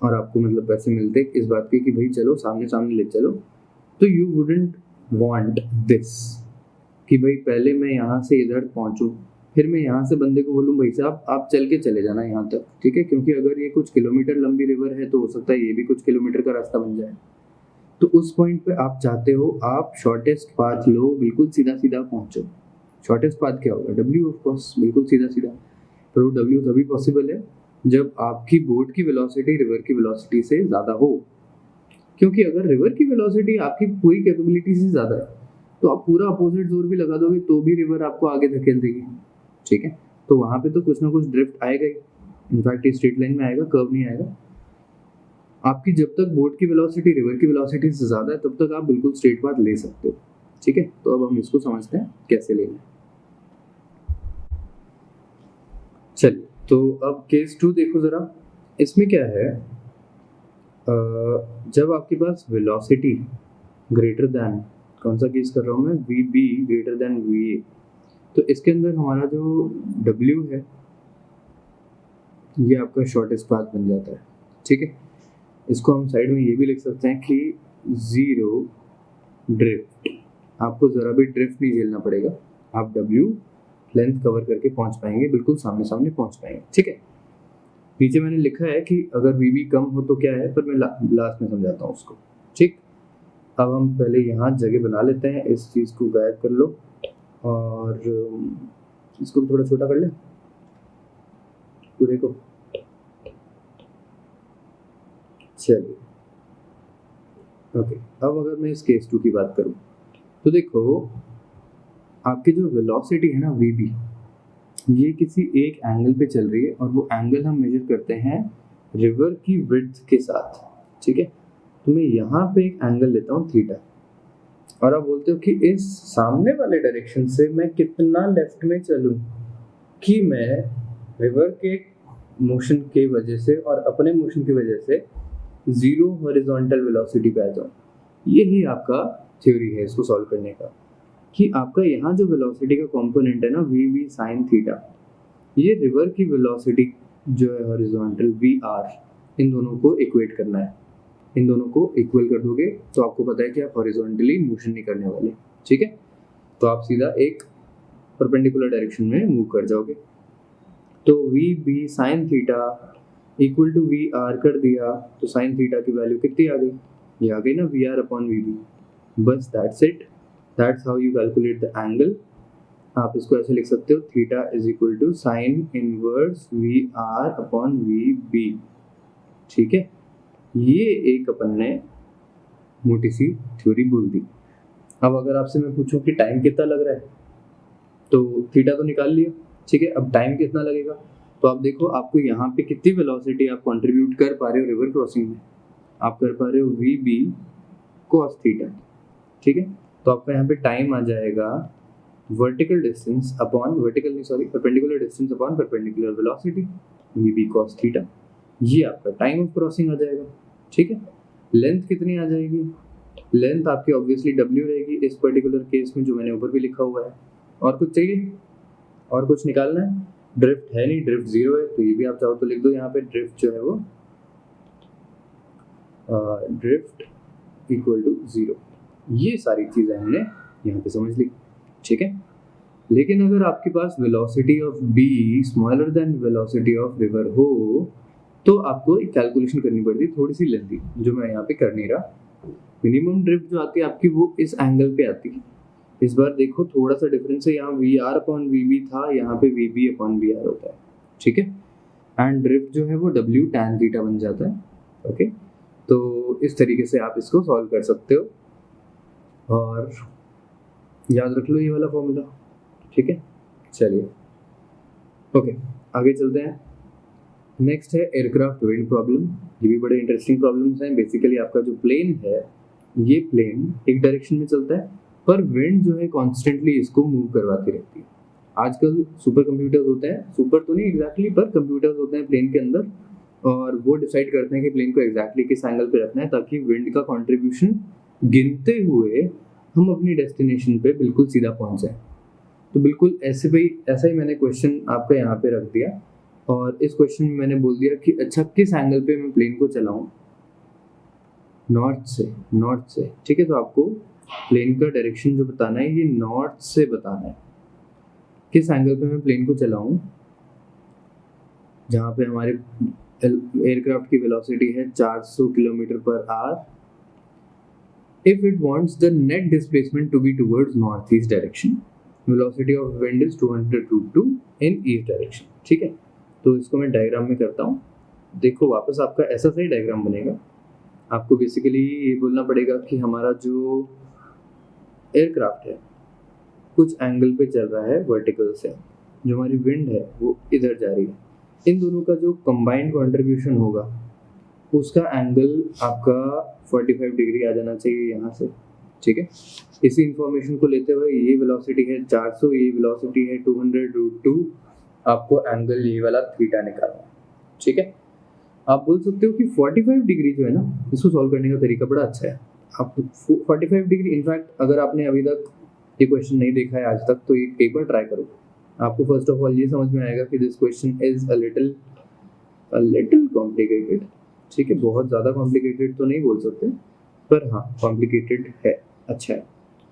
और आपको मतलब पैसे मिलते इस बात के कि भाई चलो सामने ले चलो, तो यू वुडंट वांट दिस कि भाई पहले मैं यहाँ से इधर पहुँचूँ, फिर मैं यहाँ से बंदे को बोलूँ भाई साहब आप चल के चले जाना यहाँ तक। ठीक है, क्योंकि अगर ये कुछ किलोमीटर लंबी रिवर है तो हो सकता है ये भी कुछ किलोमीटर का रास्ता बन जाए। तो उस पॉइंट पे आप चाहते हो आप शॉर्टेस्ट पाथ लो, बिल्कुल सीधा सीधा पहुँचो। शॉर्टेस्ट पाथ क्या होगा? W ऑफ कोर्स, बिल्कुल सीधा सीधा। पर वो W तभी पॉसिबल है जब आपकी बोट की वेलोसिटी रिवर की वेलोसिटी से ज़्यादा हो, क्योंकि अगर रिवर की वेलोसिटी आपकी पूरी कैपेबिलिटी से ज़्यादा है तो आप पूरा अपोजिट जोर भी लगा दोगे तो भी रिवर आपको आगे धकेल देगी। ठीक है, तो वहाँ पे तो कुछ ना कुछ ड्रिफ्ट आएगा ही, इनफैक्ट ये स्ट्रेट लाइन में आएगा, कर्व नहीं आएगा। आपकी जब तक बोट की वेलोसिटी रिवर की वेलोसिटी से ज़्यादा है तब तक आप बिल्कुल स्ट्रेट पाथ ले सकते हो। ठीक है, तो अब हम इसको समझते हैं कैसे लेना है। चलिए, तो अब केस 2 देखो ज़रा। इसमें क्या है, जब आपके पास वेलोसिटी ग्रेटर दैन, कौन सा केस कर रहा हूँ मैं, v b greater than v a, तो इसके अंदर हमारा जो W है ये आपका शॉर्टेस्ट पाथ बन जाता है। ठीक है, इसको हम साइड में ये भी लिख सकते हैं कि 0 ड्रिफ्ट। आपको ज़रा भी ड्रिफ्ट नहीं झेलना पड़ेगा, आप W लेंथ कवर करके पहुंच पाएंगे, बिल्कुल सामने सामने पहुंच पाएंगे। ठीक है, नीचे मैंने लिखा है कि अगर वी बी कम हो तो क्या है, पर मैं लास्ट में समझाता हूँ उसको। ठीक, अब हम पहले यहाँ जगह बना लेते हैं, इस चीज़ को गायब कर लो और इसको भी थोड़ा छोटा कर ले पूरे को। चलिए, ओके, अब अगर मैं इस केस 2 की बात करूँ तो देखो आपकी जो वेलोसिटी है ना वी बी, ये किसी एक एंगल पे चल रही है और वो एंगल हम मेजर करते हैं रिवर की विड्थ के साथ। ठीक है, तो मैं यहाँ पे एक एंगल लेता हूँ थीटा, और आप बोलते हो कि इस सामने वाले डायरेक्शन से मैं कितना लेफ्ट में चलूँ कि मैं रिवर के मोशन के वजह से और अपने मोशन की वजह से 0 हॉरिजॉन्टल वेलोसिटी पे आ जाऊँ। यही आपका थ्योरी है इसको सॉल्व करने का, कि आपका यहाँ जो वेलोसिटी का कंपोनेंट है ना वी बी साइन थीटा, ये रिवर की वेलोसिटी जो है हॉरिजॉन्टल वी आर, इन दोनों को इक्वेट करना है। इन दोनों को इक्वल कर दोगे तो आपको पता है कि आप हॉरिजॉन्टली मोशन नहीं करने वाले। ठीक है, तो आप सीधा एक परपेंडिकुलर डायरेक्शन में मूव कर जाओगे। तो v b sine theta equal to v r कर दिया, तो साइन थीटा की वैल्यू कितनी आ गई, ये आ गई ना v r upon v b. बस that's it, that's how you calculate the angle. आप इसको ऐसे लिख सकते हो, theta is equal to sine inverse v r upon v b. ठीक है, ये एक अपन ने मोटी सी थ्योरी बोल दी। अब अगर आपसे मैं पूछूं कि टाइम कितना लग रहा है, तो थीटा तो निकाल लिया। ठीक है, अब टाइम कितना लगेगा, तो आप देखो आपको यहाँ पे कितनी वेलोसिटी आप कंट्रीब्यूट कर पा रहे हो रिवर क्रॉसिंग में, आप कर पा रहे हो वी बी कॉस थीटा, ठीक है। तो आपका यहाँ पे टाइम आ जाएगा वर्टिकल डिस्टेंस अपॉन वर्टिकल नहीं sorry perpendicular distance upon perpendicular velocity v b cos theta, ये आपका टाइम ऑफ क्रॉसिंग आ जाएगा, ठीक है। लेंथ कितनी आ जाएगी, लेंथ आपकी ऑब्वियसली w रहेगी इस पर्टिकुलर केस में जो मैंने ऊपर भी लिखा हुआ है। और कुछ चाहिए, और कुछ निकालना है, ड्रिफ्ट है नहीं, ड्रिफ्ट 0 है, तो ये भी आप चाहो तो लिख दो यहाँ पे, ड्रिफ्ट जो है वो ड्रिफ्ट इक्वल टू 0। ये सारी चीज़ें हमने यहाँ पे समझ ली, ठीक है। लेकिन अगर आपके पास velocity of b smaller than velocity of river हो तो आपको एक कैलकुलेशन करनी पड़ती है थोड़ी सी लेंथी, जो मैं यहाँ पे कर नहीं रहा। मिनिमम ड्रिफ्ट जो आती है आपकी वो इस एंगल पे आती है। इस बार देखो थोड़ा सा डिफरेंस है, यहाँ v r upon v b था, यहाँ पे v b upon v r होता है, ठीक है। एंड ड्रिफ्ट जो है वो डब्ल्यू टैन थीटा बन जाता है, ओके। तो इस तरीके से आप इसको सॉल्व कर सकते हो और याद रख लो ये वाला फॉर्मूला, ठीक है। चलिए ओके आगे चलते हैं। नेक्स्ट है एयरक्राफ्ट विंड प्रॉब्लम। ये भी बड़े इंटरेस्टिंग प्रॉब्लम्स हैं। बेसिकली आपका जो प्लेन है ये प्लेन एक डायरेक्शन में चलता है पर विंड जो है कॉन्स्टेंटली इसको मूव करवाती रहती है। आजकल सुपर कंप्यूटर्स होते हैं, सुपर तो नहीं एग्जैक्टली पर कंप्यूटर्स होते हैं प्लेन के अंदर, और वो डिसाइड करते हैं कि प्लेन को एग्जैक्टली किस एंगल पे रखना है ताकि विंड का कंट्रीब्यूशन गिनते हुए हम अपनी डेस्टिनेशन पे बिल्कुल सीधा पहुंच जाए। तो बिल्कुल ऐसा ही मैंने क्वेश्चन आपका यहाँ पे रख दिया और इस क्वेश्चन में मैंने बोल दिया कि अच्छा किस एंगल पे मैं प्लेन को चलाऊं, नॉर्थ से, ठीक है। तो आपको प्लेन का डायरेक्शन जो बताना है ये नॉर्थ से बताना है। किस एंगल पे मैं प्लेन को चलाऊं जहाँ पे हमारे एयरक्राफ्ट की वेलोसिटी है 400 kilometre per hour, if it wants the net displacement to be towards northeast direction, velocity of wind is 200 root 2 in east direction, ठीक है। तो इसको मैं डायग्राम में करता हूँ। देखो वापस आपका ऐसा सही डायग्राम बनेगा। आपको बेसिकली ये बोलना पड़ेगा कि हमारा जो एयरक्राफ्ट है कुछ एंगल पे चल रहा है वर्टिकल से, जो हमारी विंड है वो इधर जा रही है। इन दोनों का जो कंबाइंड कंट्रीब्यूशन होगा उसका एंगल आपका 45 डिग्री आ जाना चाहिए यहाँ से, ठीक है। इसी इंफॉर्मेशन को लेते हुए ये वेलोसिटी है 400, ये वेलोसिटी है 200 रूट 2, आपको एंगल ये वाला थीटा निकालना है, ठीक है। आप बोल सकते हो कि 45 डिग्री जो है ना, इसको सॉल्व करने का तरीका बड़ा अच्छा है। आप 45 डिग्री, इनफैक्ट अगर आपने अभी तक ये क्वेश्चन नहीं देखा है आज तक तो ये एक बार ट्राई करो। आपको फर्स्ट ऑफ ऑल ये समझ में आएगा कि this question is a little complicated, ठीक है। बहुत ज़्यादा कॉम्प्लिकेटेड तो नहीं बोल सकते पर हाँ कॉम्प्लिकेटेड है, अच्छा है,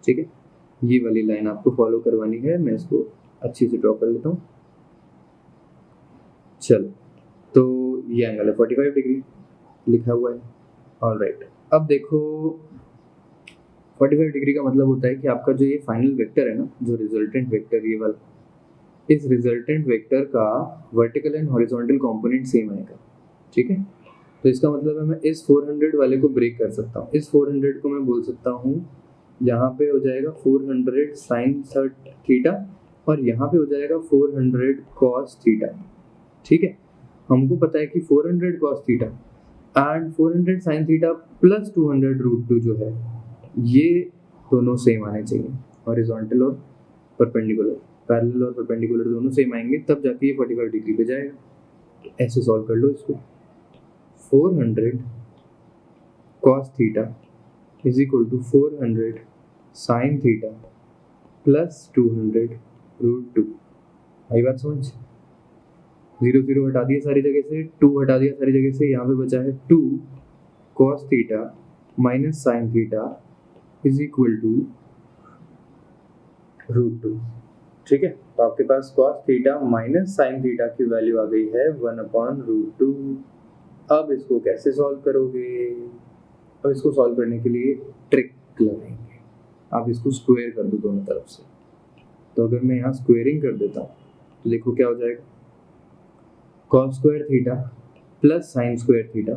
ठीक है। ये वाली लाइन आपको फॉलो करवानी है, मैं इसको अच्छी से ड्रॉ कर लेता हूँ। चलो तो ये एंगल है 45 डिग्री लिखा हुआ है, ऑलराइट। अब देखो 45 डिग्री का मतलब होता है कि आपका जो ये फाइनल वेक्टर है ना, जो रिजल्टेंट वेक्टर ये वाला, इस रिजल्टेंट वेक्टर का vertical and horizontal component same आएगा, ठीक है। तो इसका मतलब है मैं इस 400 वाले को ब्रेक कर सकता हूँ। इस 400 को मैं बोल सकता हूँ यहाँ पे हो जाएगा 400 साइन थीटा और यहाँ पे हो जाएगा 400 कॉस थीटा, ठीक है। हमको पता है कि 400 cos theta and 400 sine theta plus 200 root 2 जो है ये दोनों सेम आने चाहिए, हॉरिजॉन्टल और परपेंडिकुलर, पैरेलल और परपेंडिकुलर दोनों सेम आएंगे तब जाके ये 45 डिग्री पे जाएगा। ऐसे सॉल्व कर लो इसको। 400 cos theta is equal to 400 sine theta plus 200 root 2। आई बात समझ? 0 हटा दिया सारी जगह से, 2 हटा दिया सारी जगह से, यहाँ पे बचा है 2 cos theta minus sine theta is equal to root 2, ठीक है। तो आपके पास cos theta minus sine theta की वैल्यू आ गई है 1/√2। अब इसको कैसे सॉल्व करोगे? अब इसको सॉल्व करने के लिए ट्रिक लगाएंगे। आप इसको स्क्वायर कर दो दोनों तरफ से। तो अगर मैं यहाँ स्क्वायरिंग कर देता हूँ तो देखो क्या हो जाएगा, cos square theta plus sign square theta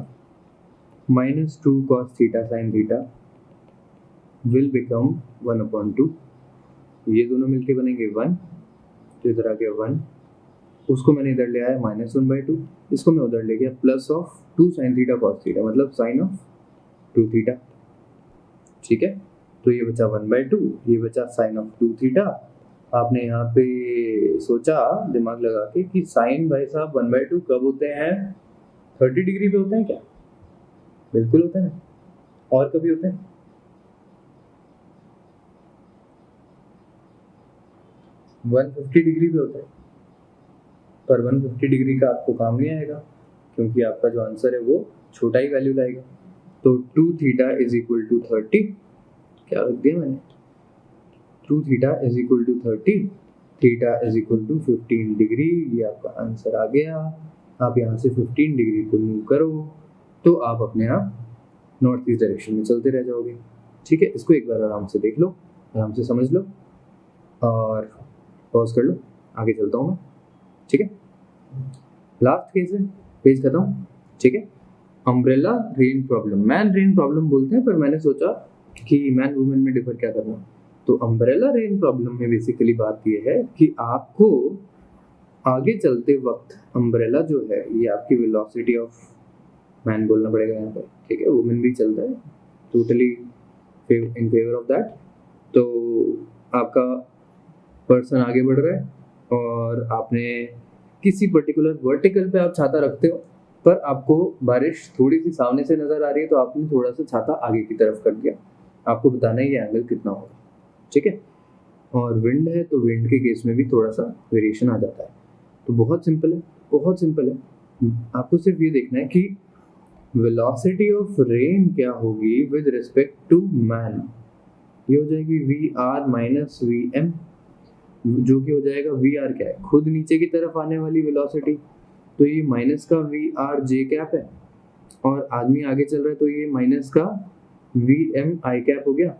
minus 2 cos theta sine theta will become 1/2। ये दोनों मिलके बनेंगे 1, तो इधर आ गया 1 उसको मैंने इधर ले आया -1/2, इसको मैं उधर ले गया plus of 2 sin theta cos theta, मतलब साइन ऑफ 2 थीटा। ठीक है, तो ये बचा 1/2, ये बचा साइन ऑफ 2 थीटा। आपने यहाँ पे सोचा दिमाग लगा के कि साइन भाई साहब 1/2 कब होते हैं? 30 डिग्री पे होते हैं क्या? बिल्कुल होते हैं। और कभी होते हैं? 150 डिग्री पे होता है, पर 150 डिग्री का आपको काम नहीं आएगा, क्योंकि आपका जो आंसर है वो छोटा ही वैल्यू लाएगा। तो 2 थीटा इज इक्वल टू 30, क्या रख दिया मैंने? 2 theta is equal to 30, theta is equal to 15 degree. ये आपका आंसर आ गया। आप यहाँ से 15 डिग्री को मूव करो तो आप अपने आप नॉर्थ ईस्ट डायरेक्शन में चलते रह जाओगे। ठीक है, इसको एक बार आराम से देख लो, आराम से समझ लो और पॉज कर लो। आगे चलता हूँ मैं। ठीक है, लास्ट केस है, पेज खत्म। ठीक है, umbrella rain problem, man rain problem बोलते हैं, पर मैंने सोचा कि मैन वुमेन में डिफर क्या करना। तो अम्ब्रेला रेन प्रॉब्लम में बेसिकली बात यह है कि आपको आगे चलते वक्त अम्ब्रेला जो है ये आपकी वेलोसिटी ऑफ मैन बोलना पड़ेगा यहाँ पे। ठीक है, वुमेन भी चलता है, totally in favour of that. तो आपका पर्सन आगे बढ़ रहा है और आपने किसी पर्टिकुलर वर्टिकल पे आप छाता रखते हो, पर आपको बारिश थोड़ी सी सामने से नजर आ रही है, तो आपने थोड़ा सा छाता आगे की तरफ कर दिया। आपको बताना है ये एंगल कितना होगा। ठीक है, और विंड है तो विंड के केस में भी थोड़ा सा वेरिएशन आ जाता है। तो बहुत सिंपल है, बहुत सिंपल है। आपको सिर्फ ये देखना है कि वेलोसिटी ऑफ रेन क्या होगी विद रिस्पेक्ट टू मैन। ये हो जाएगी VR माइनस VM, जो कि हो जाएगा VR क्या है, खुद नीचे की तरफ आने वाली वेलोसिटी, तो ये माइनस का VR J कैप है, और आदमी आगे चल रहा है तो ये माइनस का VM I कैप हो गया।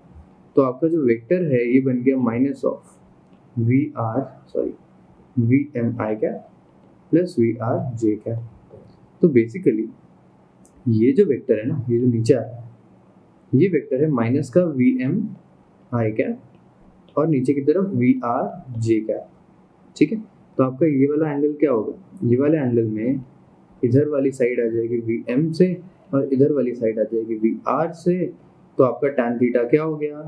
तो आपका जो वेक्टर है ये बन गया minus of VM I cap plus VR J cap. तो बेसिकली ये जो वेक्टर है ना, ये जो नीचे आ रहा है, ये वेक्टर है माइनस का VM I कैप और नीचे की तरफ VR J कैप। ठीक है, तो आपका ये वाला एंगल क्या होगा? ये वाले एंगल में इधर वाली साइड आ जाएगी VM से और इधर वाली साइड आ जाएगी VR से। तो आपका tan थीटा क्या हो गया?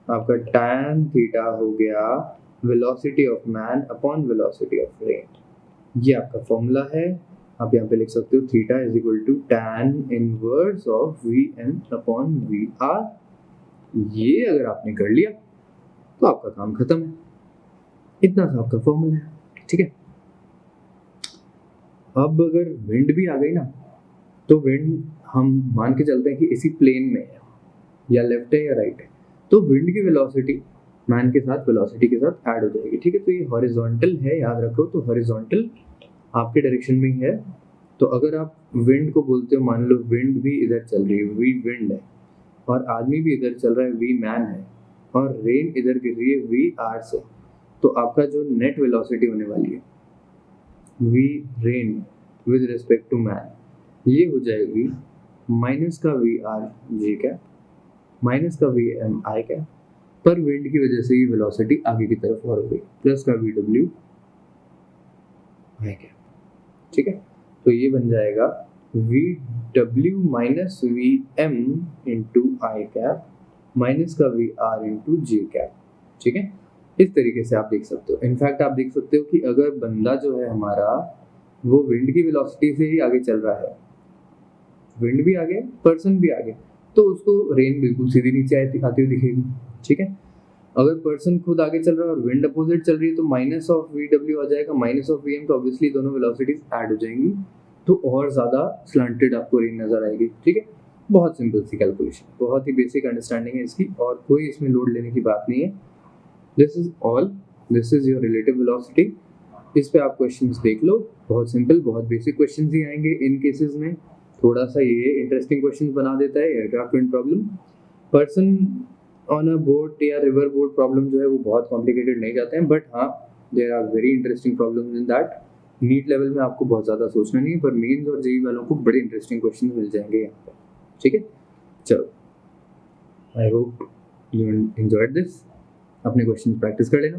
आपका tan थीटा हो गया velocity of man upon velocity of rain. ये आपका फॉर्मूला है। आप यहाँ पे लिख सकते हो theta is equal to tan inverse of VM upon VR। ये अगर आपने कर लिया तो आपका काम खत्म है। इतना सा आपका फॉर्मूला है। ठीक है, अब अगर विंड भी आ गई ना, तो विंड हम मान के चलते हैं कि इसी प्लेन में है, या लेफ्ट है या राइट है, तो विंड की वेलोसिटी मैन के साथ वेलोसिटी के साथ ऐड हो जाएगी। ठीक है, तो ये हॉरिजॉन्टल है, याद रखो। तो हॉरिजॉन्टल आपके डायरेक्शन में ही है। तो अगर आप विंड को बोलते हो, मान लो विंड भी इधर चल रही है, वी विंड है, और आदमी भी इधर चल रहा है, वी मैन है, और रेन इधर गिर रही है VR से, तो आपका जो नेट वेलोसिटी होने वाली है V rain with respect to man, ये हो जाएगी माइनस का VR J कैप माइनस का VM I कैप, पर विंड की वजह से ये वेलोसिटी आगे की तरफ और हो गई, प्लस का VW I कैप। ठीक है, तो ये बन जाएगा VW minus VM into I cap minus का VR इंटू J कैप। ठीक है, इस तरीके से आप देख सकते हो। इनफैक्ट आप देख सकते हो कि अगर बंदा जो है हमारा वो विंड की वेलोसिटी से ही आगे चल रहा है, विंड भी आगे, पर्सन भी आगे, तो उसको रेन बिल्कुल सीधी नीचे आती हुई दिखेगी। ठीक है, अगर पर्सन खुद आगे चल रहा है और विंड अपोजिट चल रही है, तो माइनस ऑफ VW आ जाएगा माइनस ऑफ VM, तो ऑब्वियसली दोनों वेलोसिटीज ऐड हो जाएंगी, तो और ज़्यादा स्लांटेड आपको रेन नज़र आएगी। ठीक है, बहुत सिंपल सी कैलकुलेशन, बहुत ही बेसिक अंडरस्टैंडिंग है इसकी, और कोई इसमें लोड लेने की बात नहीं है। This is all, this is your relative velocity. इस पे आप क्वेश्चंस देख लो, बहुत सिंपल, बहुत बेसिक क्वेश्चंस ही आएंगे इन केसेस में। थोड़ा सा ये इंटरेस्टिंग क्वेश्चंस बना देता है aircraft wind problem. Person on a boat या रिवर बोट प्रॉब्लम जो है वो बहुत कॉम्प्लिकेटेड नहीं जाते हैं, बट हाँ there are very interesting problems in that. NEET level में आपको बहुत ज़्यादा सोचना नहीं है, पर मेंस और जेईई वालों को बड़े इंटरेस्टिंग क्वेश्चन मिल जाएंगे यहाँ पर। ठीक है, चलो, I hope you enjoyed this. अपने क्वेश्चन प्रैक्टिस कर लेना।